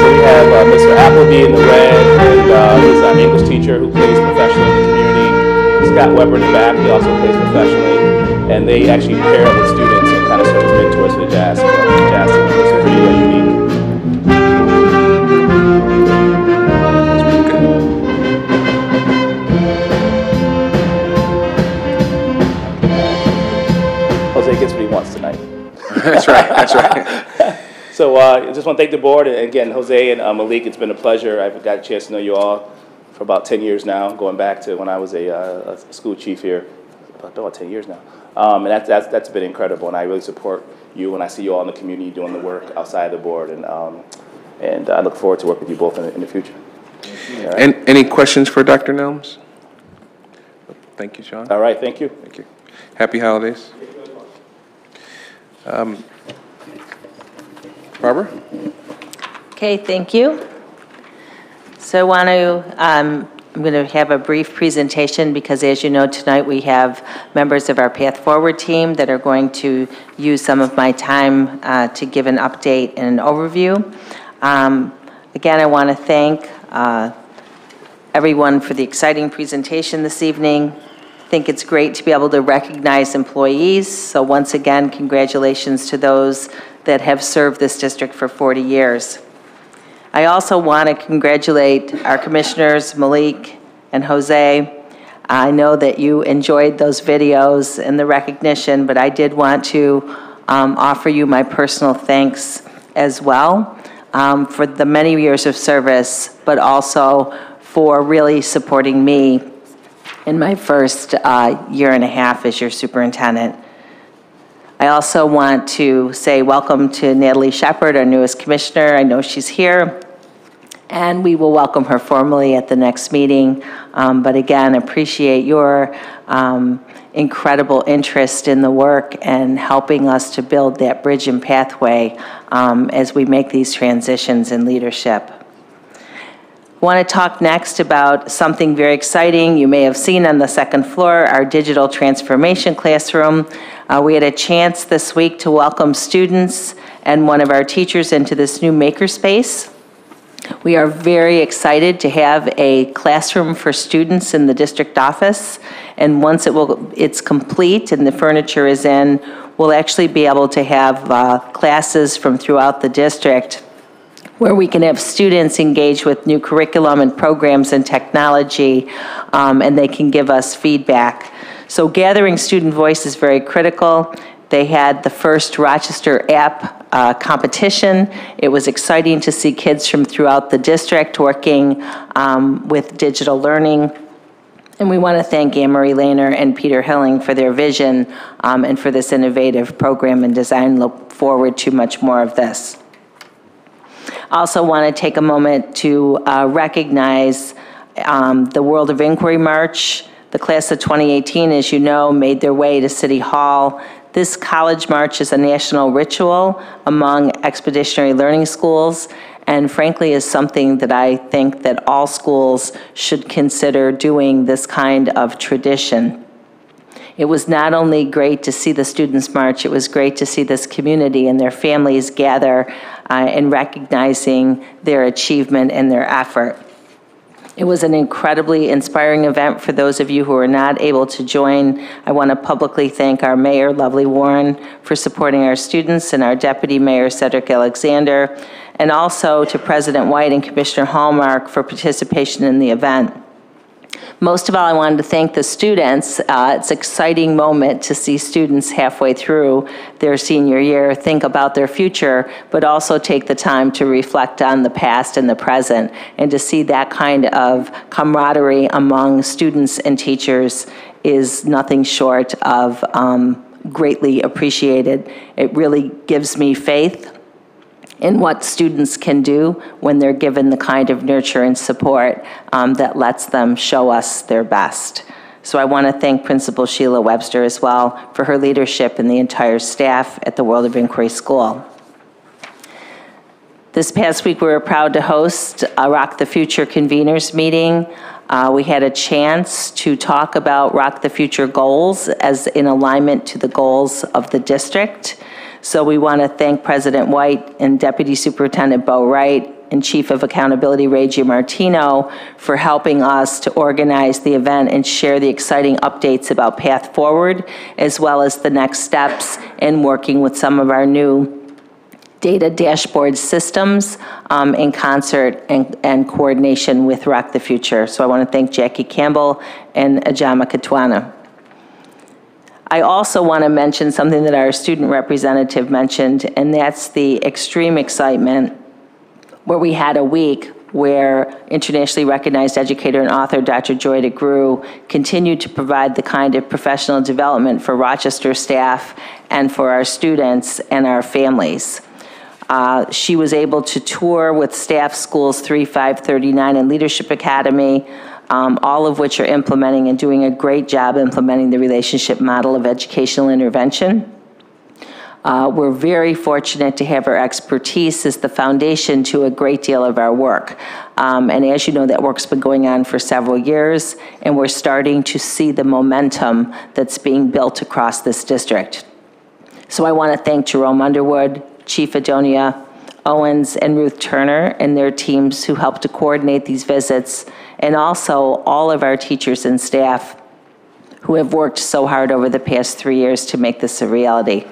we have Mr. Appleby in the red, and he's our English teacher who plays professionally in the community. Scott Weber in the back, he also plays professionally. And they actually pair up with students and kind of serve as mentors for the jazz team. It's pretty unique. Jose gets what he wants tonight. That's right, that's right. So I just want to thank the board. And again, Jose and Malik, it's been a pleasure. I've got a chance to know you all for about 10 years now, going back to when I was a school chief here, about 10 years now. And that's been incredible, and I really support you when I see you all in the community doing the work outside the board. And I look forward to working with you both in the future. Right. And any questions for Dr. Nelms? Thank you, Sean. All right, thank you. Thank you. Happy holidays. Barbara? Okay, thank you. So I want to, I'm going to have a brief presentation because, as you know, tonight we have members of our Path Forward team that are going to use some of my time to give an update and an overview. Again, I want to thank everyone for the exciting presentation this evening. I think it's great to be able to recognize employees. So once again, congratulations to those that have served this district for 40 years. I also want to congratulate our commissioners, Malik and Jose. I know that you enjoyed those videos and the recognition, but I did want to offer you my personal thanks as well for the many years of service, but also for really supporting me in my first year and a half as your superintendent. I also want to say welcome to Natalie Shepard, our newest commissioner. I know she's here. And we will welcome her formally at the next meeting. But again, appreciate your incredible interest in the work and helping us to build that bridge and pathway as we make these transitions in leadership. I want to talk next about something very exciting. You may have seen on the second floor, our digital transformation classroom. We had a chance this week to welcome students and one of our teachers into this new makerspace. We are very excited to have a classroom for students in the district office, and once it's complete and the furniture is in, we'll actually be able to have classes from throughout the district where we can have students engage with new curriculum and programs and technology, and they can give us feedback. So gathering student voice is very critical. They had the first Rochester app competition. It was exciting to see kids from throughout the district working with digital learning. And we want to thank Anne-Marie Lehner and Peter Hilling for their vision and for this innovative program and design. Look forward to much more of this. Also want to take a moment to recognize the World of Inquiry March. The class of 2018, as you know, made their way to City Hall. This college march is a national ritual among expeditionary learning schools, and frankly is something that I think that all schools should consider doing this kind of tradition. It was not only great to see the students march, it was great to see this community and their families gather in recognizing their achievement and their effort. It was an incredibly inspiring event for those of you who are not able to join. I want to publicly thank our mayor, Lovely Warren, for supporting our students, and our deputy mayor, Cedric Alexander, and also to President White and Commissioner Hallmark for participation in the event. Most of all, I wanted to thank the students. It's an exciting moment to see students halfway through their senior year think about their future, but also take the time to reflect on the past and the present, and to see that kind of camaraderie among students and teachers is nothing short of greatly appreciated. It really gives me faith in what students can do when they're given the kind of nurture and support that lets them show us their best. So I want to thank Principal Sheila Webster as well for her leadership and the entire staff at the World of Inquiry School. This past week we were proud to host a Rock the Future conveners meeting. We had a chance to talk about Rock the Future goals as in alignment to the goals of the district. So we want to thank President White and Deputy Superintendent Bo Wright and Chief of Accountability Ray Giamartino for helping us to organize the event and share the exciting updates about Path Forward, as well as the next steps in working with some of our new data dashboard systems in concert and coordination with Rock the Future. So I want to thank Jackie Campbell and Ajama Katwana. I also want to mention something that our student representative mentioned, and that's the extreme excitement where we had a week where internationally recognized educator and author Dr. Joy DeGruy continued to provide the kind of professional development for Rochester staff and for our students and our families. She was able to tour with staff schools 3, 5, 39 and Leadership Academy, all of which are implementing and doing a great job implementing the relationship model of educational intervention. We're very fortunate to have her expertise as the foundation to a great deal of our work. And as you know, that work's been going on for several years, and we're starting to see the momentum that's being built across this district. So I want to thank Jerome Underwood, Chief Adonia Owens, and Ruth Turner and their teams who helped to coordinate these visits, and also all of our teachers and staff who have worked so hard over the past 3 years to make this a reality.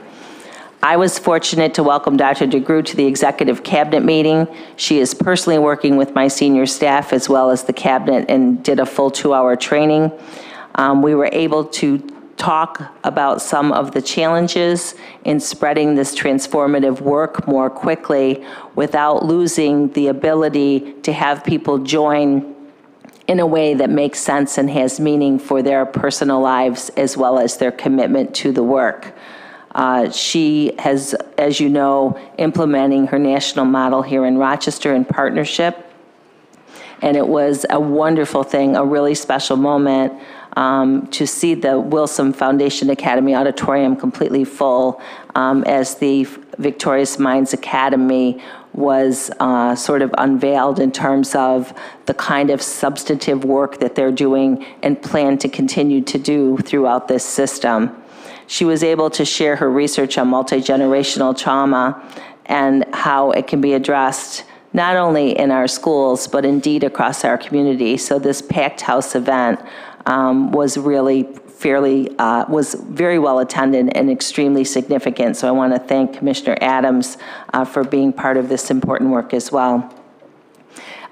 I was fortunate to welcome Dr. DeGruy to the Executive Cabinet meeting. She is personally working with my senior staff as well as the Cabinet and did a full 2-hour training. We were able to talk about some of the challenges in spreading this transformative work more quickly without losing the ability to have people join in a way that makes sense and has meaning for their personal lives as well as their commitment to the work. She has, as you know, implementing her national model here in Rochester in partnership And it was a wonderful thing, a really special moment to see the Wilson Foundation Academy auditorium completely full as the Victorious Minds Academy was sort of unveiled in terms of the kind of substantive work that they're doing and plan to continue to do throughout this system. She was able to share her research on multi-generational trauma and how it can be addressed not only in our schools, but indeed across our community. So this packed house event was really was very well attended and extremely significant. So I want to thank Commissioner Adams for being part of this important work as well.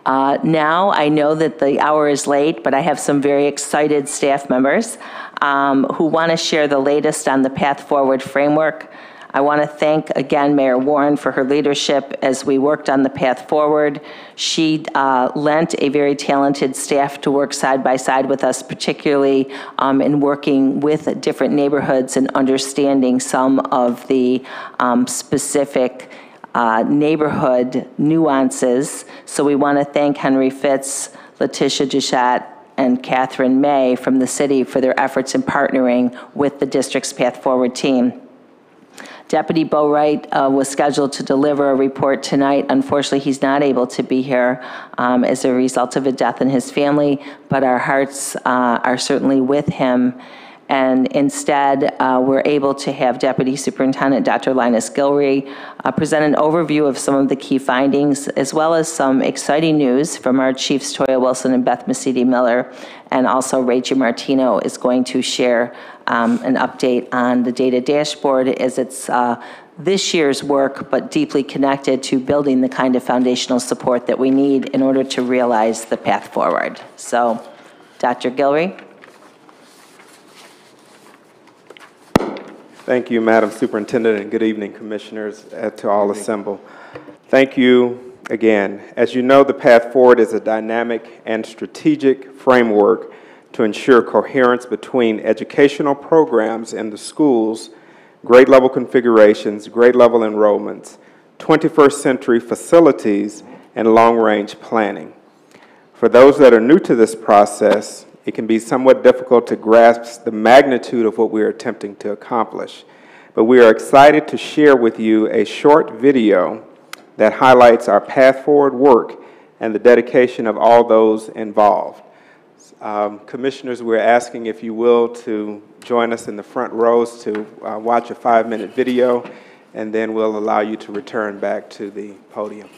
Now I know that the hour is late, but I have some very excited staff members who want to share the latest on the Path Forward framework. I want to thank again Mayor Warren for her leadership as we worked on the Path Forward. She lent a very talented staff to work side by side with us, particularly in working with different neighborhoods and understanding some of the specific neighborhood nuances. So we want to thank Henry Fitz, Letitia Duchat, and Catherine May from the city for their efforts in partnering with the district's Path Forward team. Deputy Bo Wright was scheduled to deliver a report tonight. Unfortunately, he's not able to be here as a result of a death in his family, but our hearts are certainly with him. And instead, we're able to have Deputy Superintendent Dr. Linus Gilreath present an overview of some of the key findings, as well as some exciting news from our Chiefs Toya Wilson and Beth Mesiti-Miller. And also Rachel Martino is going to share an update on the data dashboard as it's this year's work, but deeply connected to building the kind of foundational support that we need in order to realize the path forward. So, Dr. Gilreath. Thank you, Madam Superintendent, and good evening, Commissioners, to all assembled. Thank you again. As you know, the Path Forward is a dynamic and strategic framework to ensure coherence between educational programs in the schools, grade level configurations, grade level enrollments, 21st century facilities, and long-range planning. For those that are new to this process, it can be somewhat difficult to grasp the magnitude of what we are attempting to accomplish. But we are excited to share with you a short video that highlights our Path Forward work and the dedication of all those involved. Commissioners, we're asking, if you will, to join us in the front rows to watch a 5-minute video, and then we'll allow you to return back to the podium.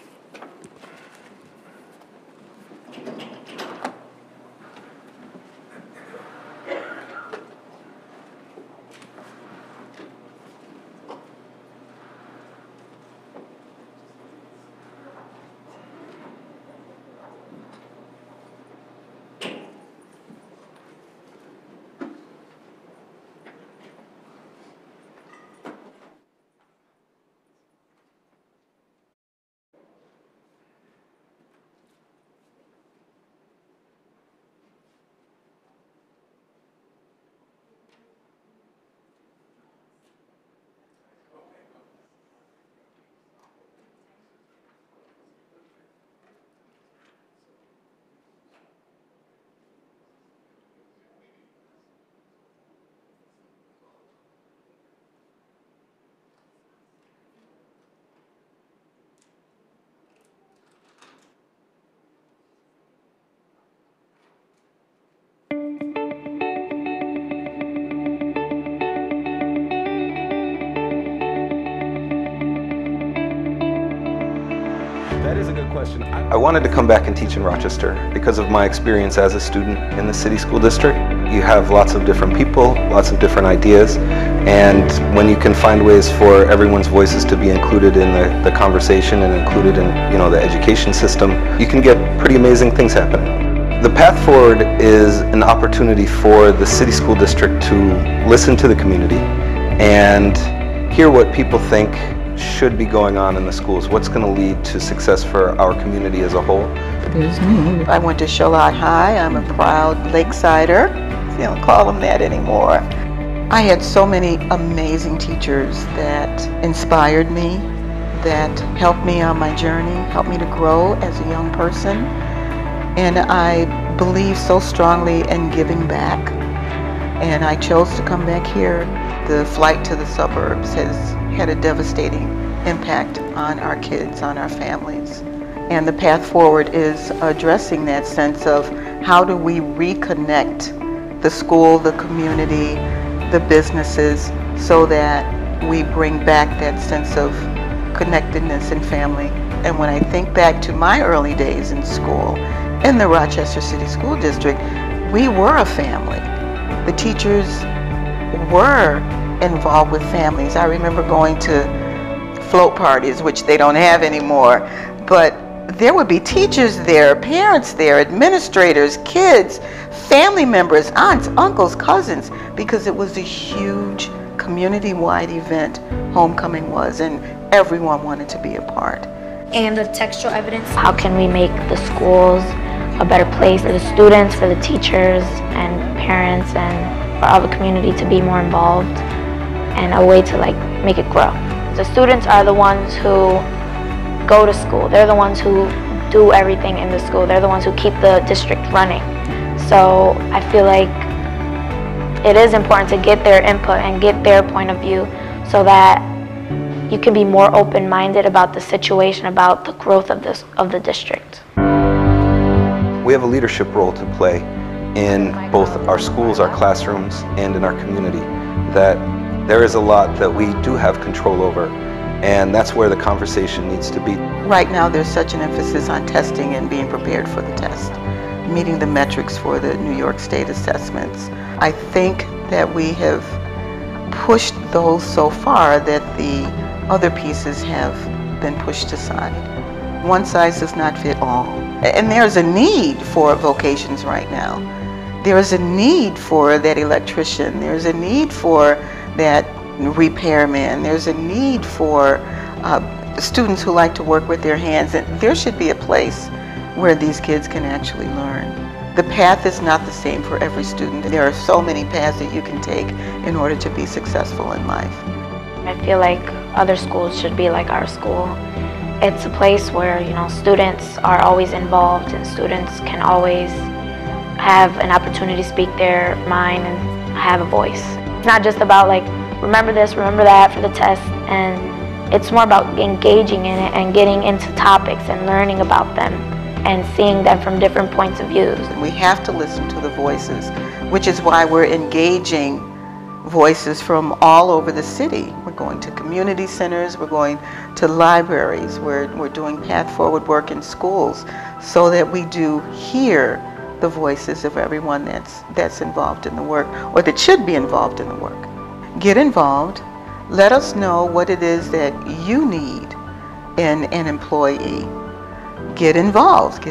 That is a good question. I wanted to come back and teach in Rochester because of my experience as a student in the city school district. You have lots of different people, lots of different ideas, and when you can find ways for everyone's voices to be included in the conversation and included in, the education system, you can get pretty amazing things happening. The Path Forward is an opportunity for the city school district to listen to the community and hear what people think should be going on in the schools, what's going to lead to success for our community as a whole. There's me. I went to Charlotte High. I'm a proud Lakesider. They don't call them that anymore. I had so many amazing teachers that inspired me, that helped me on my journey, helped me to grow as a young person. And I believe so strongly in giving back. And I chose to come back here. The flight to the suburbs has had a devastating impact on our kids, on our families. And the path forward is addressing that sense of how do we reconnect the school, the community, the businesses, so that we bring back that sense of connectedness and family. And when I think back to my early days in school, in the Rochester City School District, we were a family. The teachers were involved with families. I remember going to float parties, which they don't have anymore, but there would be teachers there, parents there, administrators, kids, family members, aunts, uncles, cousins, because it was a huge community-wide event, homecoming was, and everyone wanted to be a part. And the textual evidence. How can we make the schools a better place for the students, for the teachers and parents, and for all the community to be more involved, and a way to make it grow. The students are the ones who go to school. They're the ones who do everything in the school. They're the ones who keep the district running. So I feel like it is important to get their input and get their point of view so that you can be more open-minded about the situation, about the growth of the district. We have a leadership role to play in both our schools, our classrooms, and in our community. That there is a lot that we do have control over, and that's where the conversation needs to be. Right now there's such an emphasis on testing and being prepared for the test, meeting the metrics for the New York State assessments. I think that we have pushed those so far that the other pieces have been pushed aside. One size does not fit all. And there's a need for vocations right now. There is a need for that electrician. There's a need for that repairman. There's a need for students who like to work with their hands. And there should be a place where these kids can actually learn. The path is not the same for every student. There are so many paths that you can take in order to be successful in life. I feel like other schools should be like our school. It's a place where, students are always involved and students can always have an opportunity to speak their mind and have a voice. It's not just about remember this, remember that for the test, and it's more about engaging in it and getting into topics and learning about them and seeing them from different points of views. We have to listen to the voices, which is why we're engaging voices from all over the city. We're going to community centers, we're going to libraries, we're doing path forward work in schools so that we do hear the voices of everyone that's involved in the work, or that should be involved in the work. Get involved. Let us know what it is that you need in an employee. Get involved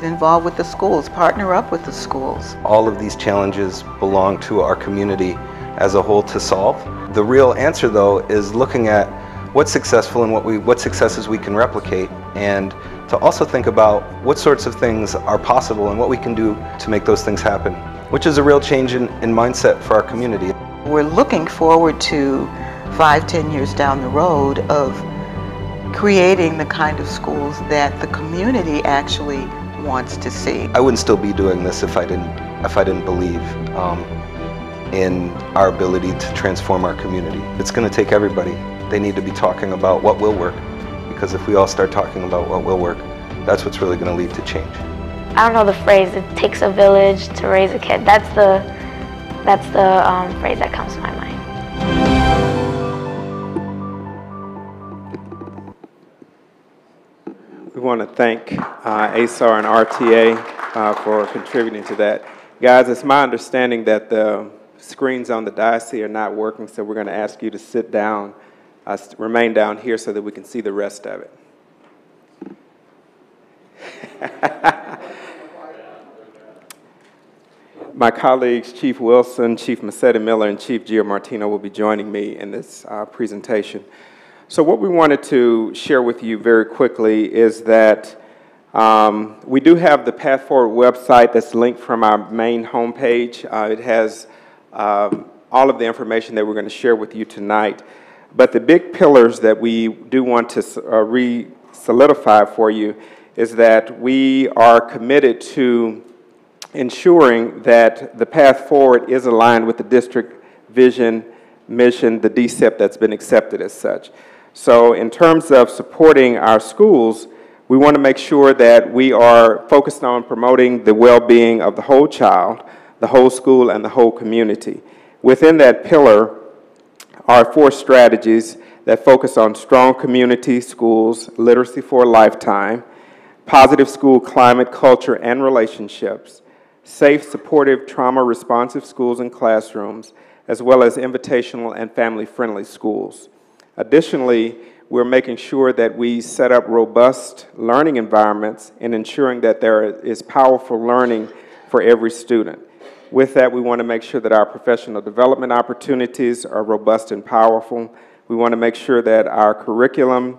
with the schools, partner up with the schools. All of these challenges belong to our community as a whole to solve. The real answer, though, is looking at what's successful and what successes we can replicate, and to also think about what sorts of things are possible and what we can do to make those things happen, which is a real change in mindset for our community. We're looking forward to 5-10 years down the road of creating the kind of schools that the community actually wants to see. I wouldn't still be doing this if I didn't believe in our ability to transform our community. It's going to take everybody. They need to be talking about what will work, because if we all start talking about what will work, that's what's really going to lead to change. I don't know the phrase, it takes a village to raise a kid. That's the phrase that comes to my mind. We want to thank ASAR and RTA for contributing to that. Guys, it's my understanding that the screens on the dais here are not working, so we're going to ask you to sit down, remain down here so that we can see the rest of it. My colleagues, Chief Wilson, Chief Massetti Miller, and Chief Giamartino will be joining me in this presentation. So what we wanted to share with you very quickly is that we do have the Path Forward website that's linked from our main homepage. It has all of the information that we're going to share with you tonight. But the big pillars that we do want to re-solidify for you is that we are committed to ensuring that the path forward is aligned with the district vision, mission, the DCEP that's been accepted as such. So in terms of supporting our schools, we want to make sure that we are focused on promoting the well-being of the whole child, the whole school, and the whole community. Within that pillar are 4 strategies that focus on strong community schools, literacy for a lifetime, positive school climate, culture, and relationships, safe, supportive, trauma-responsive schools and classrooms, as well as invitational and family-friendly schools. Additionally, we're making sure that we set up robust learning environments and ensuring that there is powerful learning for every student. With that, we want to make sure that our professional development opportunities are robust and powerful. We want to make sure that our curriculum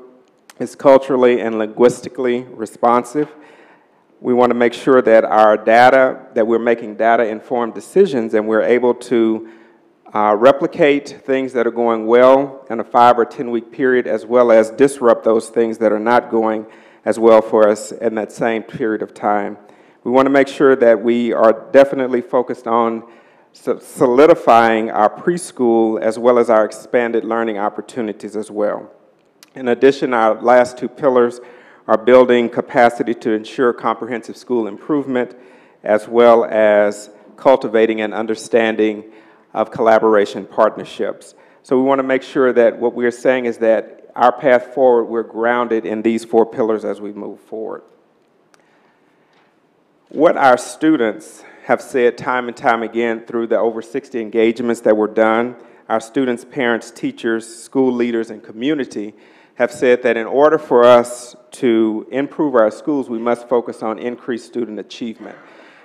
is culturally and linguistically responsive. We want to make sure that our data, that we're making data-informed decisions and we're able to replicate things that are going well in a 5 or 10 week period, as well as disrupt those things that are not going as well for us in that same period of time. We want to make sure that we are definitely focused on solidifying our preschool as well as our expanded learning opportunities as well. In addition, our last 2 pillars are building capacity to ensure comprehensive school improvement, as well as cultivating an understanding of collaboration partnerships. So we want to make sure that what we're saying is that our path forward, we're grounded in these 4 pillars as we move forward. What our students have said time and time again through the over 60 engagements that were done, our students, parents, teachers, school leaders, and community have said that in order for us to improve our schools, we must focus on increased student achievement.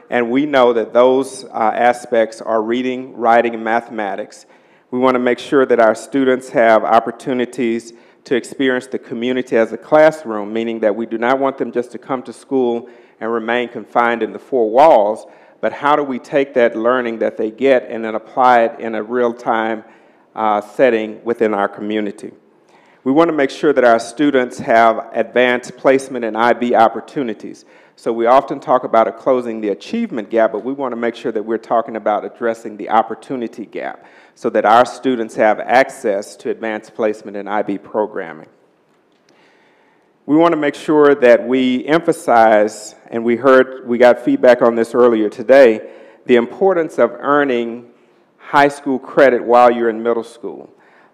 And we know that those aspects are reading, writing, and mathematics. We want to make sure that our students have opportunities to experience the community as a classroom, meaning that we do not want them just to come to school and remain confined in the 4 walls, but how do we take that learning that they get and then apply it in a real-time setting within our community. We want to make sure that our students have advanced placement and IB opportunities. So we often talk about closing the achievement gap, but we want to make sure that we're talking about addressing the opportunity gap so that our students have access to advanced placement and IB programming. We want to make sure that we emphasize, and we got feedback on this earlier today, the importance of earning high school credit while you're in middle school.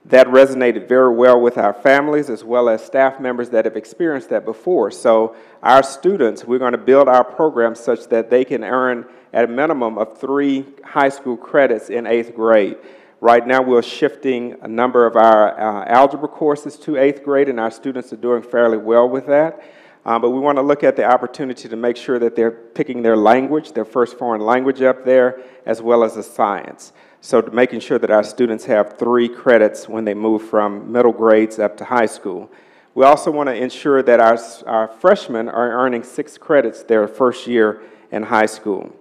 That resonated very well with our families as well as staff members that have experienced that before. So our students, we're going to build our program such that they can earn at a minimum of 3 high school credits in 8th grade. Right now we're shifting a number of our algebra courses to 8th grade, and our students are doing fairly well with that. But we want to look at the opportunity to make sure that they're picking their language, their first foreign language up there, as well as a science. So making sure that our students have 3 credits when they move from middle grades up to high school. We also want to ensure that our freshmen are earning 6 credits their first year in high school.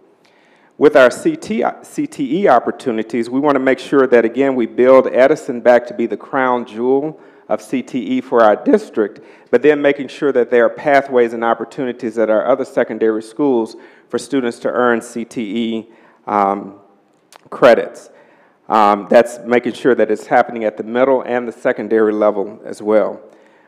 With our CTE opportunities, we want to make sure that, again, we build Edison back to be the crown jewel of CTE for our district, but then making sure that there are pathways and opportunities at our other secondary schools for students to earn CTE credits. That's making sure that it's happening at the middle and the secondary level as well.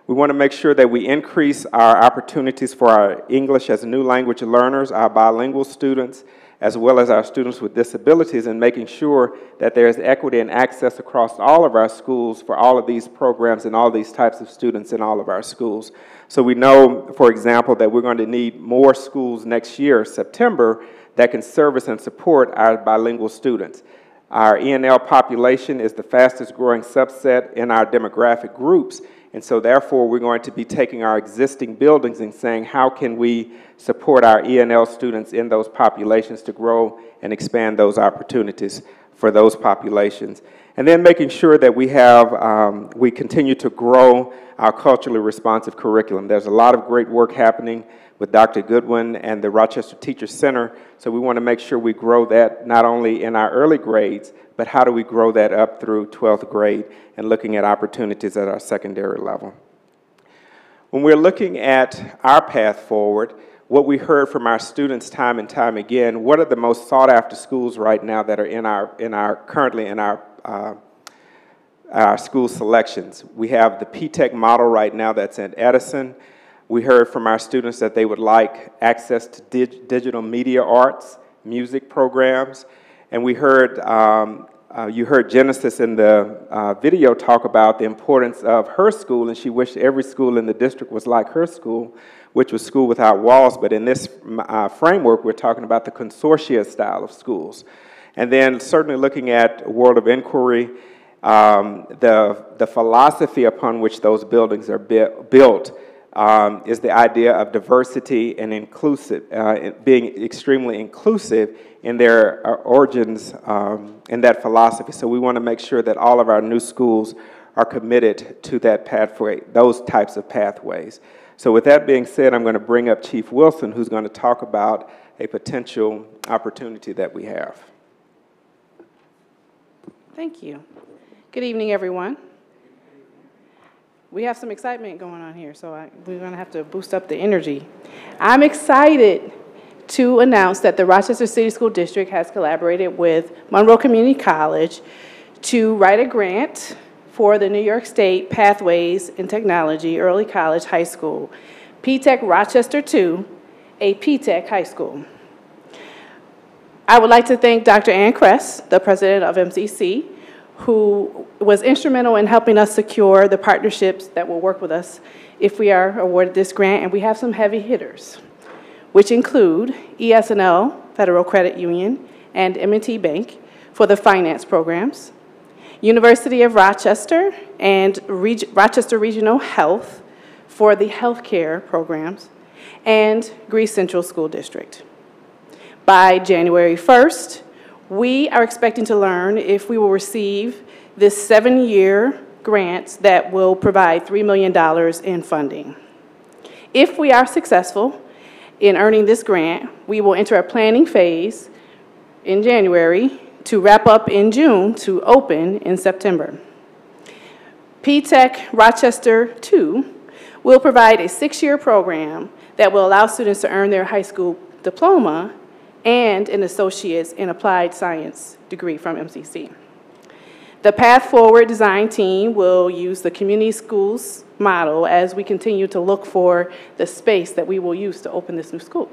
We want to make sure that we increase our opportunities for our English as a new language learners, our bilingual students, as well as our students with disabilities, and making sure that there's equity and access across all of our schools for all of these programs and all these types of students in all of our schools. So we know, for example, that we're going to need more schools next year, September, that can service and support our bilingual students. Our ENL population is the fastest growing subset in our demographic groups, and so therefore we're going to be taking our existing buildings and saying, how can we support our ENL students in those populations to grow and expand those opportunities for those populations. And then making sure that we continue to grow our culturally responsive curriculum. There's a lot of great work happening with Dr. Goodwin and the Rochester Teacher Center, so we want to make sure we grow that not only in our early grades, but how do we grow that up through 12th grade and looking at opportunities at our secondary level. When we're looking at our path forward, what we heard from our students time and time again, what are the most sought after schools right now that are currently in our school selections. We have the P-TECH model right now that's in Edison. We heard from our students that they would like access to digital media arts, music programs, and we heard, you heard Genesis in the video talk about the importance of her school, and she wished every school in the district was like her school, which was School Without Walls, but in this framework, we're talking about the consortia style of schools. And then certainly looking at World of Inquiry, the philosophy upon which those buildings are built is the idea of diversity and inclusive, being extremely inclusive in their origins in that philosophy. So we want to make sure that all of our new schools are committed to that pathway, those types of pathways. So with that being said, I'm going to bring up Chief Wilson, who's going to talk about a potential opportunity that we have. Thank you. Good evening, everyone. We have some excitement going on here, so we're going to have to boost up the energy. I'm excited to announce that the Rochester City School District has collaborated with Monroe Community College to write a grant for the New York State Pathways in Technology Early College High School, P-TECH Rochester 2, a P-TECH high school. I would like to thank Dr. Ann Kress, the president of MCC, who was instrumental in helping us secure the partnerships that will work with us if we are awarded this grant. And we have some heavy hitters, which include ES&L Federal Credit Union and M&T Bank for the finance programs, University of Rochester and Rochester Regional Health for the healthcare programs, and Greece Central School District. By January 1st, we are expecting to learn if we will receive this 7-year grant that will provide $3 million in funding. If we are successful in earning this grant, we will enter a planning phase in January to wrap up in June to open in September. P-TECH Rochester 2 will provide a 6-year program that will allow students to earn their high school diploma and an associate's in applied science degree from MCC. The Path Forward design team will use the community schools model as we continue to look for the space that we will use to open this new school.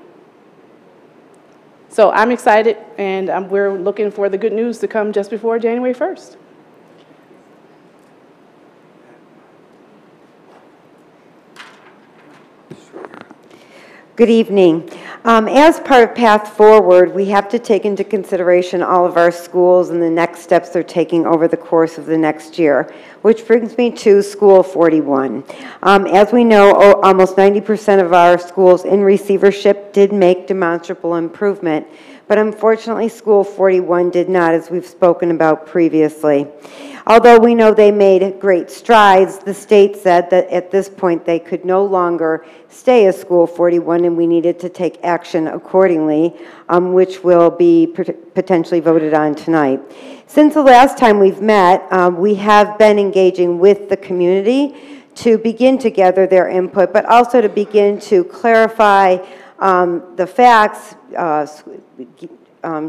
So I'm excited, and we're looking for the good news to come just before January 1st. Good evening. As part of Path Forward, we have to take into consideration all of our schools and the next steps they're taking over the course of the next year, which brings me to School 41. As we know, almost 90% of our schools in receivership did make demonstrable improvement, but unfortunately School 41 did not, as we've spoken about previously. Although we know they made great strides, the state said that at this point they could no longer stay as School 41 and we needed to take action accordingly, which will be potentially voted on tonight. Since the last time we've met, we have been engaging with the community to begin to gather their input, but also to begin to clarify the facts,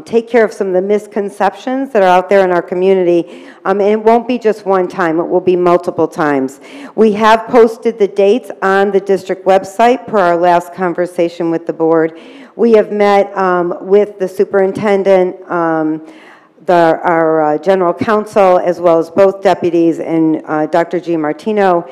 take care of some of the misconceptions that are out there in our community. And it won't be just one time, it will be multiple times. We have posted the dates on the district website per our last conversation with the board. We have met with the superintendent, our general counsel, as well as both deputies and Dr. G. Martino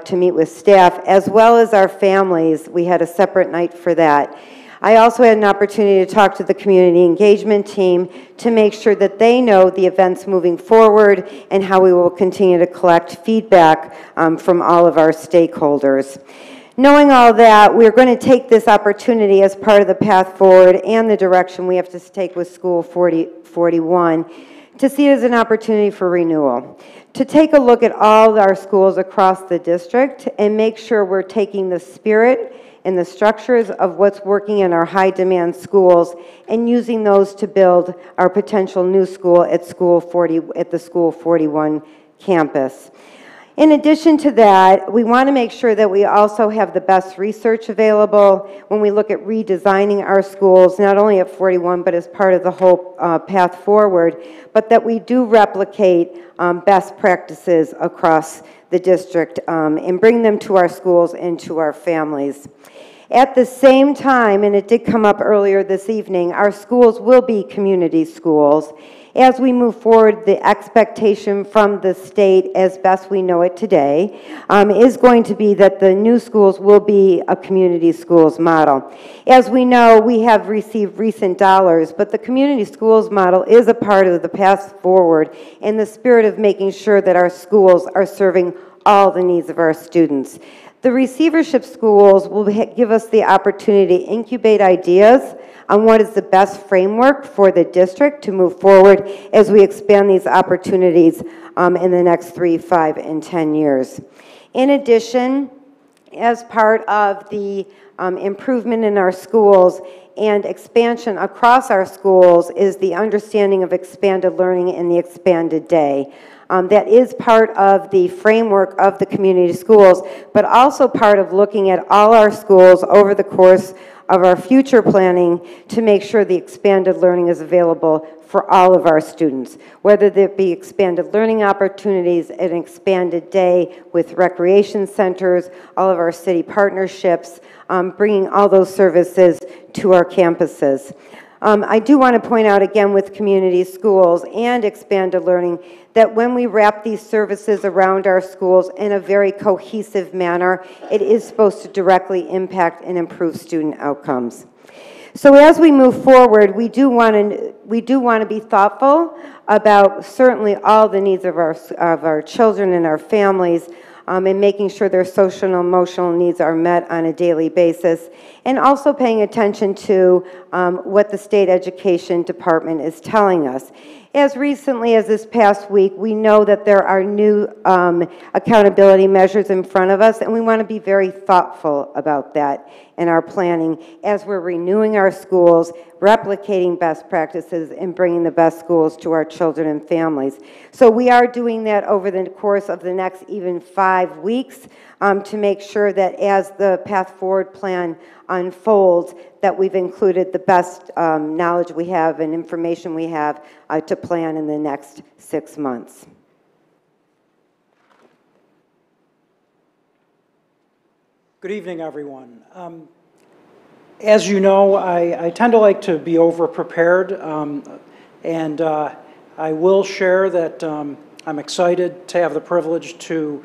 to meet with staff, as well as our families. We had a separate night for that. I also had an opportunity to talk to the community engagement team to make sure that they know the events moving forward and how we will continue to collect feedback from all of our stakeholders. Knowing all that, we're going to take this opportunity as part of the path forward and the direction we have to take with School 41 to see it as an opportunity for renewal. To take a look at all our schools across the district and make sure we're taking the spirit and the structures of what's working in our high demand schools and using those to build our potential new school at the School 41 campus. In addition to that, we want to make sure that we also have the best research available when we look at redesigning our schools, not only at 41, but as part of the whole path forward, but that we do replicate best practices across the district and bring them to our schools and to our families. At the same time, and it did come up earlier this evening, our schools will be community schools. As we move forward, the expectation from the state, as best we know it today, is going to be that the new schools will be a community schools model. As we know, we have received recent dollars, but the community schools model is a part of the path forward in the spirit of making sure that our schools are serving all the needs of our students. The receivership schools will give us the opportunity to incubate ideas on what is the best framework for the district to move forward as we expand these opportunities in the next 3, 5, and 10 years. In addition, as part of the improvement in our schools and expansion across our schools is the understanding of expanded learning and the expanded day. That is part of the framework of the community schools, but also part of looking at all our schools over the course of our future planning to make sure the expanded learning is available for all of our students, whether there be expanded learning opportunities, an expanded day with recreation centers, all of our city partnerships, bringing all those services to our campuses. I do want to point out again with community schools and expanded learning that when we wrap these services around our schools in a very cohesive manner, it is supposed to directly impact and improve student outcomes. So as we move forward, we do want to be thoughtful about certainly all the needs of our children and our families, and making sure their social and emotional needs are met on a daily basis, and also paying attention to what the state education department is telling us. As recently as this past week, we know that there are new accountability measures in front of us, and we want to be very thoughtful about that in our planning as we're renewing our schools, replicating best practices, and bringing the best schools to our children and families. So we are doing that over the course of the next even 5 weeks to make sure that as the Path Forward plan unfolds, that we've included the best knowledge we have and information we have to plan in the next 6 months. Good evening, everyone. As you know, I tend to like to be over-prepared, and I will share that I'm excited to have the privilege to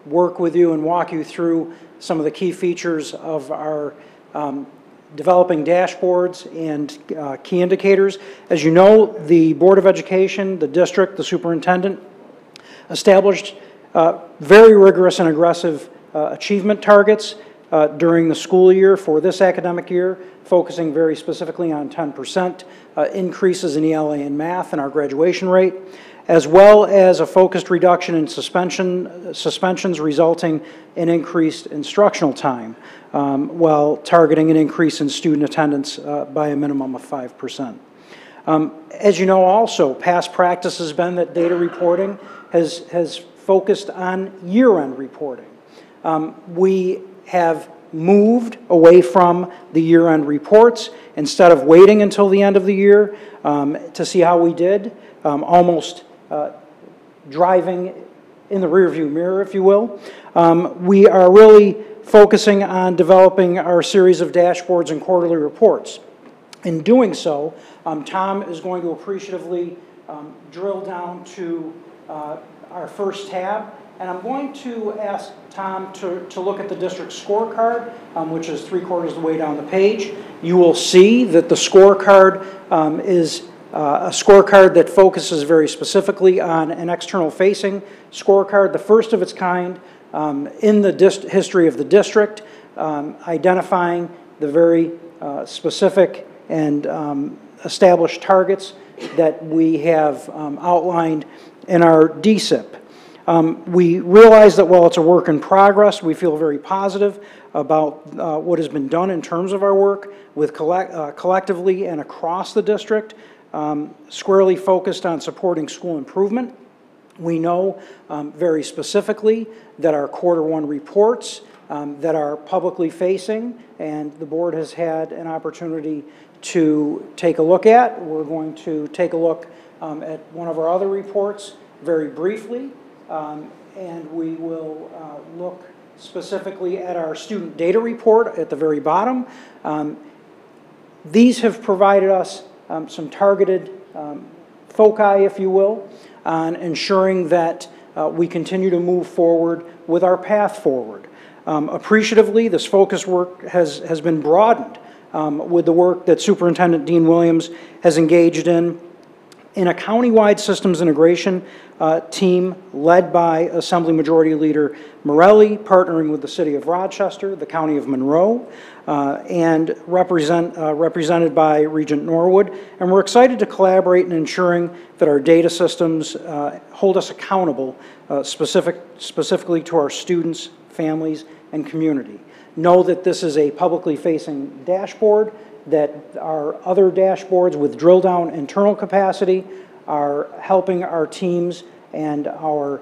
work with you and walk you through some of the key features of our developing dashboards and key indicators. As you know, the Board of Education, the district, the superintendent established very rigorous and aggressive achievement targets during the school year for this academic year, focusing very specifically on 10% increases in ELA and math and our graduation rate, as well as a focused reduction in suspensions resulting in increased instructional time, while targeting an increase in student attendance by a minimum of 5%. As you know also, past practice has been that data reporting has focused on year-end reporting. We have moved away from the year-end reports instead of waiting until the end of the year to see how we did, almost driving in the rearview mirror, if you will. We are really focusing on developing our series of dashboards and quarterly reports. In doing so, Tom is going to appreciatively drill down to our first tab, and I'm going to ask Tom to look at the district scorecard, which is 3/4 of the way down the page. You will see that the scorecard is a scorecard that focuses very specifically on an external-facing scorecard, the first of its kind in the history of the district, identifying the very specific and established targets that we have outlined in our DSIP. We realize that while it's a work in progress, we feel very positive about what has been done in terms of our work with collectively and across the district, squarely focused on supporting school improvement, We know very specifically that our Q1 reports that are publicly facing, and the board has had an opportunity to take a look at. We're going to take a look at one of our other reports very briefly, and we will look specifically at our student data report at the very bottom. These have provided us some targeted foci, if you will, on ensuring that we continue to move forward with our path forward. Appreciatively, this focus work has been broadened with the work that Superintendent Dean Williams has engaged in a countywide systems integration team led by Assembly Majority Leader Morelli, partnering with the City of Rochester, the County of Monroe, and represented by Regent Norwood. And we're excited to collaborate in ensuring that our data systems hold us accountable specifically to our students, families, and community. Know that this is a publicly facing dashboard, that our other dashboards with drill down internal capacity are helping our teams and our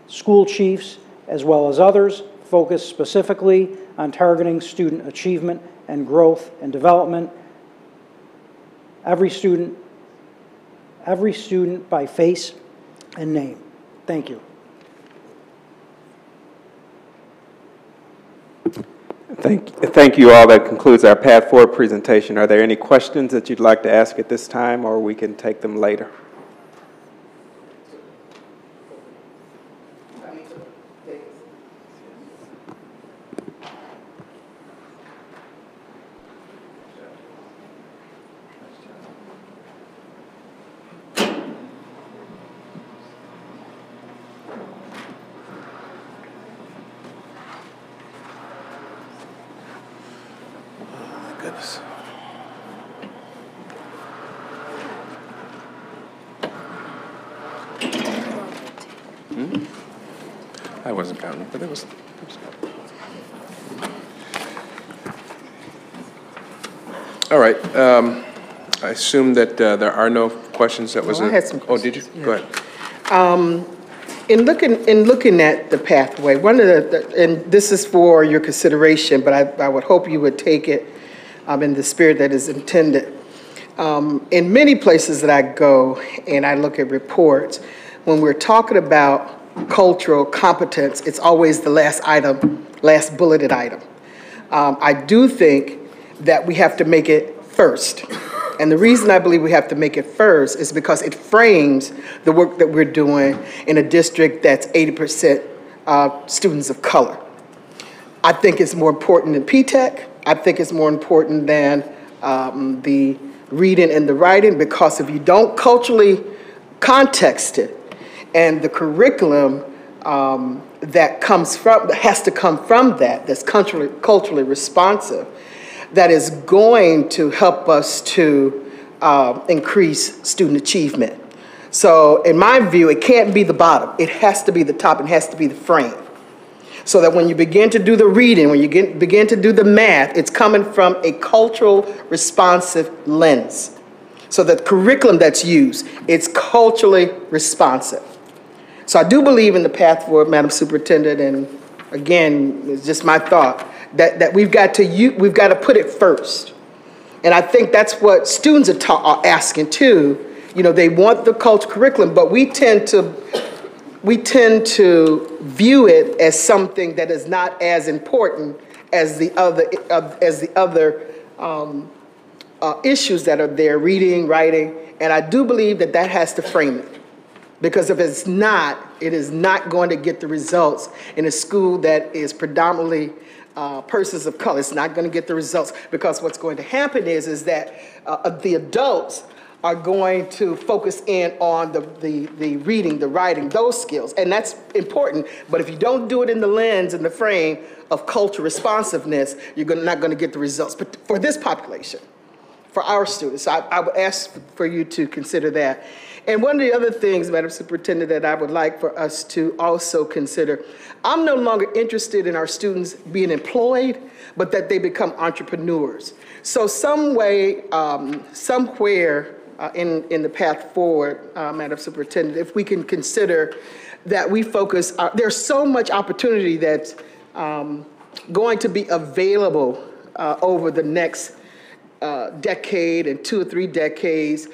school chiefs, as well as others, focus specifically on targeting student achievement and growth and development. Every student by face and name. Thank you. Thank you all. That concludes our Path Forward presentation. Are there any questions that you'd like to ask at this time, or we can take them later? Goodness. I wasn't counting, but it was all right. I assume that there are no questions. That was I had some questions. Oh, did you? Yeah. Go ahead. In looking at the pathway, one of and this is for your consideration, but I would hope you would take it in the spirit that is intended. In many places that I go and I look at reports, when we're talking about cultural competence, it's always the last item, last bulleted item. I do think that we have to make it first. And the reason I believe we have to make it first is because it frames the work that we're doing in a district that's 80% students of color. I think it's more important than P-TECH. I think it's more important than the reading and the writing, because if you don't culturally context it, and the curriculum that has to come from that's culturally responsive, that is going to help us to increase student achievement. So in my view, it can't be the bottom. It has to be the top. It has to be the frame. So that when you begin to do the reading, when you begin to do the math, it's coming from a cultural responsive lens. So that the curriculum that's used, it's culturally responsive. So I do believe in the path forward, Madam Superintendent, and again, it's just my thought, that we've got to put it first. And I think that's what students are asking too. You know, they want the cultural curriculum, but we tend to view it as something that is not as important as the other issues that are there, reading, writing, and I do believe that has to frame it. Because if it's not, it is not going to get the results in a school that is predominantly persons of color. It's not going to get the results, because what's going to happen is that the adults are going to focus in on the reading, the writing, those skills, and that's important. But if you don't do it in the lens and the frame of cultural responsiveness, you're not going to get the results. But for this population, for our students, I would ask for you to consider that. And one of the other things, Madam Superintendent, that I would like for us to also consider, I'm no longer interested in our students being employed, but that they become entrepreneurs. So some way, somewhere, in the path forward, Madam Superintendent, if we can consider that we focus, there's so much opportunity that's going to be available over the next decade and 2 or 3 decades.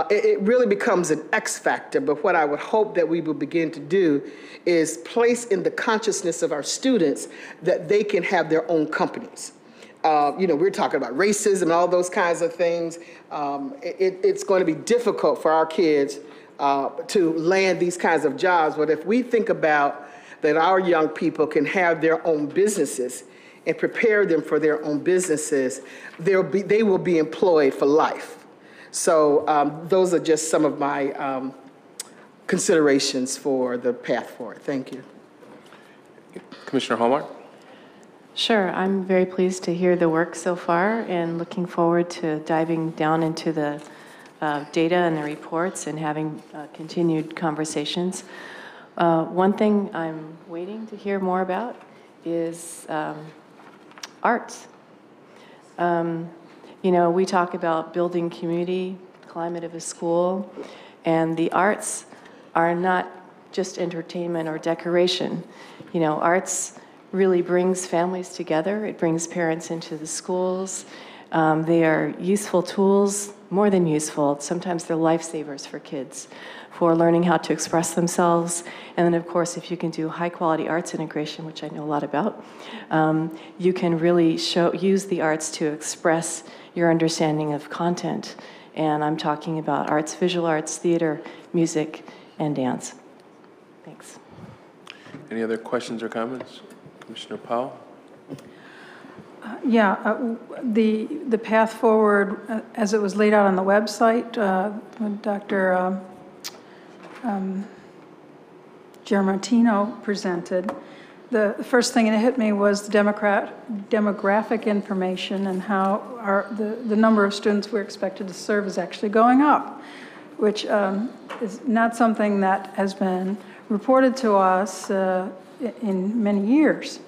It really becomes an X factor, but what I would hope that we will begin to do is place in the consciousness of our students that they can have their own companies. We're talking about racism and all those kinds of things. It's going to be difficult for our kids to land these kinds of jobs, but if we think about that our young people can have their own businesses and prepare them for their own businesses, they will be employed for life. So those are just some of my considerations for the path forward. Thank you. Commissioner Hallmark? Sure, I'm very pleased to hear the work so far and looking forward to diving down into the data and the reports and having continued conversations. One thing I'm waiting to hear more about is arts. We talk about building community, climate of a school, and the arts are not just entertainment or decoration. Arts really brings families together. It brings parents into the schools. They are useful tools, more than useful. Sometimes they're lifesavers for kids for learning how to express themselves. And then, of course, if you can do high-quality arts integration, which I know a lot about, you can really use the arts to express your understanding of content. And I'm talking about arts, visual arts, theater, music, and dance. Thanks. Any other questions or comments? Commissioner Powell? The path forward, as it was laid out on the website, when Dr. Giarmatino presented, the first thing that hit me was the demographic information and how the number of students we're expected to serve is actually going up, which is not something that has been reported to us in many years.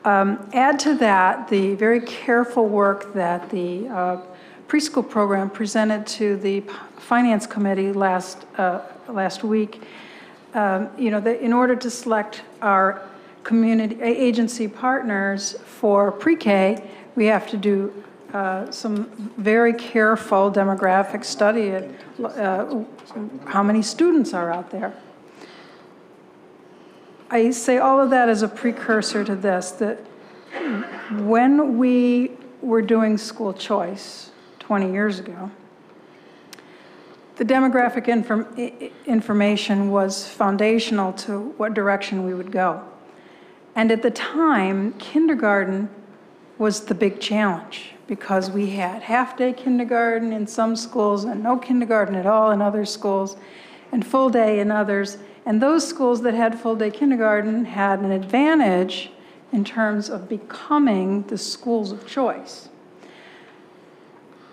Add to that the very careful work that the preschool program presented to the Finance Committee last week. In order to select our community agency partners for pre-K, we have to do some very careful demographic study at how many students are out there. I say all of that as a precursor to this, that when we were doing school choice 20 years ago, the demographic information was foundational to what direction we would go. And at the time, kindergarten was the big challenge because we had half-day kindergarten in some schools and no kindergarten at all in other schools, and full day in others. And those schools that had full-day kindergarten had an advantage in terms of becoming the schools of choice.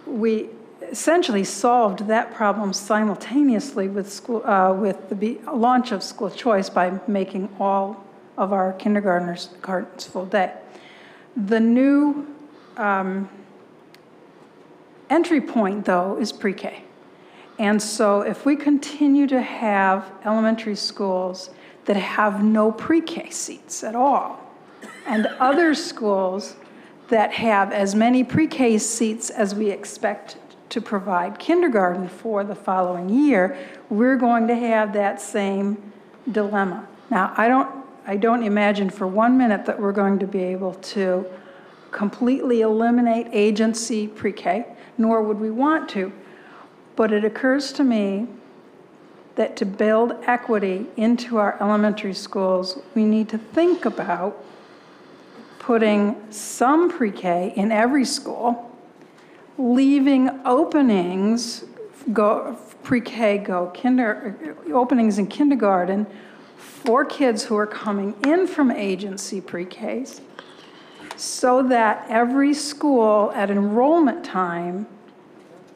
We essentially solved that problem simultaneously with the launch of school choice by making all of our kindergartners full day. The new entry point, though, is pre-K. And so if we continue to have elementary schools that have no pre-K seats at all, and other schools that have as many pre-K seats as we expect to provide kindergarten for the following year, we're going to have that same dilemma. Now, I don't imagine for 1 minute that we're going to be able to completely eliminate agency pre-K, nor would we want to. But it occurs to me that to build equity into our elementary schools, we need to think about putting some pre-K in every school, leaving openings, openings in kindergarten for kids who are coming in from agency pre-Ks, so that every school at enrollment time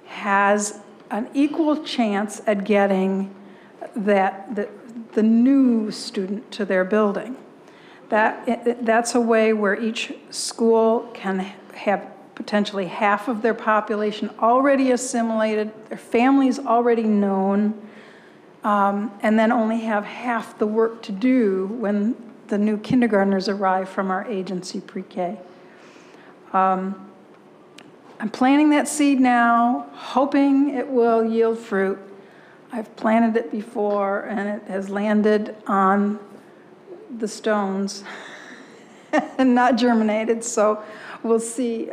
has an equal chance at getting the new student to their building. That's a way where each school can have potentially half of their population already assimilated, their families already known, and then only have half the work to do when the new kindergartners arrive from our agency pre-K. I'm planting that seed now, hoping it will yield fruit. I've planted it before, and it has landed on the stones and not germinated, so we'll see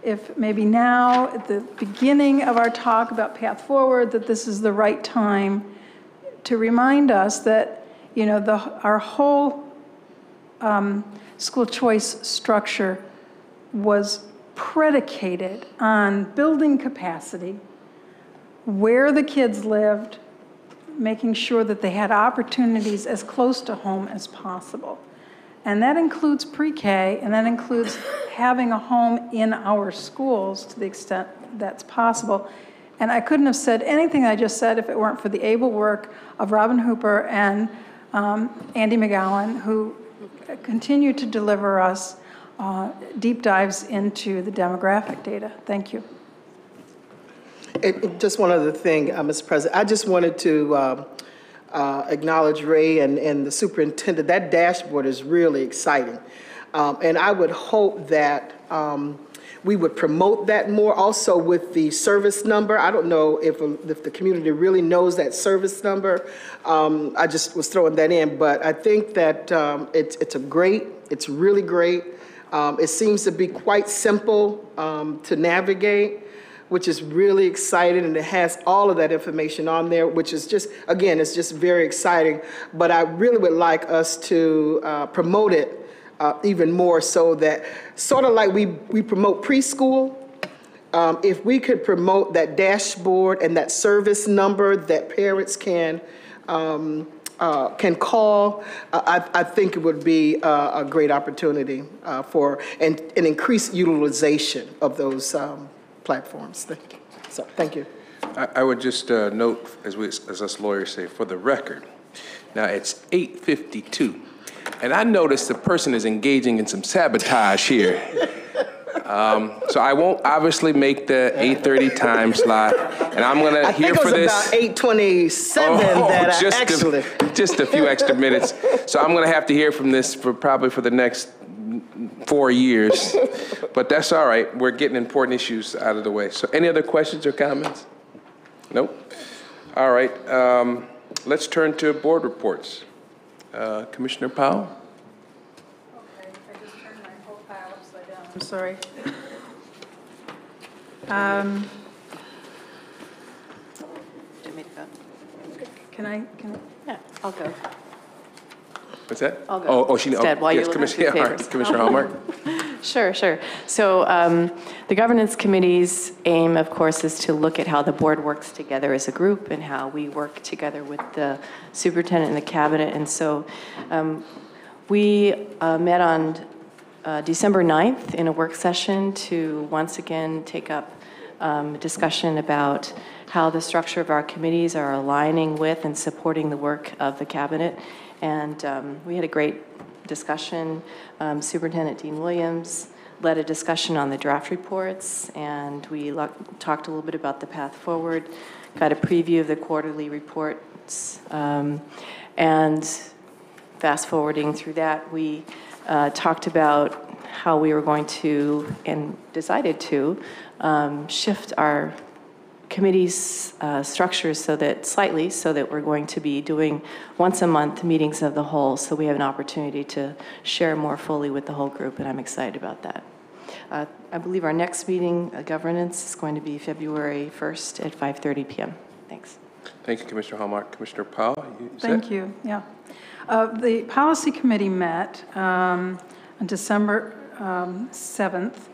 if maybe now, at the beginning of our talk about Path Forward, that this is the right time to remind us that, you know, our whole school choice structure was predicated on building capacity, where the kids lived, making sure that they had opportunities as close to home as possible. And that includes pre-K, and that includes having a home in our schools to the extent that's possible. And I couldn't have said anything I just said if it weren't for the able work of Robin Hooper and Andy McGowan, who continue to deliver us deep dives into the demographic data. Thank you. Just one other thing, Mr. President. I just wanted to acknowledge Ray and the superintendent. That dashboard is really exciting. And I would hope that we would promote that more. Also with the service number, I don't know if the community really knows that service number. I just was throwing that in, but I think that it's really great. It seems to be quite simple to navigate, which is really exciting, and it has all of that information on there, which is just, again, it's just very exciting. But I really would like us to promote it even more, so that, sort of like we promote preschool, if we could promote that dashboard and that service number that parents can call, I think it would be a great opportunity for an increased utilization of those platforms. Thank you. So, thank you. I would just note, as us lawyers say, for the record, now it's 8:52, and I noticed the person is engaging in some sabotage here. So I won't obviously make the 8:30 time slot, and I'm going to hear for this. I think it was about 8:27 that I actually. Just a few extra minutes. So I'm going to have to hear from this probably for the next 4 years, but that's all right. We're getting important issues out of the way. So any other questions or comments? Nope. All right. Let's turn to board reports. Commissioner Powell? Okay, I just turned my whole pile upside down. I'm sorry. Do you want me to go? Can I? Yeah, I'll go. What's that? I'll go. Oh, she knows. Instead, while Yes, you Commissioner, look at all the right, Commissioner Hallmark. Sure. So the governance committee's aim, of course, is to look at how the board works together as a group and how we work together with the superintendent and the cabinet. And so we met on December 9th in a work session to once again take up discussion about how the structure of our committees are aligning with and supporting the work of the cabinet. And we had a great discussion. Superintendent Dean Williams led a discussion on the draft reports, and we talked a little bit about the path forward, got a preview of the quarterly reports, and fast forwarding through that, we talked about how we were going to, and decided to, shift our committee's structures so that we're going to be doing once a month meetings of the whole, so we have an opportunity to share more fully with the whole group, and I'm excited about that. I believe our next meeting, governance, is going to be February 1st at 5:30 p.m. Thanks. Thank you, Commissioner Hallmark. Commissioner Powell? Thank you, yeah. The policy committee met on December 7th,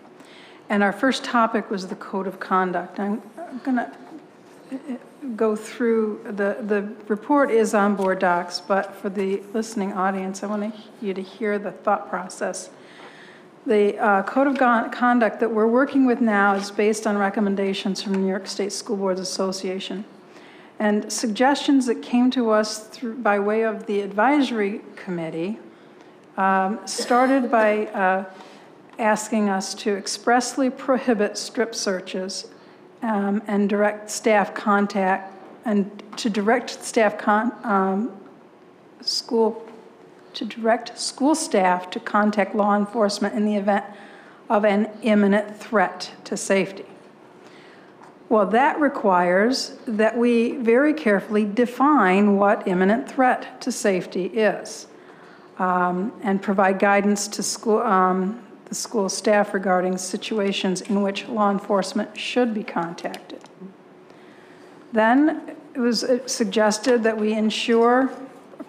and our first topic was the code of conduct. I'm going to go through, the report is on board docs, but for the listening audience, I want you to hear the thought process. The code of conduct that we're working with now is based on recommendations from the New York State School Boards Association, and suggestions that came to us by way of the advisory committee started by asking us to expressly prohibit strip searches and direct staff contact, and to direct school staff to contact law enforcement in the event of an imminent threat to safety. Well, that requires that we very carefully define what imminent threat to safety is, and provide guidance to the school staff regarding situations in which law enforcement should be contacted. Then it was suggested that we ensure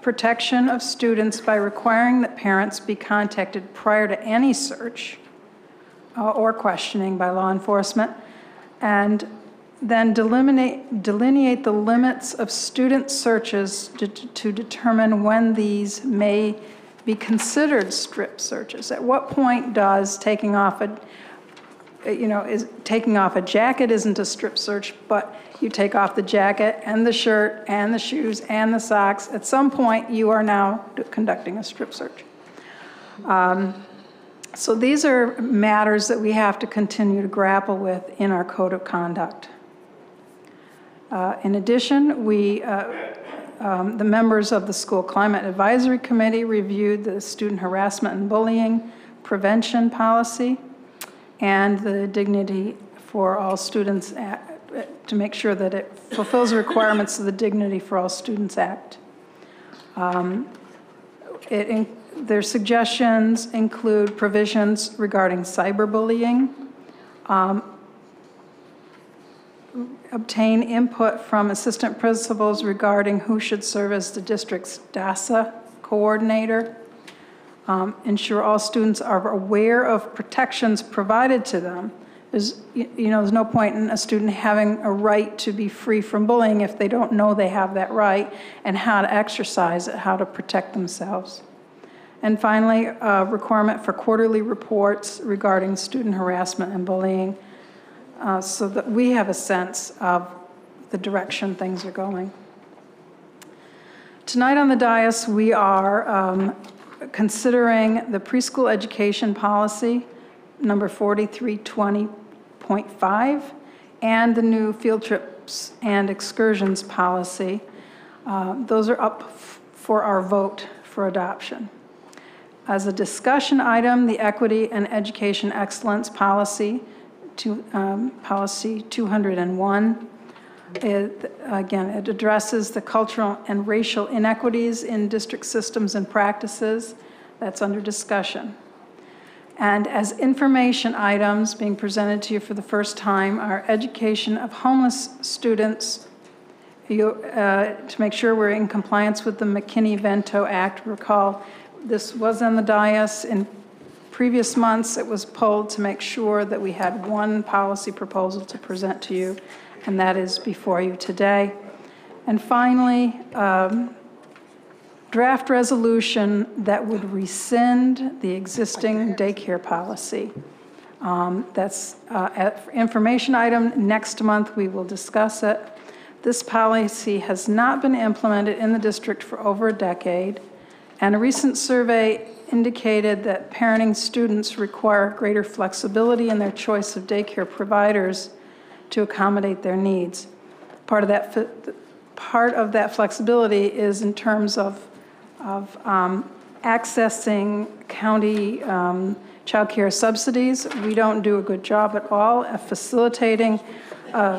protection of students by requiring that parents be contacted prior to any search or questioning by law enforcement, and then delineate the limits of student searches to determine when these may be considered strip searches. At what point does taking off a jacket isn't a strip search, but you take off the jacket and the shirt and the shoes and the socks. At some point, you are now conducting a strip search. So these are matters that we have to continue to grapple with in our code of conduct. In addition, the members of the School Climate Advisory Committee reviewed the student harassment and bullying prevention policy and the Dignity for All Students Act, to make sure that it fulfills the requirements of the Dignity for All Students Act. Their suggestions include provisions regarding cyberbullying, obtain input from assistant principals regarding who should serve as the district's DASA coordinator, ensure all students are aware of protections provided to them. There's no point in a student having a right to be free from bullying if they don't know they have that right, and how to exercise it, how to protect themselves. And finally, a requirement for quarterly reports regarding student harassment and bullying, so that we have a sense of the direction things are going. Tonight on the dais, we are considering the preschool education policy, number 4320.5, and the new field trips and excursions policy. Those are up for our vote for adoption. As a discussion item, the Equity and Education Excellence Policy, Policy 201. Again, it addresses the cultural and racial inequities in district systems and practices. That's under discussion. And as information items being presented to you for the first time are education of homeless students, to make sure we're in compliance with the McKinney-Vento Act. Recall, this was on the dais in previous months. It was polled to make sure that we had one policy proposal to present to you, and that is before you today. And finally, draft resolution that would rescind the existing daycare policy. That's an information item. Next month we will discuss it. This policy has not been implemented in the district for over a decade, and a recent survey indicated that parenting students require greater flexibility in their choice of daycare providers to accommodate their needs. Part of that flexibility is in terms of accessing county child care subsidies. We don't do a good job at all of facilitating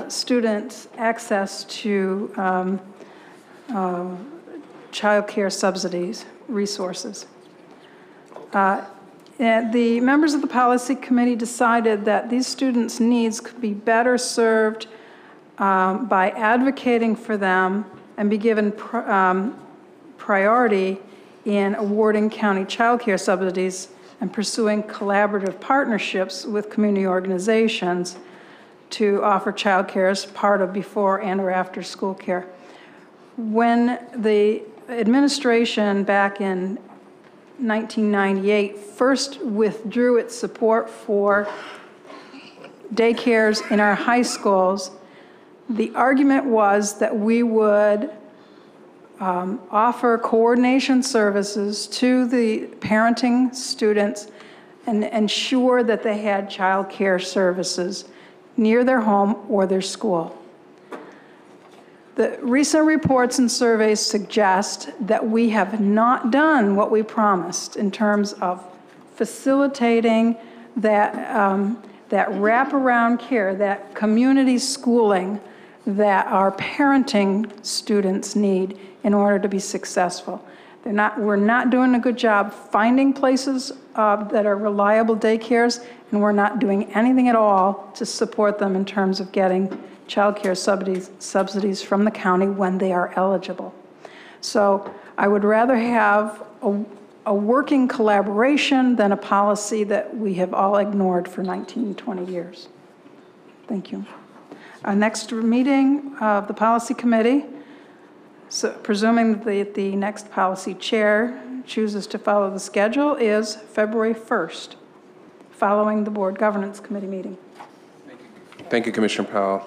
students' access to child care subsidies resources. The members of the policy committee decided that these students' needs could be better served by advocating for them and be given priority in awarding county child care subsidies and pursuing collaborative partnerships with community organizations to offer child care as part of before and or after school care. When the administration back in 1998 first withdrew its support for daycares in our high schools, the argument was that we would offer coordination services to the parenting students and ensure that they had child care services near their home or their school. The recent reports and surveys suggest that we have not done what we promised in terms of facilitating that, that wraparound care, that community schooling that our parenting students need in order to be successful. We're not doing a good job finding places that are reliable daycares, and we're not doing anything at all to support them in terms of getting child care subsidies from the county when they are eligible. So I would rather have a working collaboration than a policy that we have all ignored for 19, 20 years. Thank you. Our next meeting of the policy committee, so presuming that the next policy chair chooses to follow the schedule, is February 1st, following the board governance committee meeting. Thank you, Commissioner Powell.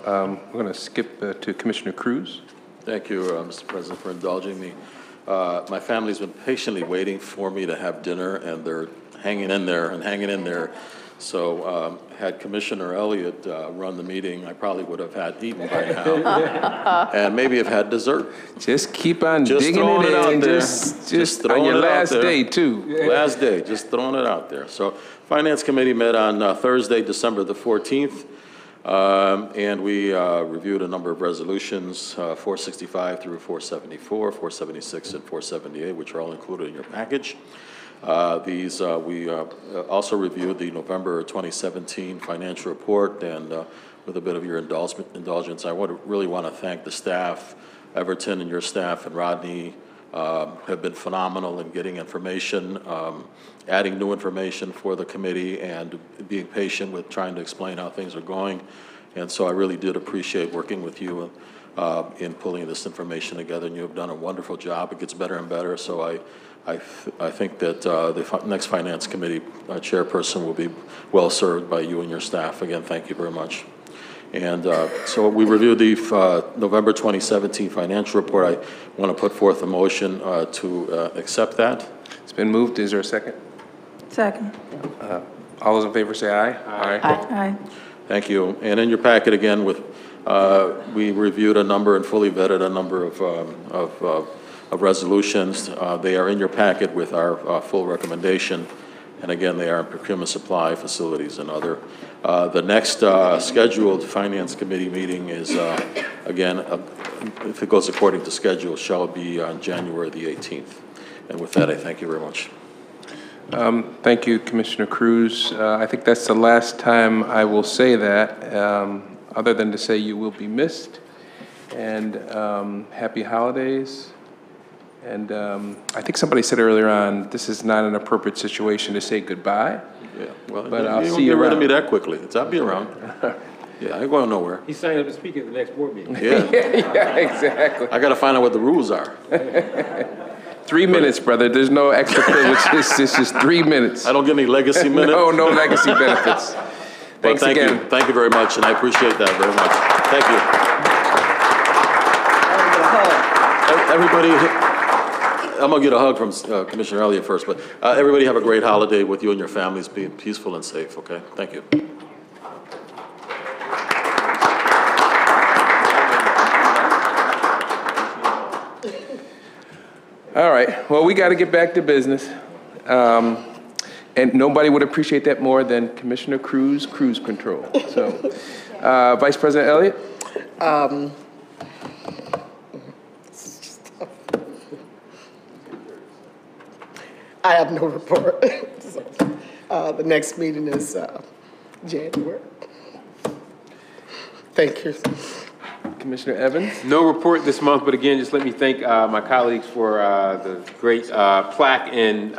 We're going to skip to Commissioner Cruz. Thank you, Mr. President, for indulging me. My family's been patiently waiting for me to have dinner, and they're hanging in there. So had Commissioner Elliott run the meeting, I probably would have had eaten by now, and maybe have had dessert. Just keep on digging it in. Out there. Just on your last day, too. Last day, just throwing it out there. So Finance Committee met on Thursday, December the 14th. And we reviewed a number of resolutions, 465 through 474, 476, and 478, which are all included in your package. We also reviewed the November 2017 financial report, and with a bit of your indulgence, I really want to thank the staff, Everton and your staff, and Rodney have been phenomenal in getting information, adding new information for the committee, and being patient with trying to explain how things are going. And so I really did appreciate working with you in pulling this information together, and you have done a wonderful job. It gets better and better, so I think that the next Finance Committee chairperson will be well served by you and your staff. Again, thank you very much. And so we reviewed the November 2017 financial report. I want to put forth a motion to accept that. It's been moved. Is there a second? Second. All those in favor say aye. Aye. Aye. Thank you. And in your packet again, we reviewed a number and fully vetted a number of resolutions. They are in your packet with our full recommendation. And again, they are in procurement, supply, facilities, and other. The next scheduled Finance Committee meeting is, again, if it goes according to schedule, shall be on January the 18th. And with that, I thank you very much. Thank you, Commissioner Cruz. I think that's the last time I will say that, other than to say you will be missed. And happy holidays. And I think somebody said earlier on, this is not an appropriate situation to say goodbye. Yeah, well, but I'll you see won't you get rid around. of me that quickly. I'll be around. Yeah, I ain't going nowhere. He's signing up to speak at the next board meeting. Yeah. Yeah, exactly. I got to find out what the rules are. 3 minutes, brother. There's no extra privileges. It's just 3 minutes. I don't get any legacy minutes? No legacy benefits. Thanks thank again. you. Thank you very much, and I appreciate that very much. Thank you. Everybody, I'm going to get a hug from Commissioner Elliott first, but everybody have a great holiday with you and your families. Be peaceful and safe, okay? Thank you. All right. Well, we got to get back to business. And nobody would appreciate that more than Commissioner Cruz, cruise control. So, Vice President Elliott? I have no report. The next meeting is January. Thank you. Commissioner Evans? No report this month, but again, just let me thank my colleagues for the great plaque and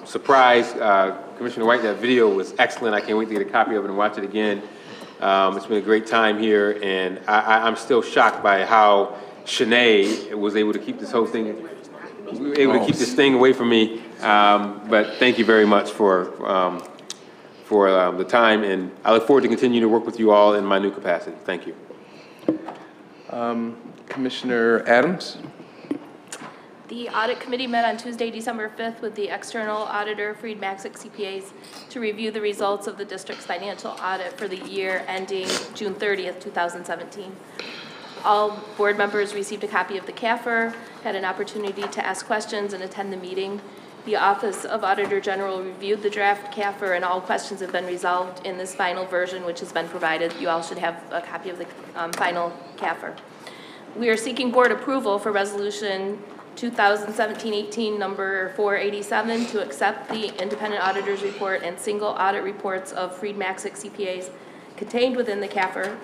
surprise. Commissioner White, that video was excellent. I can't wait to get a copy of it and watch it again. It's been a great time here, and I'm still shocked by how Shanae was able to keep this whole thing, keep this thing away from me. But thank you very much for the time, and I look forward to continuing to work with you all in my new capacity. Thank you. Commissioner Adams? The audit committee met on Tuesday, December 5th with the external auditor, Freed Maxick CPAs, to review the results of the district's financial audit for the year ending June 30th, 2017. All board members received a copy of the CAFR, had an opportunity to ask questions and attend the meeting. The Office of Auditor General reviewed the draft CAFR, and all questions have been resolved in this final version, which has been provided. You all should have a copy of the final CAFR. We are seeking board approval for Resolution 2017-18 number 487 to accept the independent auditor's report and single audit reports of Freed Maxick CPAs contained within the CAFR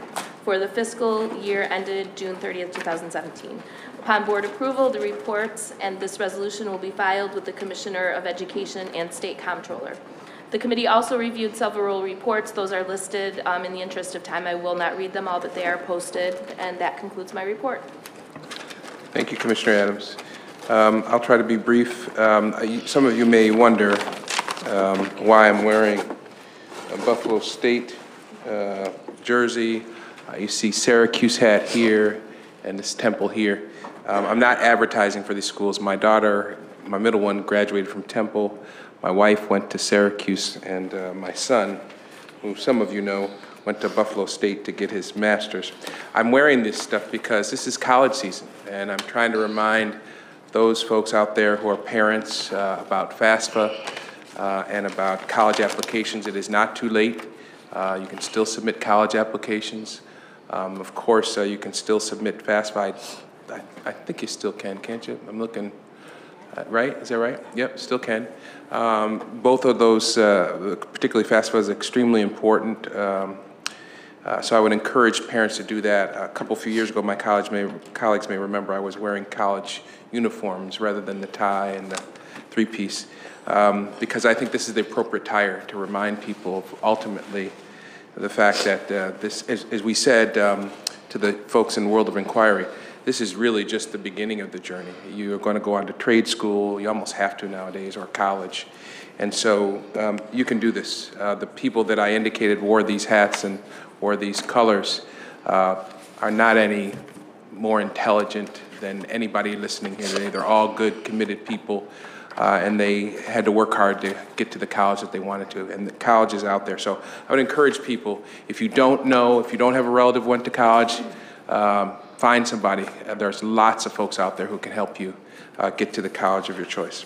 for the fiscal year ended June 30th, 2017. Upon board approval, the reports and this resolution will be filed with the Commissioner of Education and State Comptroller. The committee also reviewed several reports. Those are listed. In the interest of time, I will not read them all, but they are posted, and that concludes my report. Thank you, Commissioner Adams. I'll try to be brief. Some of you may wonder why I'm wearing a Buffalo State jersey. You see Syracuse hat here and this Temple here. I'm not advertising for these schools. My daughter, my middle one, graduated from Temple. My wife went to Syracuse, and my son, who some of you know, went to Buffalo State to get his master's. I'm wearing this stuff because this is college season, and I'm trying to remind those folks out there who are parents about FAFSA and about college applications. It is not too late. You can still submit college applications. Of course, you can still submit FAFSA. I think you still can, can't you? I'm looking, right? Is that right? Yep, still can. Both of those, particularly FAFSA, is extremely important. So I would encourage parents to do that. A few years ago, my colleagues may remember I was wearing college uniforms rather than the tie and the three-piece, because I think this is the appropriate attire to remind people of ultimately the fact that this, as we said to the folks in World of Inquiry, this is really just the beginning of the journey. You are going to go on to trade school, you almost have to nowadays, or college. And so you can do this. The people that I indicated wore these hats and wore these colors are not any more intelligent than anybody listening here today. They're all good, committed people, and they had to work hard to get to the college that they wanted to, and the college is out there. So I would encourage people, if you don't know, if you don't have a relative who went to college, find somebody. There's lots of folks out there who can help you get to the college of your choice.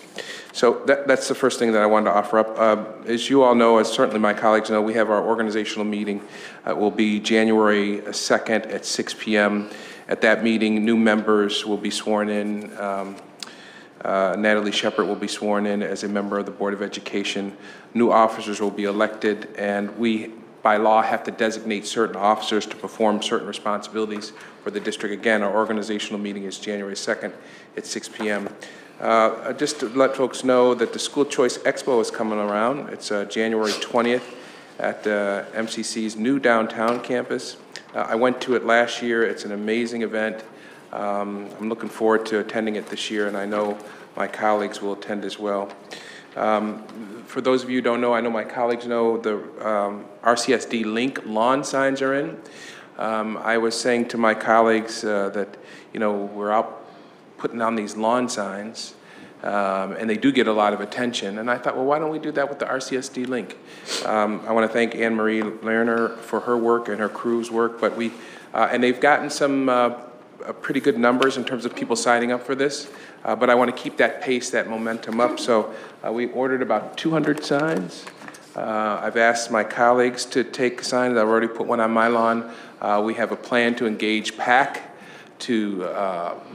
So that's the first thing that I wanted to offer up. As you all know, as certainly my colleagues know, we have our organizational meeting. It will be January 2nd at 6 p.m. At that meeting, new members will be sworn in. Natalie Shepard will be sworn in as a member of the Board of Education. New officers will be elected, and we, by law, have to designate certain officers to perform certain responsibilities for the district. Again, our organizational meeting is January 2nd at 6 p.m. Just to let folks know that the School Choice Expo is coming around. It's January 20th at MCC's new downtown campus. I went to it last year. It's an amazing event. I'm looking forward to attending it this year, and I know my colleagues will attend as well. For those of you who don't know, I know my colleagues know, the RCSD Link lawn signs are in. I was saying to my colleagues that, you know, we're out putting on these lawn signs, and they do get a lot of attention. And I thought, well, why don't we do that with the RCSD Link? I want to thank Anne Marie Lerner for her work and her crew's work, but and they've gotten some pretty good numbers in terms of people signing up for this, but I want to keep that pace, that momentum up. So we ordered about 200 signs. I've asked my colleagues to take signs. I've already put one on my lawn. We have a plan to engage PAC to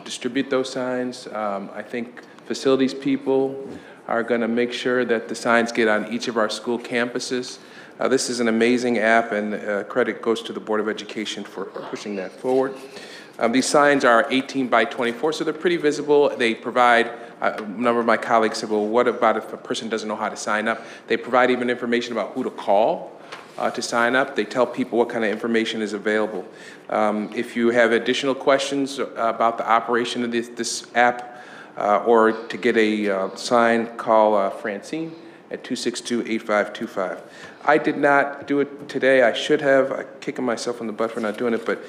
distribute those signs. I think facilities people are going to make sure that the signs get on each of our school campuses. This is an amazing app, and credit goes to the Board of Education for pushing that forward. These signs are 18 by 24, so they're pretty visible. They provide, a number of my colleagues said, well, what about if a person doesn't know how to sign up? They provide even information about who to call to sign up. They tell people what kind of information is available. If you have additional questions about the operation of this app or to get a sign, call Francine, at 262-8525. I did not do it today. I should have. I'm kicking myself in the butt for not doing it, but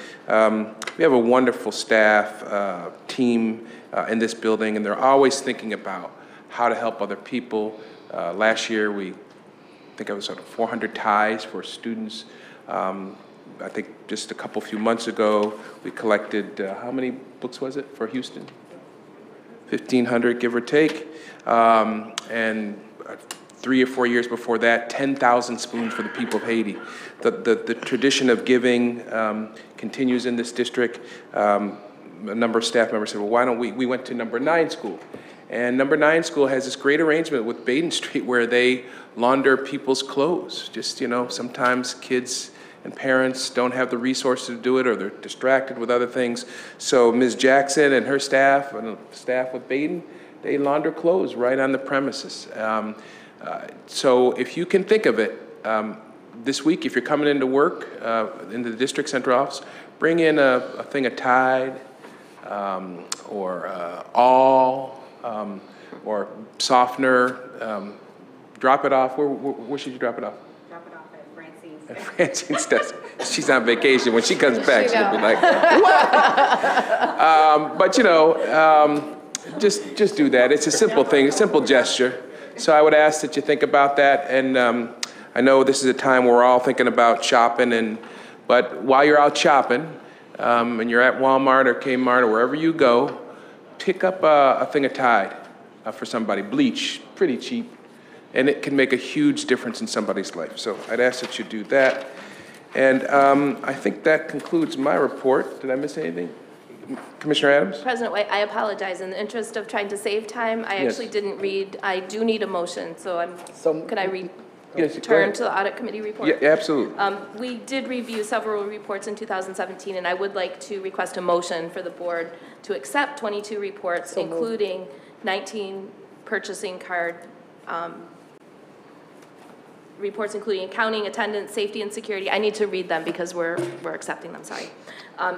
we have a wonderful staff team in this building, and they're always thinking about how to help other people. Last year, I think I was at 400 ties for students. I think just a few months ago, we collected, how many books was it for Houston? 1,500, give or take. And 3 or 4 years before that, 10,000 spoons for the people of Haiti. The tradition of giving continues in this district. A number of staff members said, well, why don't we went to number 9 school. And number 9 school has this great arrangement with Baden Street where they launder people's clothes. Just, sometimes kids and parents don't have the resources to do it, or they're distracted with other things. So Ms. Jackson and her staff, and the staff with Baden, they launder clothes right on the premises. So if you can think of it, this week, if you're coming into work, into the district central office, bring in a thing of Tide, or All, or softener. Drop it off. Where should you drop it off? At Francine's desk. She's on vacation. When she comes back, she'll be like, what? But just do that. It's a simple thing, a simple gesture. So I would ask that you think about that. And I know this is a time where we're all thinking about shopping, but while you're out shopping, and you're at Walmart or Kmart or wherever you go, pick up a thing of Tide for somebody. Bleach, pretty cheap. And it can make a huge difference in somebody's life. So I'd ask that you do that. And I think that concludes my report. Did I miss anything? Commissioner Adams? President White, I apologize. In the interest of trying to save time, I actually didn't read. I do need a motion, could I read? Yes, turn to the audit committee report? Yeah, absolutely. We did review several reports in 2017, and I would like to request a motion for the board to accept 22 reports, including 19 purchasing card reports, including accounting, attendance, safety and security. I need to read them because we're accepting them, sorry.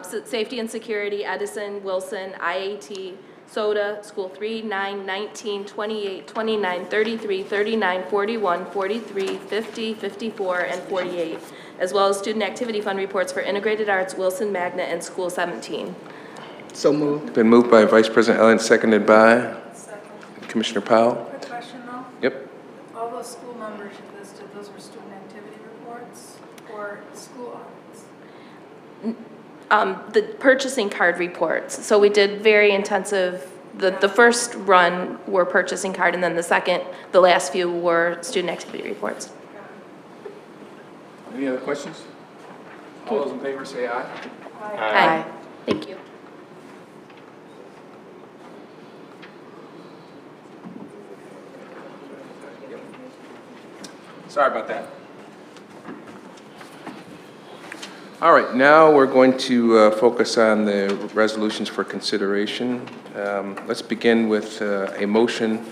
So safety and security, Edison, Wilson, IAT, Soda, School 3, 9, 19, 28, 29, 33, 39, 41, 43, 50, 54, and 48, as well as student activity fund reports for Integrated Arts, Wilson Magnet, and School 17. So moved. Been moved by Vice President Ellen, seconded by Commissioner Powell. Quick question though. Yep. All those school numbers you listed, those were student activity reports or school audits? The purchasing card reports. So we did very intensive, the first run were purchasing card, and then the last few were student activity reports. Any other questions? All those in favor say aye. Aye. Thank you. Sorry about that. All right, now we're going to focus on the resolutions for consideration. Let's begin with a motion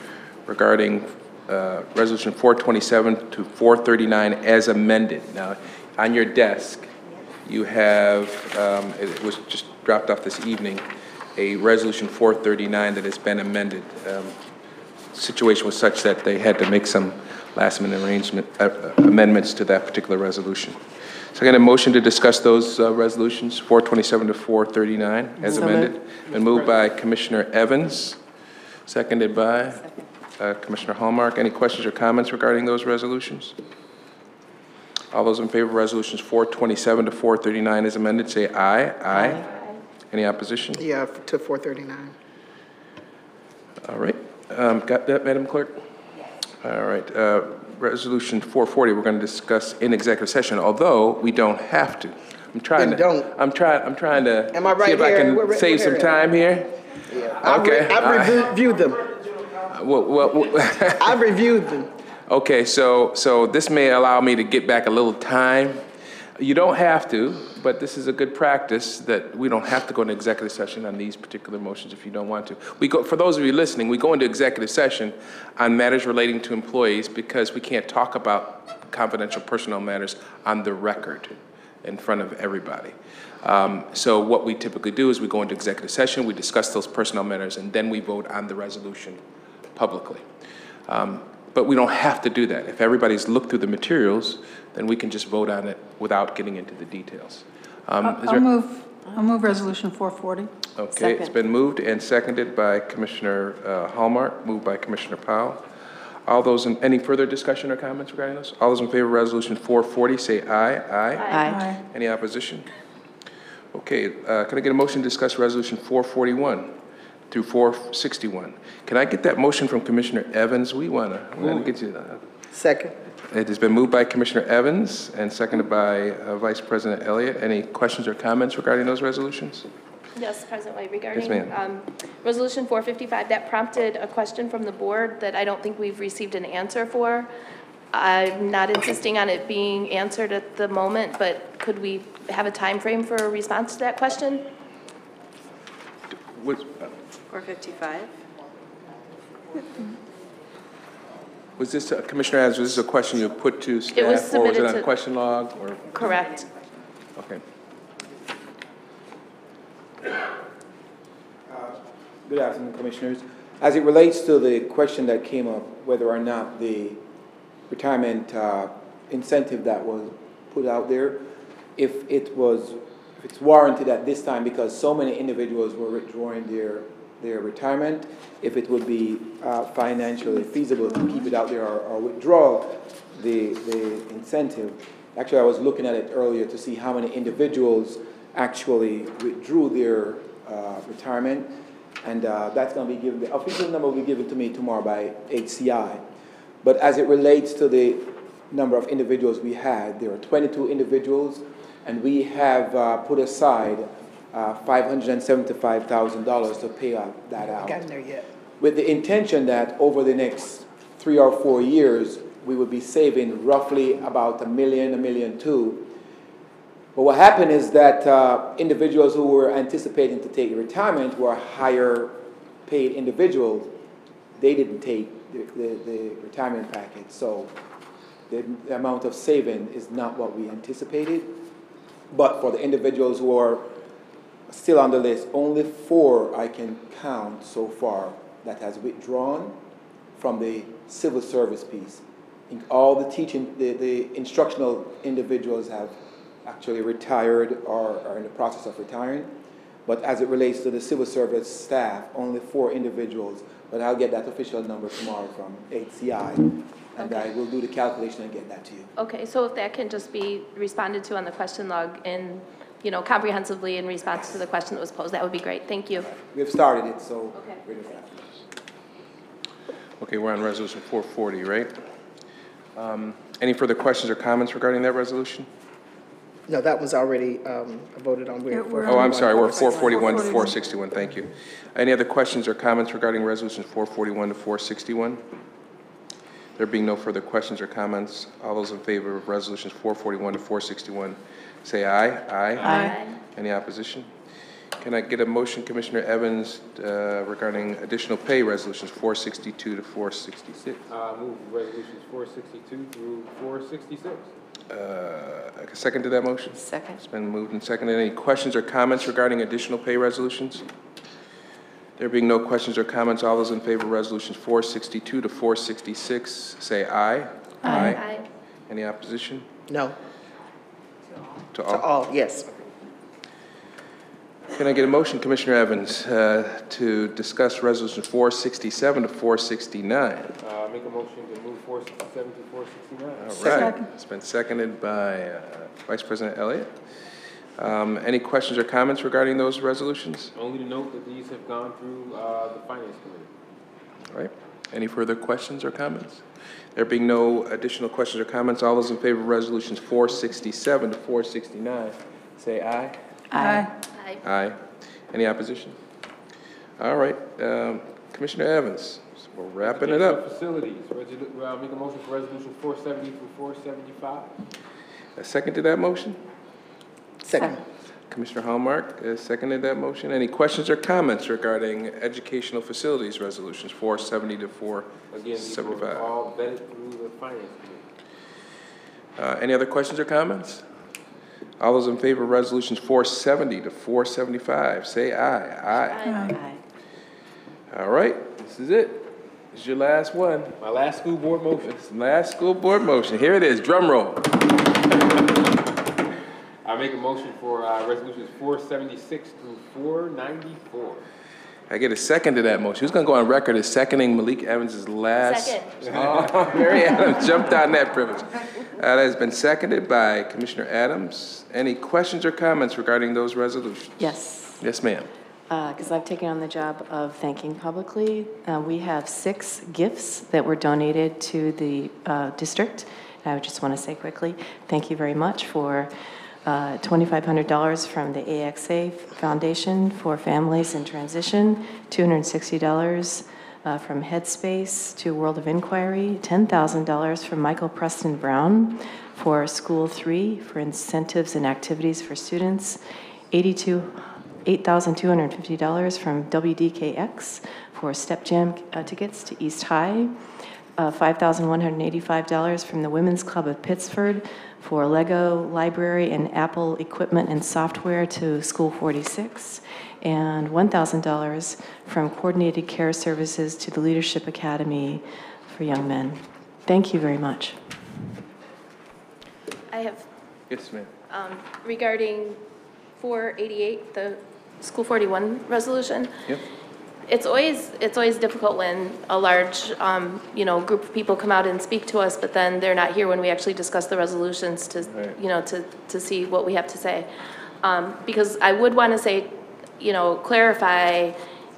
regarding Resolution 427 to 439 as amended. Now, on your desk, you have, it was just dropped off this evening, a Resolution 439 that has been amended. Situation was such that they had to make some last-minute amendments to that particular resolution. So I got a motion to discuss those resolutions, 427 to 439, as amended. Been moved by Commissioner Evans, seconded by Commissioner Hallmark. Any questions or comments regarding those resolutions? All those in favor of resolutions 427 to 439 as amended, say aye. Aye. Any opposition? Yeah, to 439. All right. Got that, Madam Clerk? All right. Resolution 440 we're going to discuss in executive session, although we don't have to. I'm trying to Am I right see if I here? can save some time here. Yeah. Okay. I've reviewed them. I've reviewed them. Okay, so this may allow me to get back a little time. You don't have to, but this is a good practice that we don't have to go into executive session on these particular motions if you don't want to. For those of you listening, we go into executive session on matters relating to employees because we can't talk about confidential personnel matters on the record in front of everybody. So what we typically do is we go into executive session, we discuss those personnel matters, and then we vote on the resolution publicly. But we don't have to do that. If everybody's looked through the materials, then we can just vote on it without getting into the details. I'll move Resolution 440. Okay, it's been moved and seconded by Commissioner Hallmark, moved by Commissioner Powell. All those in, any further discussion or comments regarding this? All those in favor of Resolution 440 say aye. Aye. Aye. Any opposition? Okay, can I get a motion to discuss Resolution 441 through 461? Can I get that motion from Commissioner Evans? We want to get you that. Second. It has been moved by Commissioner Evans and seconded by Vice President Elliott. Any questions or comments regarding those resolutions? Yes, President White, regarding ma'am. Resolution 455, that prompted a question from the board that I don't think we've received an answer for. I'm not insisting on it being answered at the moment, but could we have a time frame for a response to that question? 455. Was this, Commissioner Adams, was this a question you put to staff? It was or was submitted it on to- a question log? Or? Correct. Okay. Good afternoon, Commissioners. As it relates to the question that came up, whether or not the retirement incentive that was put out there, if it's warranted at this time because so many individuals were withdrawing their retirement, if it would be financially feasible to keep it out there or withdraw the incentive. Actually, I was looking at it earlier to see how many individuals actually withdrew their retirement, and that's going to be given, the official number will be given to me tomorrow by HCI. But as it relates to the number of individuals we had, there are 22 individuals, and we have put aside $575,000 to pay that out. Gotten there yet? With the intention that over the next 3 or 4 years, we would be saving roughly about $1 million, $1.2 million. But what happened is that individuals who were anticipating to take retirement were higher paid individuals. They didn't take the retirement package. So the amount of saving is not what we anticipated. But for the individuals who are still on the list, only 4 I can count so far that has withdrawn from the civil service piece. All the teaching, the instructional individuals have actually retired or are in the process of retiring. But as it relates to the civil service staff, only 4 individuals. But I'll get that official number tomorrow from HCI, and I will do the calculation and get that to you. Okay, so if that can just be responded to on the question log and, comprehensively in response to the question that was posed, that would be great. Thank you. We've started it, so we're just after. Okay, we're on Resolution 440, right? Any further questions or comments regarding that resolution? No, that was already voted on. Oh, I'm sorry, we're 441 to 461, thank you. Any other questions or comments regarding Resolution 441 to 461? There being no further questions or comments, all those in favor of Resolutions 441 to 461, say aye. Aye. Aye. Any opposition? Can I get a motion, Commissioner Evans, regarding additional pay Resolutions 462 to 466? Move Resolutions 462 through 466. A second to that motion? Second. It's been moved and seconded. Any questions or comments regarding additional pay resolutions? There being no questions or comments, all those in favor of resolutions 462 to 466, say aye. Aye. Any opposition? No. To all? To all, yes. Can I get a motion, Commissioner Evans, to discuss resolution 467 to 469? Make a motion to move 467 to 469. All right. Second. It's been seconded by Vice President Elliott. Any questions or comments regarding those resolutions? Only to note that these have gone through the Finance Committee. All right. Any further questions or comments? There being no additional questions or comments, all those in favor of resolutions 467 to 469, say aye. Aye. Aye. Aye. Any opposition? All right. Commissioner Evans, we're wrapping it up. Facilities, make a motion for resolution 470 through 475. A second to that motion? Second. Commissioner Hallmark seconded that motion. Any questions or comments regarding educational facilities resolutions 470 to 475? Again, these were all vetted through the Finance Committee. Any other questions or comments? All those in favor of resolutions 470 to 475, say aye. Aye. Aye. All right, this is it. It's your last one. My last school board motion. It's the last school board motion. Here it is. Drum roll. I make a motion for resolutions 476 through 494. I get a second to that motion. Who's going to go on record as seconding Malik Evans' last? Second. Oh, Mary Adams jumped on that privilege. That has been seconded by Commissioner Adams. Any questions or comments regarding those resolutions? Yes. Yes, ma'am. Because I've taken on the job of thanking publicly. We have 6 gifts that were donated to the district. And I just want to say quickly, thank you very much for $2,500 from the AXA Foundation for Families in Transition, $260 from Headspace to World of Inquiry, $10,000 from Michael Preston Brown for School 3 for incentives and activities for students, $8,250 from WDKX for Step Jam tickets to East High, $5,185 from the Women's Club of Pittsford for Lego library and Apple equipment and software to School 46, and $1,000 from Coordinated Care Services to the Leadership Academy for Young Men. Thank you very much. I have, Yes, ma'am. regarding 488, the School 41 resolution. Yep. It's always difficult when a large, group of people come out and speak to us, but then they're not here when we actually discuss the resolutions to, to see what we have to say. Because I would want to say, clarify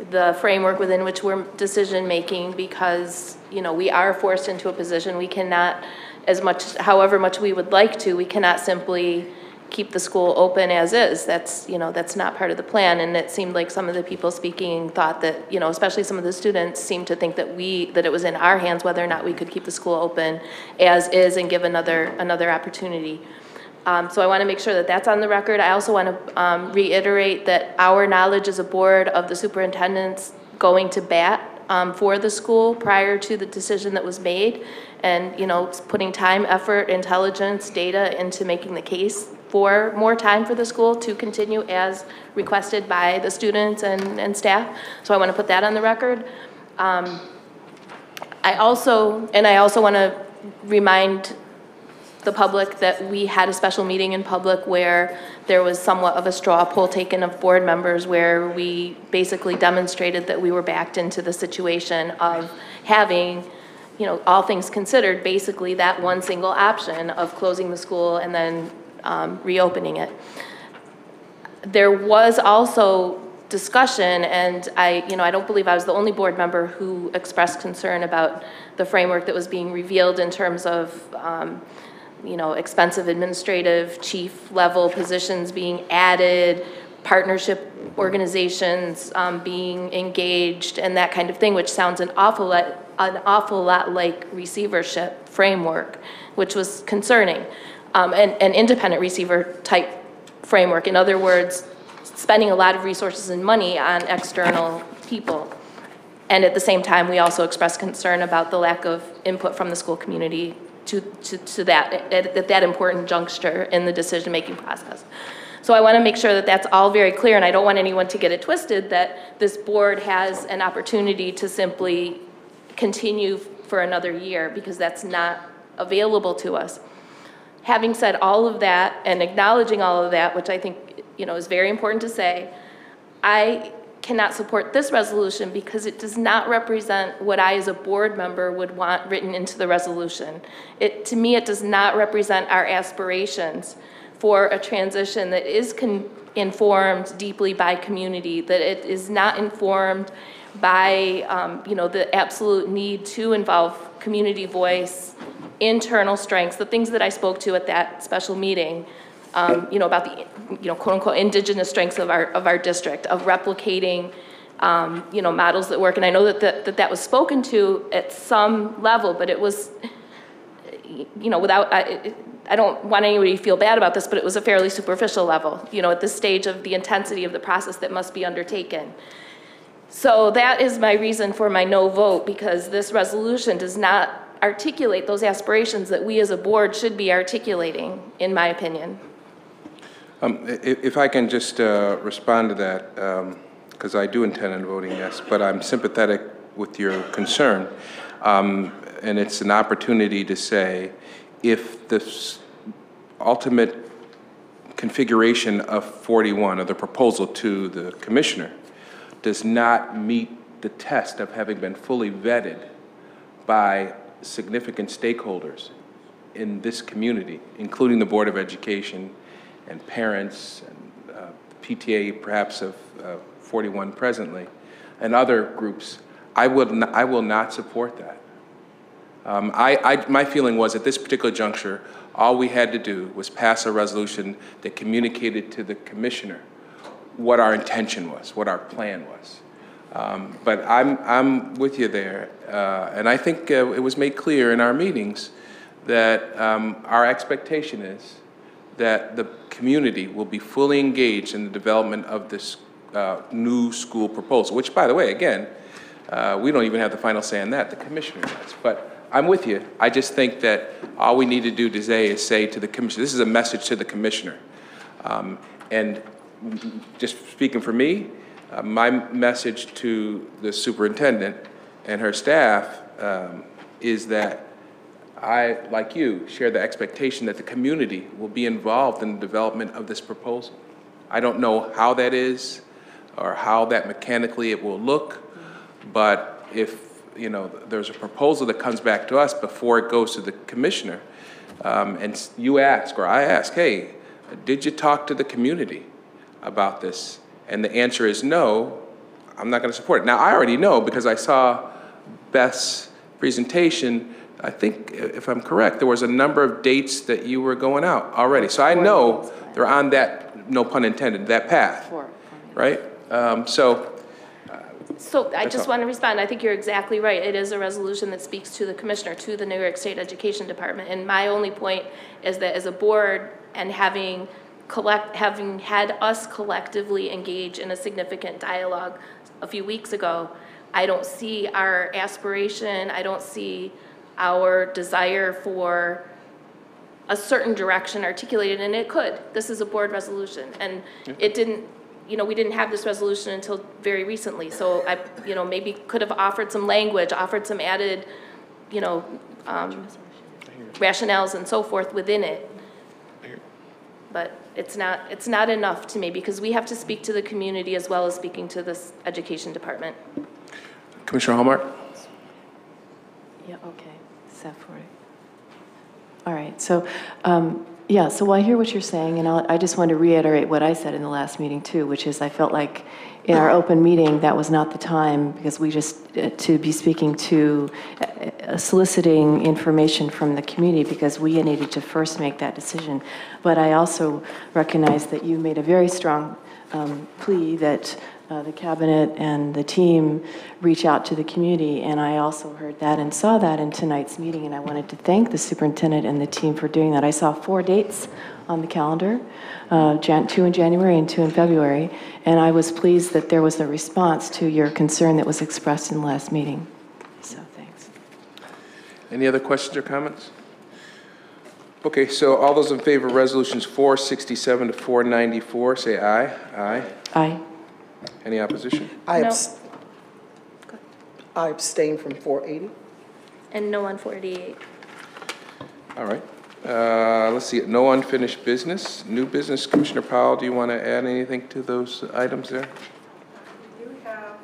the framework within which we're decision-making, because, we are forced into a position. We cannot, however much we would like to, we cannot simply keep the school open as is. That's not part of the plan. And it seemed like some of the people speaking thought that, especially some of the students seemed to think that it was in our hands whether or not we could keep the school open as is and give another opportunity. So I want to make sure that that's on the record. I also want to reiterate that our knowledge as a board of the superintendent's going to bat for the school prior to the decision that was made, and putting time, effort, intelligence, data into making the case for more time for the school to continue as requested by the students and staff. So I want to put that on the record. I also want to remind the public that we had a special meeting in public where there was somewhat of a straw poll taken of board members, where we basically demonstrated that we were backed into the situation of having, all things considered, basically that one single option of closing the school and then reopening it. There was also discussion, and I don't believe I was the only board member who expressed concern about the framework that was being revealed in terms of expensive administrative chief level positions being added, partnership organizations being engaged, and that kind of thing, which sounds an awful lot like receivership framework, which was concerning. An independent receiver type framework. In other words, spending a lot of resources and money on external people. And at the same time, we also expressed concern about the lack of input from the school community to that, at that important juncture in the decision-making process. So I want to make sure that that's all very clear, and I don't want anyone to get it twisted that this board has an opportunity to simply continue for another year, because that's not available to us. Having said all of that and acknowledging all of that, which I think is very important to say, I cannot support this resolution because it does not represent what I as a board member would want written into the resolution. To me, it does not represent our aspirations for a transition that is informed deeply by community, that it is not informed by the absolute need to involve community voice, internal strengths, the things that I spoke to at that special meeting, about the quote unquote indigenous strengths of our district, of replicating models that work. And I know that was spoken to at some level, but it was I don't want anybody to feel bad about this, but it was a fairly superficial level, at this stage of the intensity of the process that must be undertaken. So that is my reason for my no vote, because this resolution does not articulate those aspirations that we as a board should be articulating, in my opinion. If I can just respond to that, because I do intend on voting yes, but I'm sympathetic with your concern. And it's an opportunity to say, if the ultimate configuration of 41, or the proposal to the commissioner, does not meet the test of having been fully vetted by significant stakeholders in this community, including the Board of Education and parents and PTA perhaps of 41 presently, and other groups, I will not support that. My feeling was at this particular juncture, all we had to do was pass a resolution that communicated to the commissioner what our intention was, what our plan was. But I'm with you there, and I think it was made clear in our meetings that our expectation is that the community will be fully engaged in the development of this new school proposal, which, by the way, again, we don't even have the final say on that, the commissioner does. But I'm with you. I just think that all we need to do today is say to the commissioner, this is a message to the commissioner. And just speaking for me, my message to the superintendent and her staff is that I, like you, share the expectation that the community will be involved in the development of this proposal. I don't know how that is or how that mechanically it will look, but if there's a proposal that comes back to us before it goes to the commissioner, and you ask or I ask, hey, did you talk to the community about this? And the answer is no, I'm not going to support it. Now, I already know because I saw Beth's presentation. I think, if I'm correct, there was a number of dates that you were going out already. So I know they're on that, no pun intended, that path, right? So I just want to respond. I think you're exactly right. It is a resolution that speaks to the commissioner, to the New York State Education Department. And my only point is that as a board and having had us collectively engage in a significant dialogue a few weeks ago, I don't see our aspiration, I don't see our desire for a certain direction articulated, and it could. This is a board resolution, and it didn't, we didn't have this resolution until very recently, so I, maybe could have offered some language, offered some added, rationales and so forth within it. But it's not enough to me, because we have to speak to the community as well as speaking to this education department. Commissioner Hallmark? Yeah, okay. All right, so, so I hear what you're saying, and I just want to reiterate what I said in the last meeting too, which is I felt like in our open meeting, that was not the time, because we just, to be speaking to, soliciting information from the community, because we needed to first make that decision. But I also recognize that you made a very strong plea that the cabinet and the team reach out to the community, and I also heard that and saw that in tonight's meeting, and I wanted to thank the superintendent and the team for doing that. I saw 4 dates on the calendar, 2 in January and 2 in February, and I was pleased that there was a response to your concern that was expressed in the last meeting. So thanks. Any other questions or comments? Okay, so all those in favor of resolutions 467 to 494, say aye. Aye. Aye. Any opposition? I abstain from 480. And no on 488. All right. Let's see, no unfinished business. New business, Commissioner Powell, do you want to add anything to those items there? We do have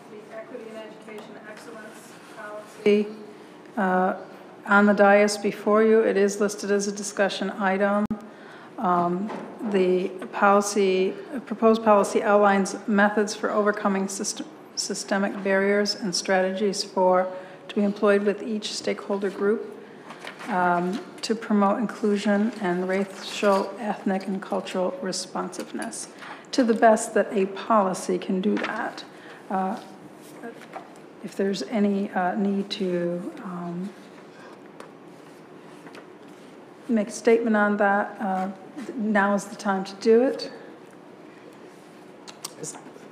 the Equity in Education Excellence policy on the dais before you. It is listed as a discussion item. The proposed policy outlines methods for overcoming systemic barriers and strategies to be employed with each stakeholder group to promote inclusion and racial, ethnic, and cultural responsiveness, to the best that a policy can do that. If there's any need to make a statement on that, now is the time to do it.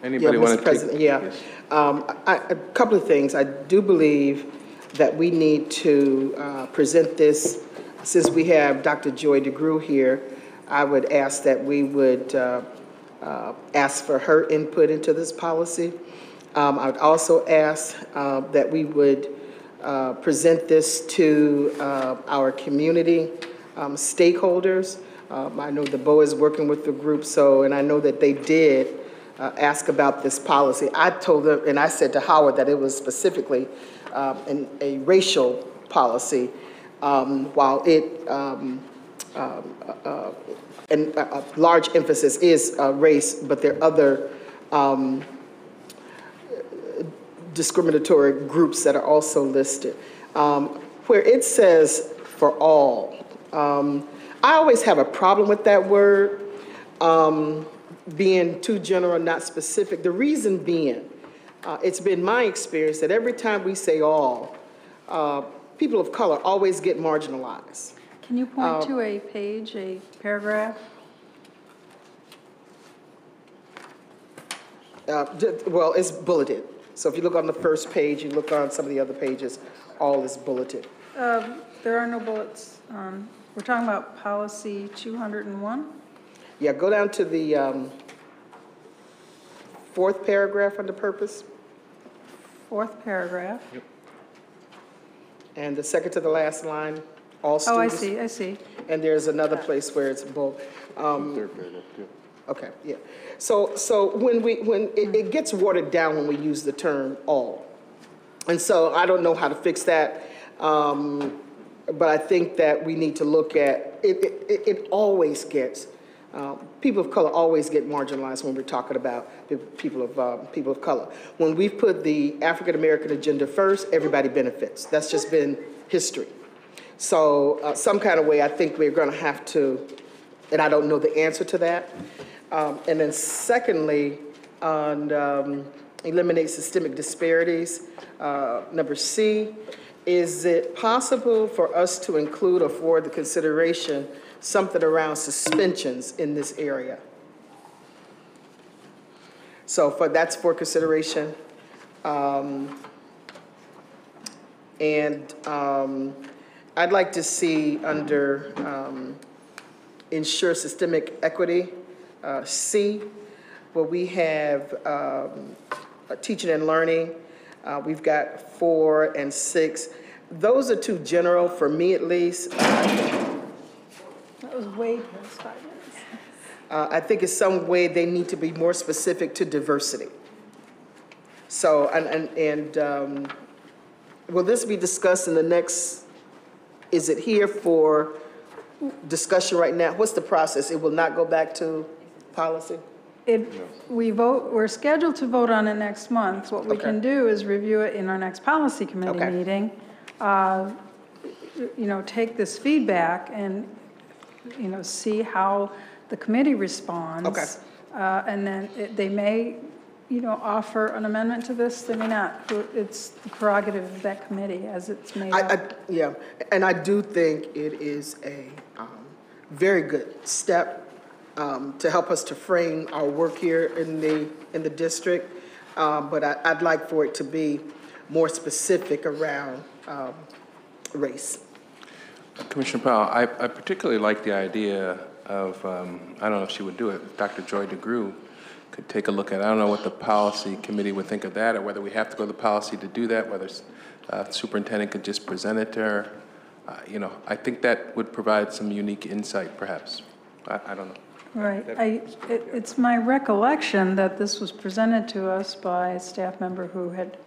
Anybody Mr. want to President, take? yeah. Yes. A couple of things. I do believe that we need to present this, since we have Dr. Joy DeGrew here. I would ask that we would ask for her input into this policy. I would also ask that we would present this to our community stakeholders. I know the BOA is working with the group, and I know that they did ask about this policy. I told them, and I said to Howard that it was specifically a racial policy, while it, and a large emphasis is race, but there are other discriminatory groups that are also listed. Where it says for all, I always have a problem with that word being too general, not specific. The reason being, it's been my experience that every time we say all, people of color always get marginalized. Can you point to a page, a paragraph? Well, it's bulleted. So if you look on the first page, you look on some of the other pages, all is bulleted. There are no bullets. We're talking about policy 201? Yeah, go down to the fourth paragraph under purpose. Fourth paragraph. Yep. And the second to the last line, all students. Oh, I see. And there's another place where it's both. Third paragraph, too. Okay, yeah. So when it gets watered down when we use the term all. And so I don't know how to fix that, but I think that we need to look at, it always gets, people of color always get marginalized when we're talking about the people of color. When we've put the African American agenda first, everybody benefits. That's just been history. So some kind of way, I think we're gonna have to, and I don't know the answer to that. And then secondly, on eliminate systemic disparities, number C, is it possible for us to include or for the consideration something around suspensions in this area? So that's for consideration. I'd like to see under ensure systemic equity, C, where we have teaching and learning. We've got 4 and 6. Those are too general for me, at least. That was way past 5 minutes. I think in some way they need to be more specific to diversity. So, will this be discussed in the next, is it here for discussion right now? What's the process? It will not go back to policy? We're scheduled to vote on it next month. What we can do is review it in our next policy committee meeting. Take this feedback and, see how the committee responds. And then they may, offer an amendment to this, they may not. It's the prerogative of that committee as it's made up. Yeah, and I do think it is a very good step to help us to frame our work here in the district. But I'd like for it to be more specific around race. Commissioner Powell, I particularly like the idea of, I don't know if she would do it, Dr. Joy DeGruy could take a look at it. I don't know what the policy committee would think of that, or whether we have to go to the policy to do that, whether superintendent could just present it to her. I think that would provide some unique insight, perhaps. I don't know. Right. It's my recollection that this was presented to us by a staff member who had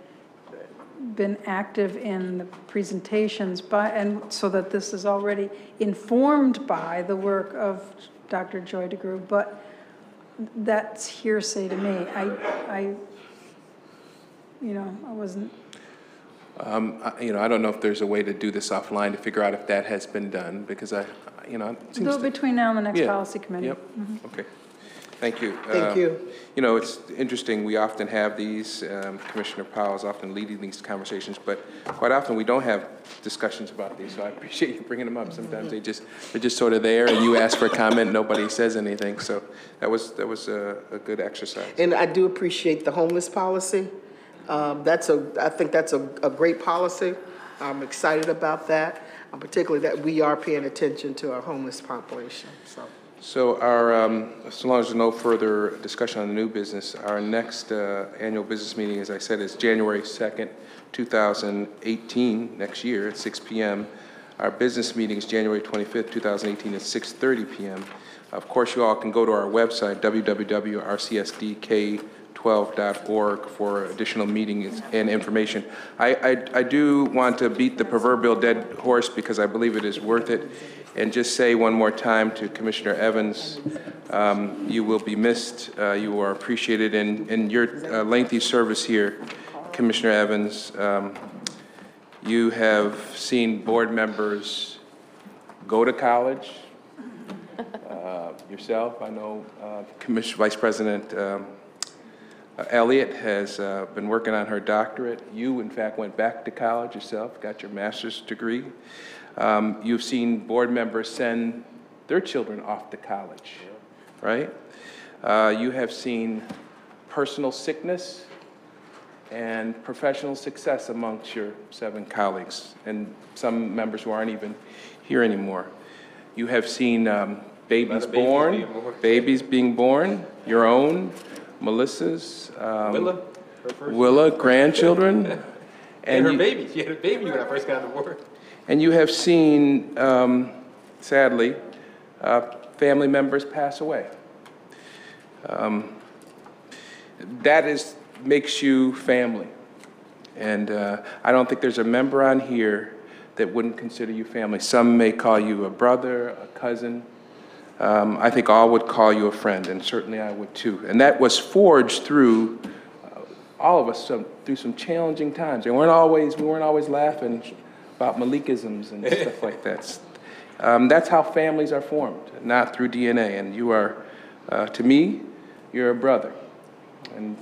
been active in the presentations and so that this is already informed by the work of Dr. Joy DeGruy, but that's hearsay to me. I wasn't. I don't know if there's a way to do this offline to figure out if that has been done, because it seems do it between now and the next policy committee. Yep. Mm-hmm. Okay. Thank you. Thank you. It's interesting. We often have these. Commissioner Powell is often leading these conversations, but quite often we don't have discussions about these. So I appreciate you bringing them up. Sometimes they're just sort of there, and you ask for a comment, nobody says anything. So that was a good exercise. And I do appreciate the homeless policy. I think that's a great policy. I'm excited about that, particularly that we are paying attention to our homeless population. So our, as long as there's no further discussion on the new business, our next annual business meeting, as I said, is January 2nd, 2018, next year at 6 p.m. Our business meeting is January 25th, 2018 at 6:30 p.m. Of course, you all can go to our website, www.rcsdk12.org, for additional meetings and information. I do want to beat the proverbial dead horse because I believe it is worth it, and just say one more time to Commissioner Evans, you will be missed. You are appreciated in your lengthy service here, Commissioner Evans. You have seen board members go to college. Yourself, I know Vice President Elliott has been working on her doctorate. You, in fact, went back to college yourself, got your master's degree. You've seen board members send their children off to college, right? You have seen personal sickness and professional success amongst your 7 colleagues, and some members who aren't even here anymore. You have seen babies being born, your own, Melissa's, Willa, grandchildren. And her baby. She had a baby when I first got on the board. And you have seen, sadly, family members pass away. That makes you family. And I don't think there's a member on here that wouldn't consider you family. Some may call you a brother, a cousin. I think all would call you a friend, and certainly I would too. And that was forged through all of us through some challenging times. We weren't always laughing about Malikisms and stuff like that. That's how families are formed, not through DNA. And you are, to me, you're a brother. And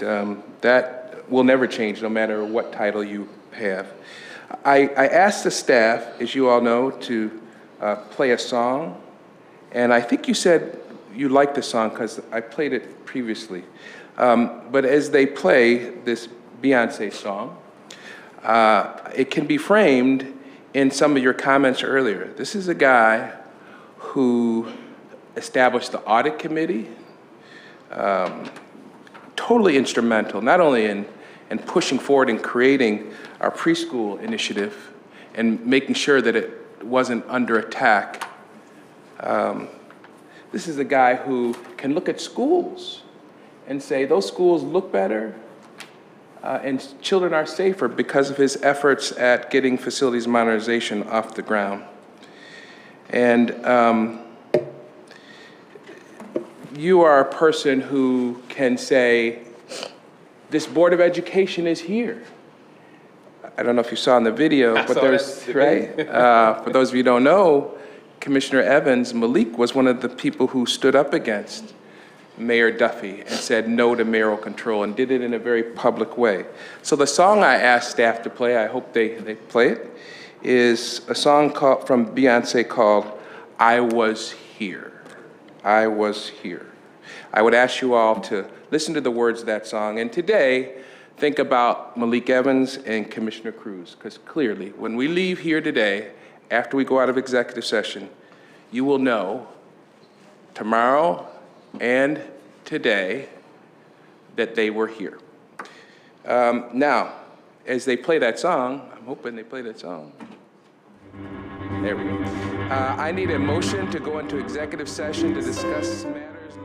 that will never change, no matter what title you have. I asked the staff, as you all know, to play a song. And I think you said you liked the song because I played it previously. But as they play this Beyonce song, it can be framed in some of your comments earlier. This is a guy who established the audit committee, totally instrumental, not only in pushing forward and creating our preschool initiative and making sure that it wasn't under attack. This is a guy who can look at schools and say those schools look better and children are safer because of his efforts at getting facilities modernization off the ground. And you are a person who can say, this Board of Education is here. I don't know if you saw in the video, but there's, right? For those of you who don't know, Commissioner Evans, Malik was one of the people who stood up against Mayor Duffy and said no to mayoral control, and did it in a very public way. So the song I asked staff to play, I hope they play it, is a song from Beyonce called I Was Here. I Was Here. I would ask you all to listen to the words of that song, and today, think about Malik Evans and Commissioner Cruz, because clearly, when we leave here today, after we go out of executive session, you will know tomorrow and today that they were here. Now, as they play that song, I'm hoping they play that song. There we go. I need a motion to go into executive session to discuss matters